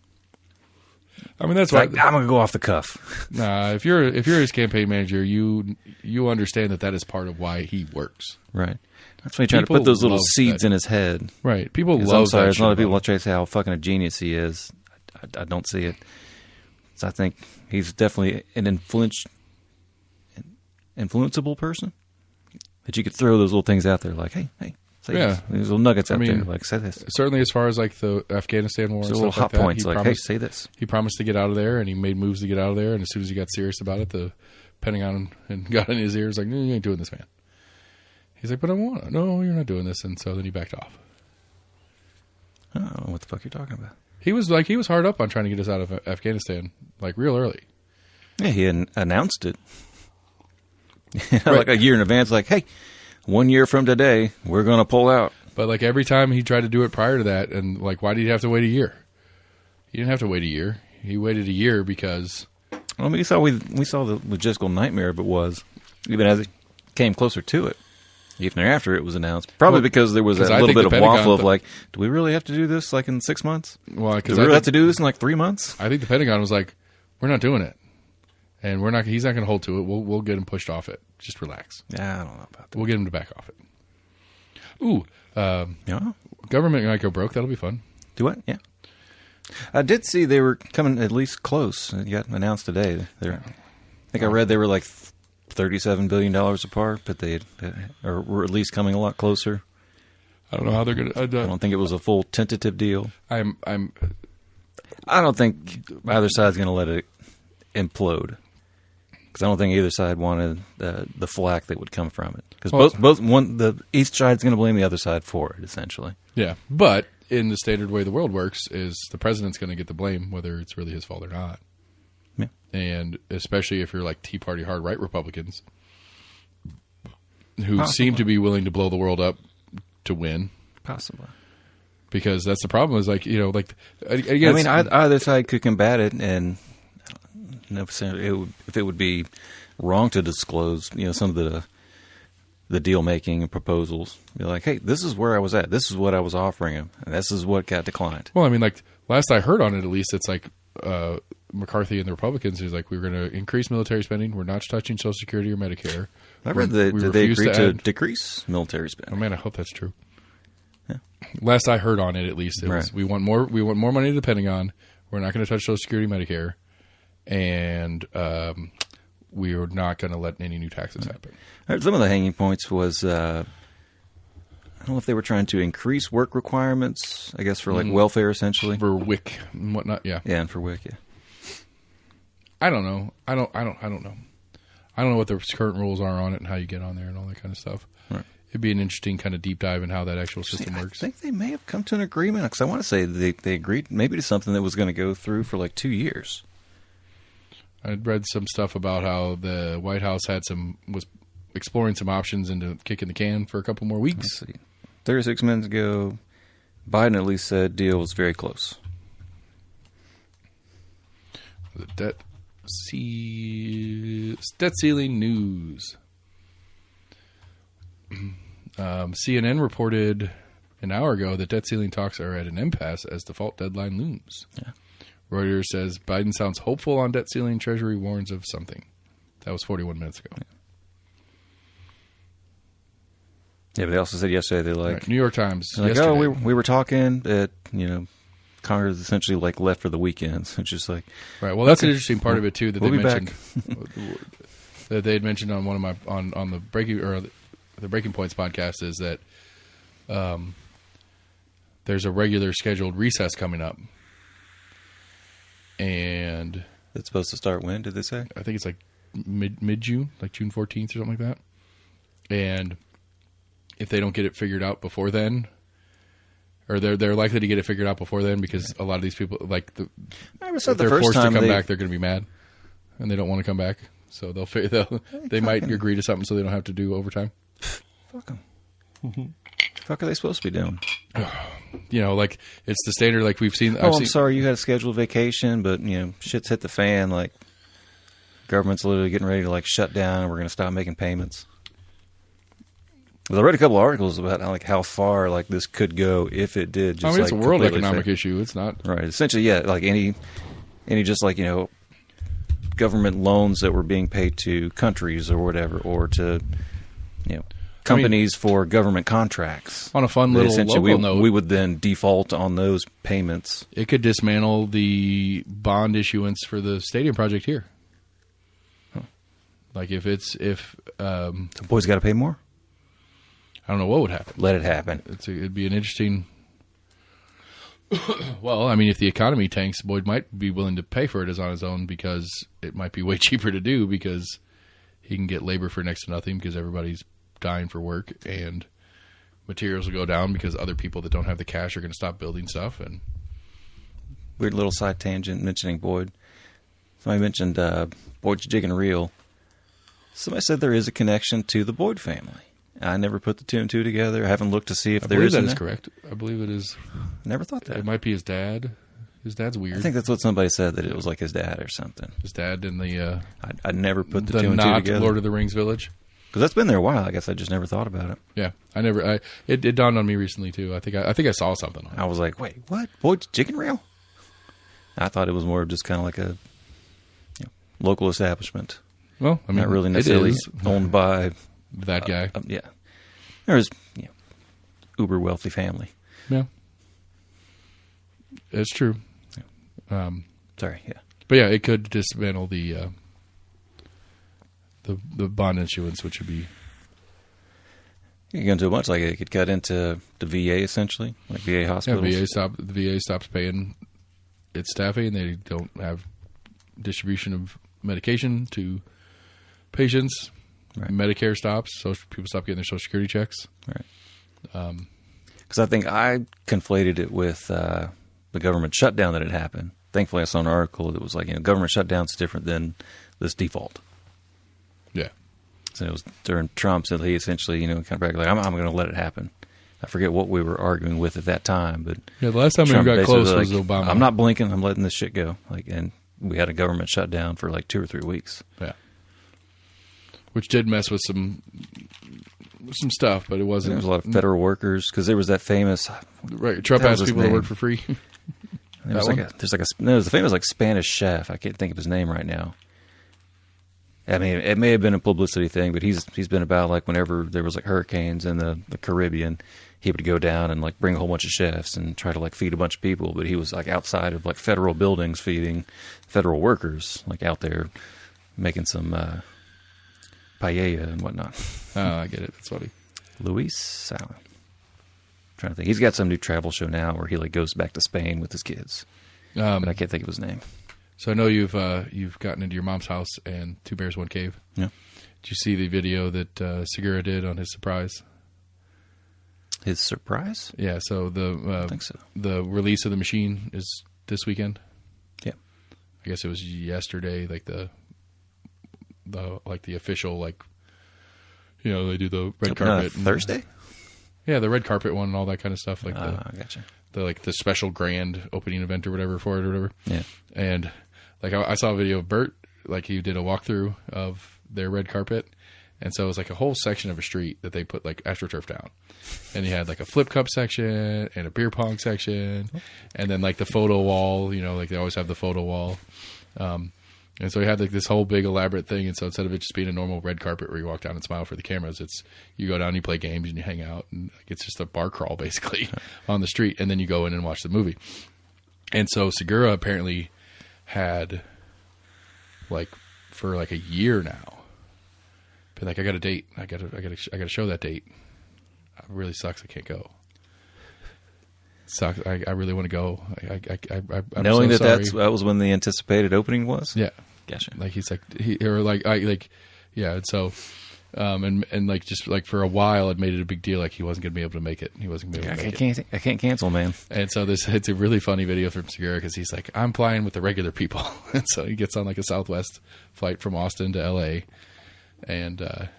I mean, that's Like, why I'm gonna go off the cuff. Nah, if you're his campaign manager, you understand that is part of why he works. Right. That's why you try to People put those little love seeds that. in his head. Right. People 'Cause love I'm sorry, that there's a lot of shit people about that try to say how fucking a genius he is. I don't see it. So I think he's definitely an influenceable person. That you could throw those little things out there like, hey, say Yeah. this. These little nuggets out mean, there, like, say this. Certainly, as far as like the Afghanistan war, So and little stuff hot like that, points, he like, hey, promised, say this. he promised to get out of there, and he made moves to get out of there. And as soon as he got serious about it, the Pentagon and got in his ears like, "No, you ain't doing this, man." He's like, "But I want to." "No, you're not doing this," and so then he backed off. I don't know what the fuck you're talking about. He was hard up on trying to get us out of Afghanistan like real early. Yeah, he had announced it. Like a year in advance, like, hey, 1 year from today, we're going to pull out. But like every time he tried to do it prior to that, and like, why did he have to wait a year? He didn't have to wait a year. He waited a year because I mean, we saw the logistical nightmare of it was, even as it came closer to it. Even after it was announced. Probably because there was a 'cause I little think bit the of Pentagon waffle of th- like, do we really have to do this like in 6 months? well, Do because we really have to do this in like 3 months? I think the Pentagon was like, "We're not doing it, and we're not. He's not going to hold to it. We'll get him pushed off it. Just relax. Yeah, I don't know about that. We'll get him to back off it." Ooh, Yeah. government might go broke. That'll be fun. Do what? Yeah. I did see they were coming at least close. It got announced today. I think I read they were like $37 billion apart, but were at least coming a lot closer. I don't know how they're going I don't think it was a full tentative deal. I'm. I don't think either side's going to let it implode. Because I don't think either side wanted the flack that would come from it. Because each side's going to blame the other side for it, essentially. Yeah, but in the standard way the world works, is the president's going to get the blame, whether it's really his fault or not. Yeah. And especially if you're like Tea Party hard right Republicans, who Possibly. seem to be willing to blow the world up to win. Possibly. Because that's the problem. Is like again, I mean, either side could combat it, and necessarily if it would be wrong to disclose, some of the deal making and proposals. Be like, hey, this is where I was at. This is what I was offering him, and this is what got declined. Well, I mean, like last I heard on it, at least it's like McCarthy and the Republicans is like, we're going to increase military spending. We're not touching Social Security or Medicare. I read that We did they refuse agree to add- decrease military Oh spending. man, I hope that's true. Yeah. Last I heard on it, at least, it was Right. we want more money to the Pentagon. We're not going to touch Social Security, Medicare, and we are not going to let any new taxes happen. Some of the hanging points was I don't know if they were trying to increase work requirements. I guess for like welfare, essentially. For WIC and whatnot, yeah. Yeah, and for WIC, yeah. I don't know. I don't know. I don't know what the current rules are on it and how you get on there and all that kind of stuff. Right. It'd be an interesting kind of deep dive in how that actual system I works. think they may have come to an agreement because I want to say they agreed maybe to something that was going to go through for like 2 years. I'd read some stuff about how the White House was exploring some options into kicking the can for a couple more weeks. Let's see. 36 minutes ago, Biden at least said deal was very close. The debt ceiling news. CNN reported an hour ago that debt ceiling talks are at an impasse as default deadline looms. Yeah. Reuters says Biden sounds hopeful on debt ceiling. Treasury warns of something. That was 41 minutes ago. Yeah, but they also said yesterday they're like, Right. New York Times. they're like, yesterday. oh, we were talking that Congress essentially like left for the weekends. It's just like, Right. Well, that's an interesting part of it too that We'll they be mentioned. That they had mentioned on one of my on the Breaking Points podcast is that there's a regular scheduled recess coming up, and it's supposed to start when? Did they say? I think it's like mid June, like June 14th or something like that. And if they don't get it figured out before then, or they're likely to get it figured out before then, because a lot of these people I was if they're forced to come back, they're going to be mad, and they don't want to come back. So they might agree to something so they don't have to do overtime. Fuck them. the fuck are they supposed to be doing? Like it's the standard. Like we've seen. I'm sorry, you had a scheduled vacation, but shit's hit the fan. Like government's literally getting ready to like shut down, and we're going to stop making payments. Well, I read a couple of articles about how far like this could go if it did. Just, it's a world economic issue. It's not right. Essentially, yeah. Like any just like government loans that were being paid to countries or whatever, or to companies for government contracts. On a fun little local note, we would then default on those payments. It could dismantle the bond issuance for the stadium project here. Huh. Like if the boys got to pay more. I don't know what would happen. Let it happen. It'd be an interesting. Well, I mean, if the economy tanks, Boyd might be willing to pay for it as on his own because it might be way cheaper to do because he can get labor for next to nothing because everybody's dying for work, and materials will go down because other people that don't have the cash are going to stop building stuff. And weird little side tangent mentioning Boyd. Somebody mentioned Boyd's Jig and Reel. Somebody said there is a connection to the Boyd family. I never put the two and two together. I haven't looked to see if there is. I believe that is correct. I believe it is. Never thought that. It might be his dad. His dad's weird. I think that's what somebody said, that it was like his dad or something. His dad in the... I never put the two and two together. Lord of the Rings village. Because that's been there a while. I guess I just never thought about it. Yeah. It dawned on me recently, too. I think I saw something on it. I was like, wait, what? Boyd's Chicken Rail? I thought it was more of just kind of like a local establishment. Well, I mean, not really necessarily owned by... that guy. Yeah. There's uber wealthy family. Yeah. It's true. Yeah. Sorry, yeah. But yeah, it could dismantle the bond issuance, which would be... You can go into a bunch, like it could cut into the VA, essentially, like VA hospitals. Yeah, the VA stops paying its staffing, and they don't have distribution of medication to patients. Right. Medicare stops, so people stop getting their Social Security checks. Right. Because I think I conflated it with the government shutdown that had happened. Thankfully, I saw an article that was like, government shutdown's different than this default. Yeah. So it was during Trump, so he essentially, kind of bragged like, I'm going to let it happen. I forget what we were arguing with at that time, but yeah, the last time Trump we got close was Obama. I'm not blinking. I'm letting this shit go. And we had a government shutdown for like 2 or 3 weeks. Yeah. Which did mess with some stuff, but it wasn't. There was a lot of federal workers because there was that famous. Right, Trump asked people to work for free. There's a famous like Spanish chef. I can't think of his name right now. I mean, it may have been a publicity thing, but he's been about like whenever there was like hurricanes in the Caribbean, he would go down and like bring a whole bunch of chefs and try to like feed a bunch of people. But he was like outside of like federal buildings feeding federal workers, like out there making some. Paella and whatnot. Oh, I get it. That's funny. Luis, I'm trying to think. He's got some new travel show now where he like goes back to Spain with his kids. But I can't think of his name. So I know you've gotten into your mom's house and Two Bears, One Cave. Yeah. Did you see the video that Segura did on his surprise? His surprise? Yeah. So I think so. The release of the machine is this weekend. Yeah. I guess it was yesterday. Like the official, like, they do the red carpet. Thursday? Yeah, the red carpet one and all that kind of stuff. Like I gotcha. The special grand opening event or whatever for it or whatever. Yeah. And like I saw a video of Bert, like he did a walkthrough of their red carpet. And so it was like a whole section of a street that they put like AstroTurf down. And you had like a flip cup section and a beer pong section. And then like the photo wall, like they always have the photo wall. And so we had like this whole big elaborate thing. And so instead of it just being a normal red carpet where you walk down and smile for the cameras, it's you go down, you play games, and you hang out, and like, it's just a bar crawl basically on the street. And then you go in and watch the movie. And so Segura apparently had like for like a year now been like, I got a date. I got to show that date. It really sucks. I can't go. Sucks. I really want to go. I'm knowing so that sorry. that was when the anticipated opening was. Yeah, gotcha. Like he's like yeah. And so, and like just like for a while, it made it a big deal. Like he wasn't going to be able to make it. He wasn't going to be able to make it. I can't cancel, man. And so it's a really funny video from Segura because he's like, I'm flying with the regular people, and so he gets on like a Southwest flight from Austin to L.A. and like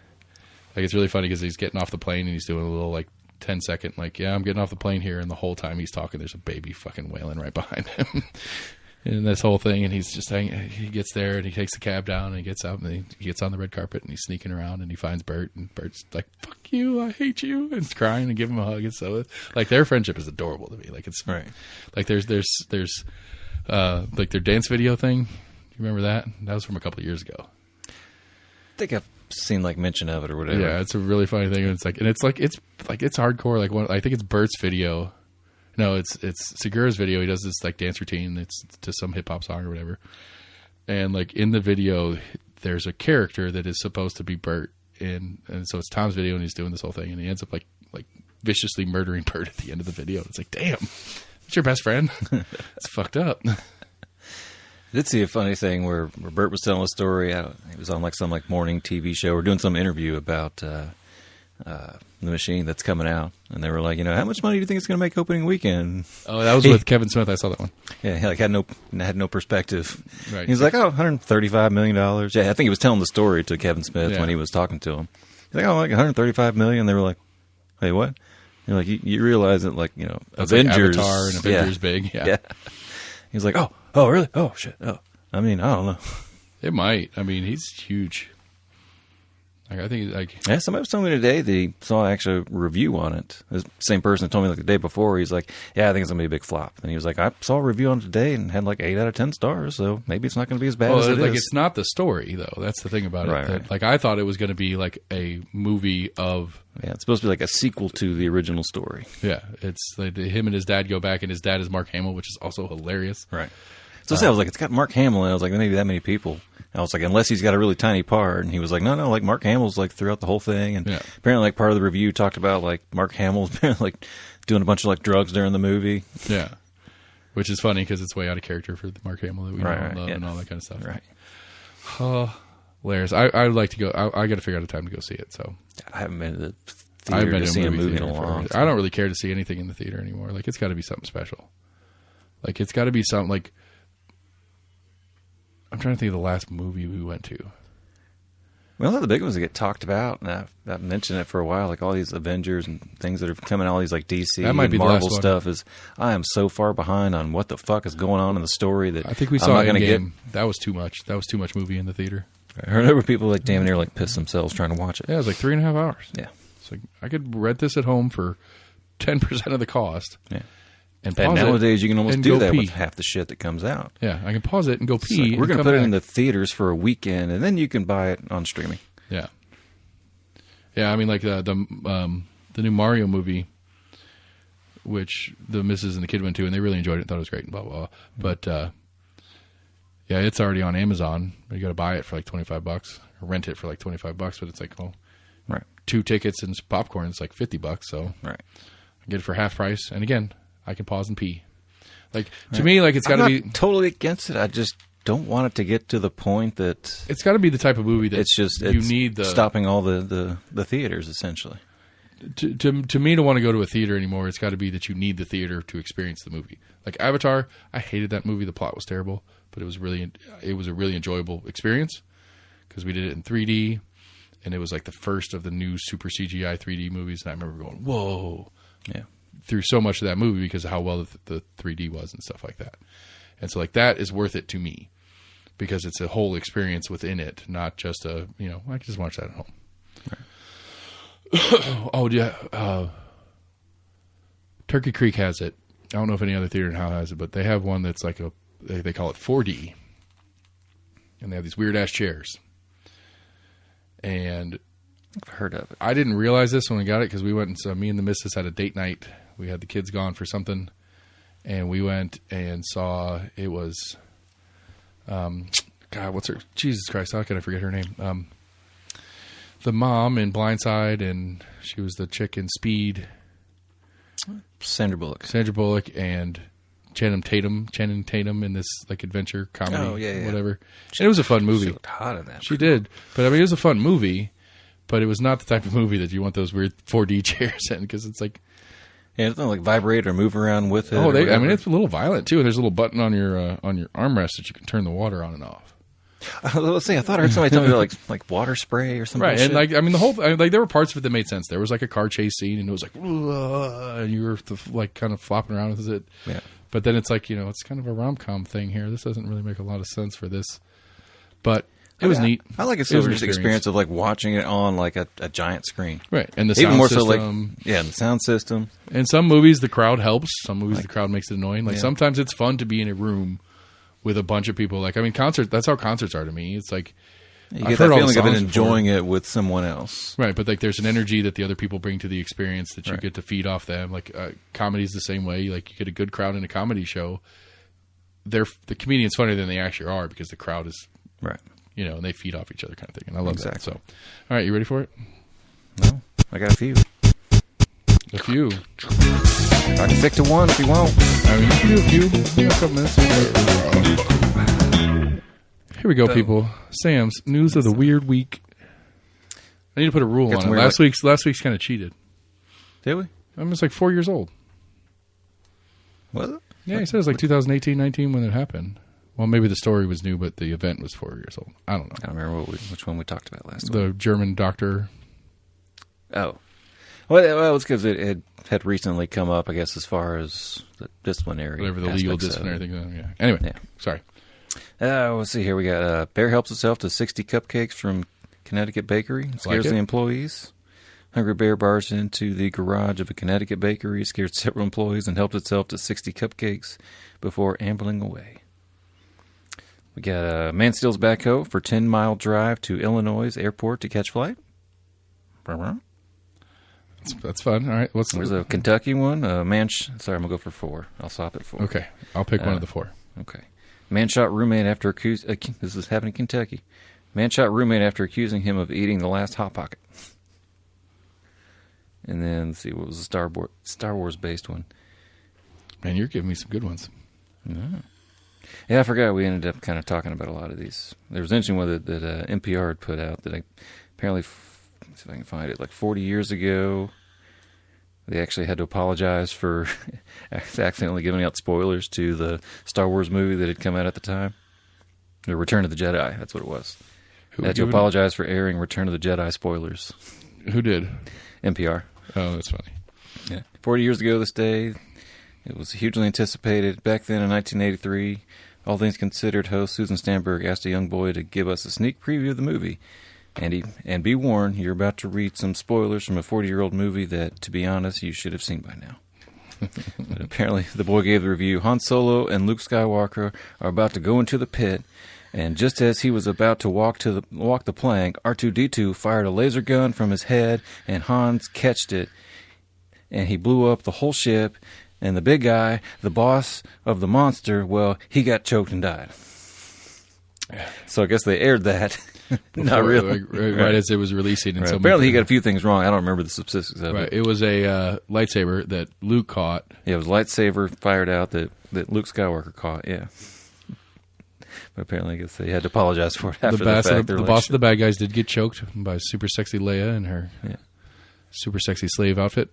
it's really funny because he's getting off the plane and he's doing a little like 10-second, like, yeah, I'm getting off the plane here, and the whole time he's talking, there's a baby fucking wailing right behind him. And this whole thing, and he's just saying, he gets there, and he takes the cab down, and he gets up, and he gets on the red carpet, and he's sneaking around, and he finds Bert, and Bert's like, fuck you, I hate you, and he's crying, and give him a hug, and so, like, their friendship is adorable to me. Like, it's, Right. like, there's like, their dance video thing. You remember that? That was from a couple of years ago. I think I've seen like mention of it or whatever. Yeah, it's a really funny thing. It's hardcore. Like, I think it's Bert's video. No, it's Segura's video. He does this like dance routine. It's to some hip hop song or whatever. And like in the video, there's a character that is supposed to be Bert, and so it's Tom's video, and he's doing this whole thing, and he ends up like viciously murdering Bert at the end of the video. It's like, damn, it's your best friend. It's fucked up. I did see a funny thing where Bert was telling a story. He was on like some like morning TV show or doing some interview about the machine that's coming out, and they were like, how much money do you think it's going to make opening weekend? Oh, that was with Kevin Smith. I saw that one. Yeah, he like had no perspective. Right. He's like, $135 million. Yeah, I think he was telling the story to Kevin Smith Yeah. when he was talking to him. He's like, like $135 million. They were like, hey, what? You're like, you realize that, like, That's like Avengers, Avatar and Avengers big. Yeah. He's like, oh, really? Oh, shit. Oh, I mean, I don't know. It might. I mean, he's huge. Like, I think like Yeah, somebody was telling me today that he saw actually a review on it. The same person told me like the day before. He's like, yeah, I think it's going to be a big flop. And he was like, I saw a review on it today and had like 8 out of 10 stars, so maybe it's not going to be as bad as it like is. it's not the story though. That's the thing about it. Right, That, right. like I thought it was going to be like a movie of Yeah, it's supposed to be like a sequel to the original story. yeah. It's like him and his dad go back, and his dad is Mark Hamill, which is also hilarious. Right. So I was like, it's got Mark Hamill, and I was like, there may be that many people. And I was like, unless he's got a really tiny part. And he was like, no, like Mark Hamill's like throughout the whole thing. And Yeah. apparently, like part of the review talked about like Mark Hamill's like doing a bunch of like drugs during the movie. Yeah, which is funny because it's way out of character for the Mark Hamill that we know Right, and love yeah. and all that kind of stuff. Right. Hilarious. I would like to go. I got to figure out a time to go see it. So I haven't been to the I haven't theater been to to see a movie in theater a long for. time. I don't really care to see anything in the theater anymore. Like it's got to be something special. Like it's got to be something like. I'm trying to think of the last movie we went to. Well, the big ones that get talked about, and I've mentioned it for a while, like all these Avengers and things that are coming, all these like DC That might and be the Marvel last one. stuff. Is I am so far behind on what the fuck is going on in the story that I think we I'm saw not gonna Endgame. That was too much. That was too much movie in the theater. I heard there were people like damn near like piss themselves trying to watch it. Yeah, it was like 3.5 hours. Yeah. It's like I could rent this at home for 10% of the cost. Yeah. And And pause it nowadays you can almost and do go that pee. with half the shit that comes out. Yeah, I can pause it and go It's pee. like, we're going to put it in the theaters for a weekend, and then you can buy it on streaming. Yeah. Yeah, I mean, like the new Mario movie, which the missus and the kid went to, and they really enjoyed it and thought it was great and blah, blah, blah. But, yeah, it's already on Amazon. You got to buy it for like $25 or rent it for like $25, but it's like, well, Right. 2 tickets and some popcorn. It's like $50. So Right. I get it for half price. And again, I can pause and pee. Like, to me, like, it's got to I'm be, not totally against it. I just don't want it to get to the point that it's got to be the type of movie that you need the, stopping all the theaters essentially. to me, to want to go to a theater anymore, it's got to be that you need the theater to experience the movie. Like Avatar, I hated that movie. The plot was terrible, but it was a really enjoyable experience because we did it in 3D, and it was like the first of the new super CGI 3D movies. And I remember going, "Whoa!" Yeah. through so much of that movie because of how well the 3D was and stuff like that. And so, like, that is worth it to me because it's a whole experience within it, not just I can just watch that at home. Right. Oh, yeah. Turkey Creek has it. I don't know if any other theater in Howe has it, but they have one that's like they call it 4D. And they have these weird-ass chairs. And I've heard of it. I didn't realize this when we got it because we went and so me and the missus had a date night. We had the kids gone for something, and we went and saw it was, God, what's her? Jesus Christ, how can I forget her name? The mom in Blindside, and she was the chick in Speed. Sandra Bullock. Sandra Bullock and Channing Tatum in this like adventure comedy, Oh, yeah. whatever. And it was a fun movie. She looked hot in that. She did, but I mean, it was a fun movie. But it was not the type of movie that you want those weird 4D chairs in because it's like, Yeah, it's not like vibrate or move around with it. I mean, it's a little violent too. There's a little button on your armrest that you can turn the water on and off. Let's see. I thought I heard somebody tell me like water spray or something. Right, and like I mean, the whole like there were parts of it that made sense. There was like a car chase scene, and it was like, and you were like kind of flopping around with it. Yeah. But then it's like, you know, it's kind of a rom-com thing here. This doesn't really make a lot of sense for this, but it was neat. I like a silver experience of like watching it on like a giant screen. Right, and the Even sound more system. so like the sound system. In some movies, the crowd helps. Some movies, the crowd makes it annoying. Like Yeah. sometimes it's fun to be in a room with a bunch of people. Like I mean, concerts. That's how concerts are to me. It's like You I've get heard that all the feeling of it songs enjoying it with someone else. right, but like there's an energy that the other people bring to the experience that you Right. get to feed off them. Like comedy's the same way. Like you get a good crowd in a comedy show. The comedian's funnier than they actually are because the crowd is, Right. you know, and they feed off each other kind of thing. And I love that. Exactly. So, all right, you ready for it? No, I got a few. A few. I can stick to one if you want. I mean, you can do a few. We got a couple minutes. Here we go, people. Sam's news of the weird week. I need to put a rule on it. Last week's kind of cheated. Did we? I mean, it's like 4 years old. Was it? Yeah, he said it was like 2018, 19 when it happened. Well, maybe the story was new, but the event was 4 years old. I don't know. I don't remember which one we talked about last week. The German doctor. Oh. Well, it was because it had recently come up, I guess, as far as the disciplinary. Whatever the legal aspects of disciplinary it. thing. Yeah. Anyway, Yeah. sorry. Let's see here. We got Bear helps itself to 60 cupcakes from Connecticut bakery. Scares the employees. Hungry Bear barged into the garage of a Connecticut bakery, scared several employees, and helped itself to 60 cupcakes before ambling away. We got a man steals backhoe for 10-mile drive to Illinois airport to catch flight. That's fun. All right. There's a Kentucky one. Sorry, I'm going to go for 4. I'll stop at 4. Okay. I'll pick one of the 4. Okay. Man shot roommate after this is happening in Kentucky. Man shot roommate after accusing him of eating the last Hot Pocket. And then, let's see, what was the Star Wars based one? Man, you're giving me some good ones. Yeah, I forgot we ended up kind of talking about a lot of these. There was an interesting one that NPR had put out that apparently, let's see if I can find it, like 40 years ago, they actually had to apologize for accidentally giving out spoilers to the Star Wars movie that had come out at the time. The Return of the Jedi, that's what it was. They had to apologize for airing Return of the Jedi spoilers. Who did? NPR. Oh, that's funny. Yeah. 40 years ago this day, it was hugely anticipated. Back then in 1983, All Things Considered host Susan Stamberg asked a young boy to give us a sneak preview of the movie. And be warned, you're about to read some spoilers from a 40-year-old movie that, to be honest, you should have seen by now. But apparently, the boy gave the review, Han Solo and Luke Skywalker are about to go into the pit, and just as he was about to walk the plank, R2-D2 fired a laser gun from his head, and Hans catched it, and he blew up the whole ship, and the big guy, the boss of the monster, well, he got choked and died. So I guess they aired that. Not really. Right as it was releasing. Right. Apparently he got a few things wrong. I don't remember the specifics of right. it. It was a lightsaber that Luke caught. Yeah, it was a lightsaber fired out that Luke Skywalker caught, yeah. But apparently I guess they had to apologize for it after the fact. The boss of the bad guys did get choked by super sexy Leia in her super sexy slave outfit.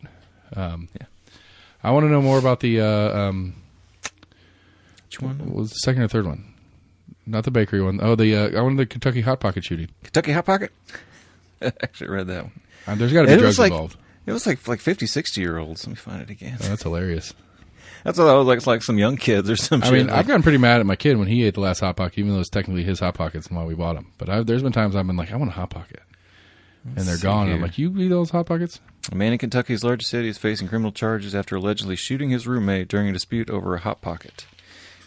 I want to know more about the... which one? What was the second or third one? Not the bakery one. Oh, I wanted the Kentucky Hot Pocket shooting. Kentucky Hot Pocket? I actually read that one. There's got to be drugs involved. It was like 50, 60-year-olds. Let me find it again. Oh, that's hilarious. That's what I was like. It's like some young kids or some shit. I mean, I've gotten pretty mad at my kid when he ate the last Hot Pocket, even though it's technically his Hot Pockets and why we bought them. But there's been times I've been like, I want a Hot Pocket. And they're gone. And I'm like, you eat those Hot Pockets? A man in Kentucky's largest city is facing criminal charges after allegedly shooting his roommate during a dispute over a Hot Pocket.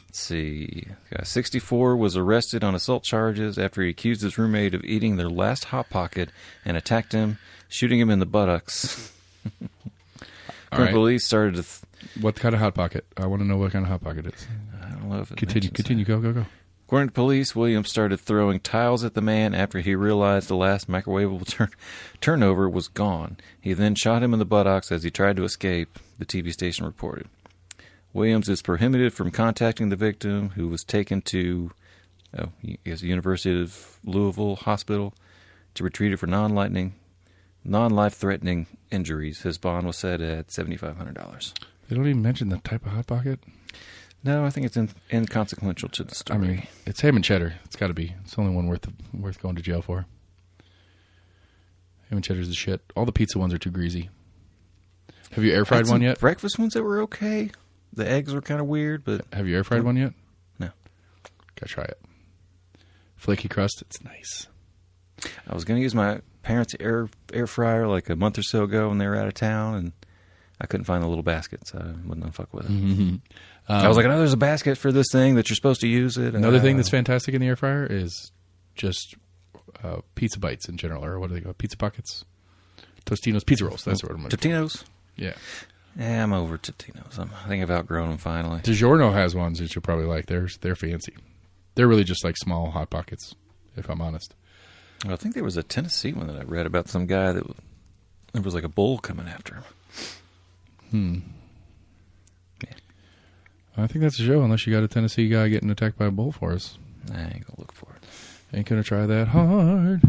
Let's see. Guy 64 was arrested on assault charges after he accused his roommate of eating their last Hot Pocket and attacked him, shooting him in the buttocks. Police started to... What kind of Hot Pocket? I want to know what kind of Hot Pocket it is. I don't know if it Continue. Go. According to police, Williams started throwing tiles at the man after he realized the last microwavable turnover was gone. He then shot him in the buttocks as he tried to escape, the TV station reported. Williams is prohibited from contacting the victim, who was taken to University of Louisville Hospital to be treated for non-life-threatening injuries. His bond was set at $7,500. They don't even mention the type of Hot Pocket? No, I think it's inconsequential to the story. I mean, it's ham and cheddar. It's got to be. It's the only one worth going to jail for. Ham and cheddar's the shit. All the pizza ones are too greasy. Have you air fried one yet? Breakfast ones that were okay. The eggs were kind of weird, but have you air fried one yet? No. Gotta try it. Flaky crust. It's nice. I was going to use my parents' air fryer like a month or so ago when they were out of town, and I couldn't find the little basket, so I wasn't going to fuck with it. Mm-hmm. I was like, oh, there's a basket for this thing that you're supposed to use it. Another thing that's fantastic in the air fryer is just pizza bites in general, or what do they call pizza pockets? Tostinos, pizza rolls. That's what I'm looking for. Totino's? Yeah. Yeah, I'm over Totino's. I think I've outgrown them finally. DiGiorno has ones that you'll probably like. They're fancy. They're really just like small Hot Pockets, if I'm honest. Well, I think there was a Tennessee one that I read about some guy that there was like a bull coming after him. Yeah. I think that's a show, unless you got a Tennessee guy getting attacked by a bull for us. I ain't going to look for it. Ain't going to try that hard.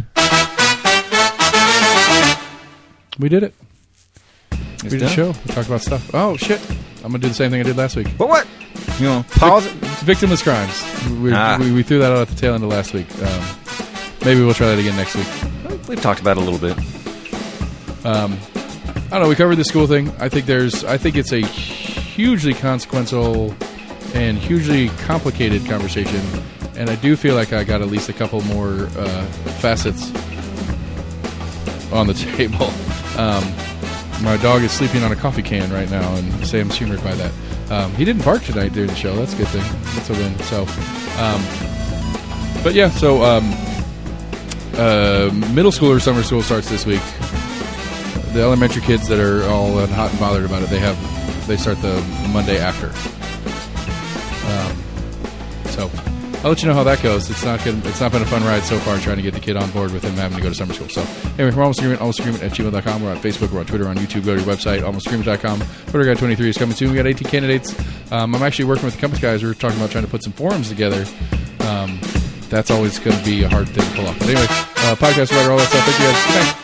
We did it. We did a show. We talked about stuff. Oh, shit. I'm going to do the same thing I did last week. But what? You know, pause it? Victimless crimes. We threw that out at the tail end of last week. Maybe we'll try that again next week. We've talked about it a little bit. I don't know. We covered the school thing. I think it's a hugely consequential and hugely complicated conversation, and I do feel like I got at least a couple more facets on the table. My dog is sleeping on a coffee can right now, and Sam's humored by that. He didn't bark tonight during the show. That's a good thing. That's a win. So, but yeah. So, middle school or summer school starts this week. The elementary kids that are all hot and bothered about it, they start the Monday after. So I'll let you know how that goes. It's not been a fun ride so far trying to get the kid on board with him having to go to summer school. So anyway, we're Almost Agreement at gmail.com. We're on Facebook, we're on Twitter, on YouTube. Go to your website, almostagreement.com. Twitter Guy 23 is coming soon. We got 18 candidates. I'm actually working with the Compass guys. We're talking about trying to put some forums together. That's always going to be a hard thing to pull off. But anyway, podcast writer, all that stuff. Thank you guys. Good night.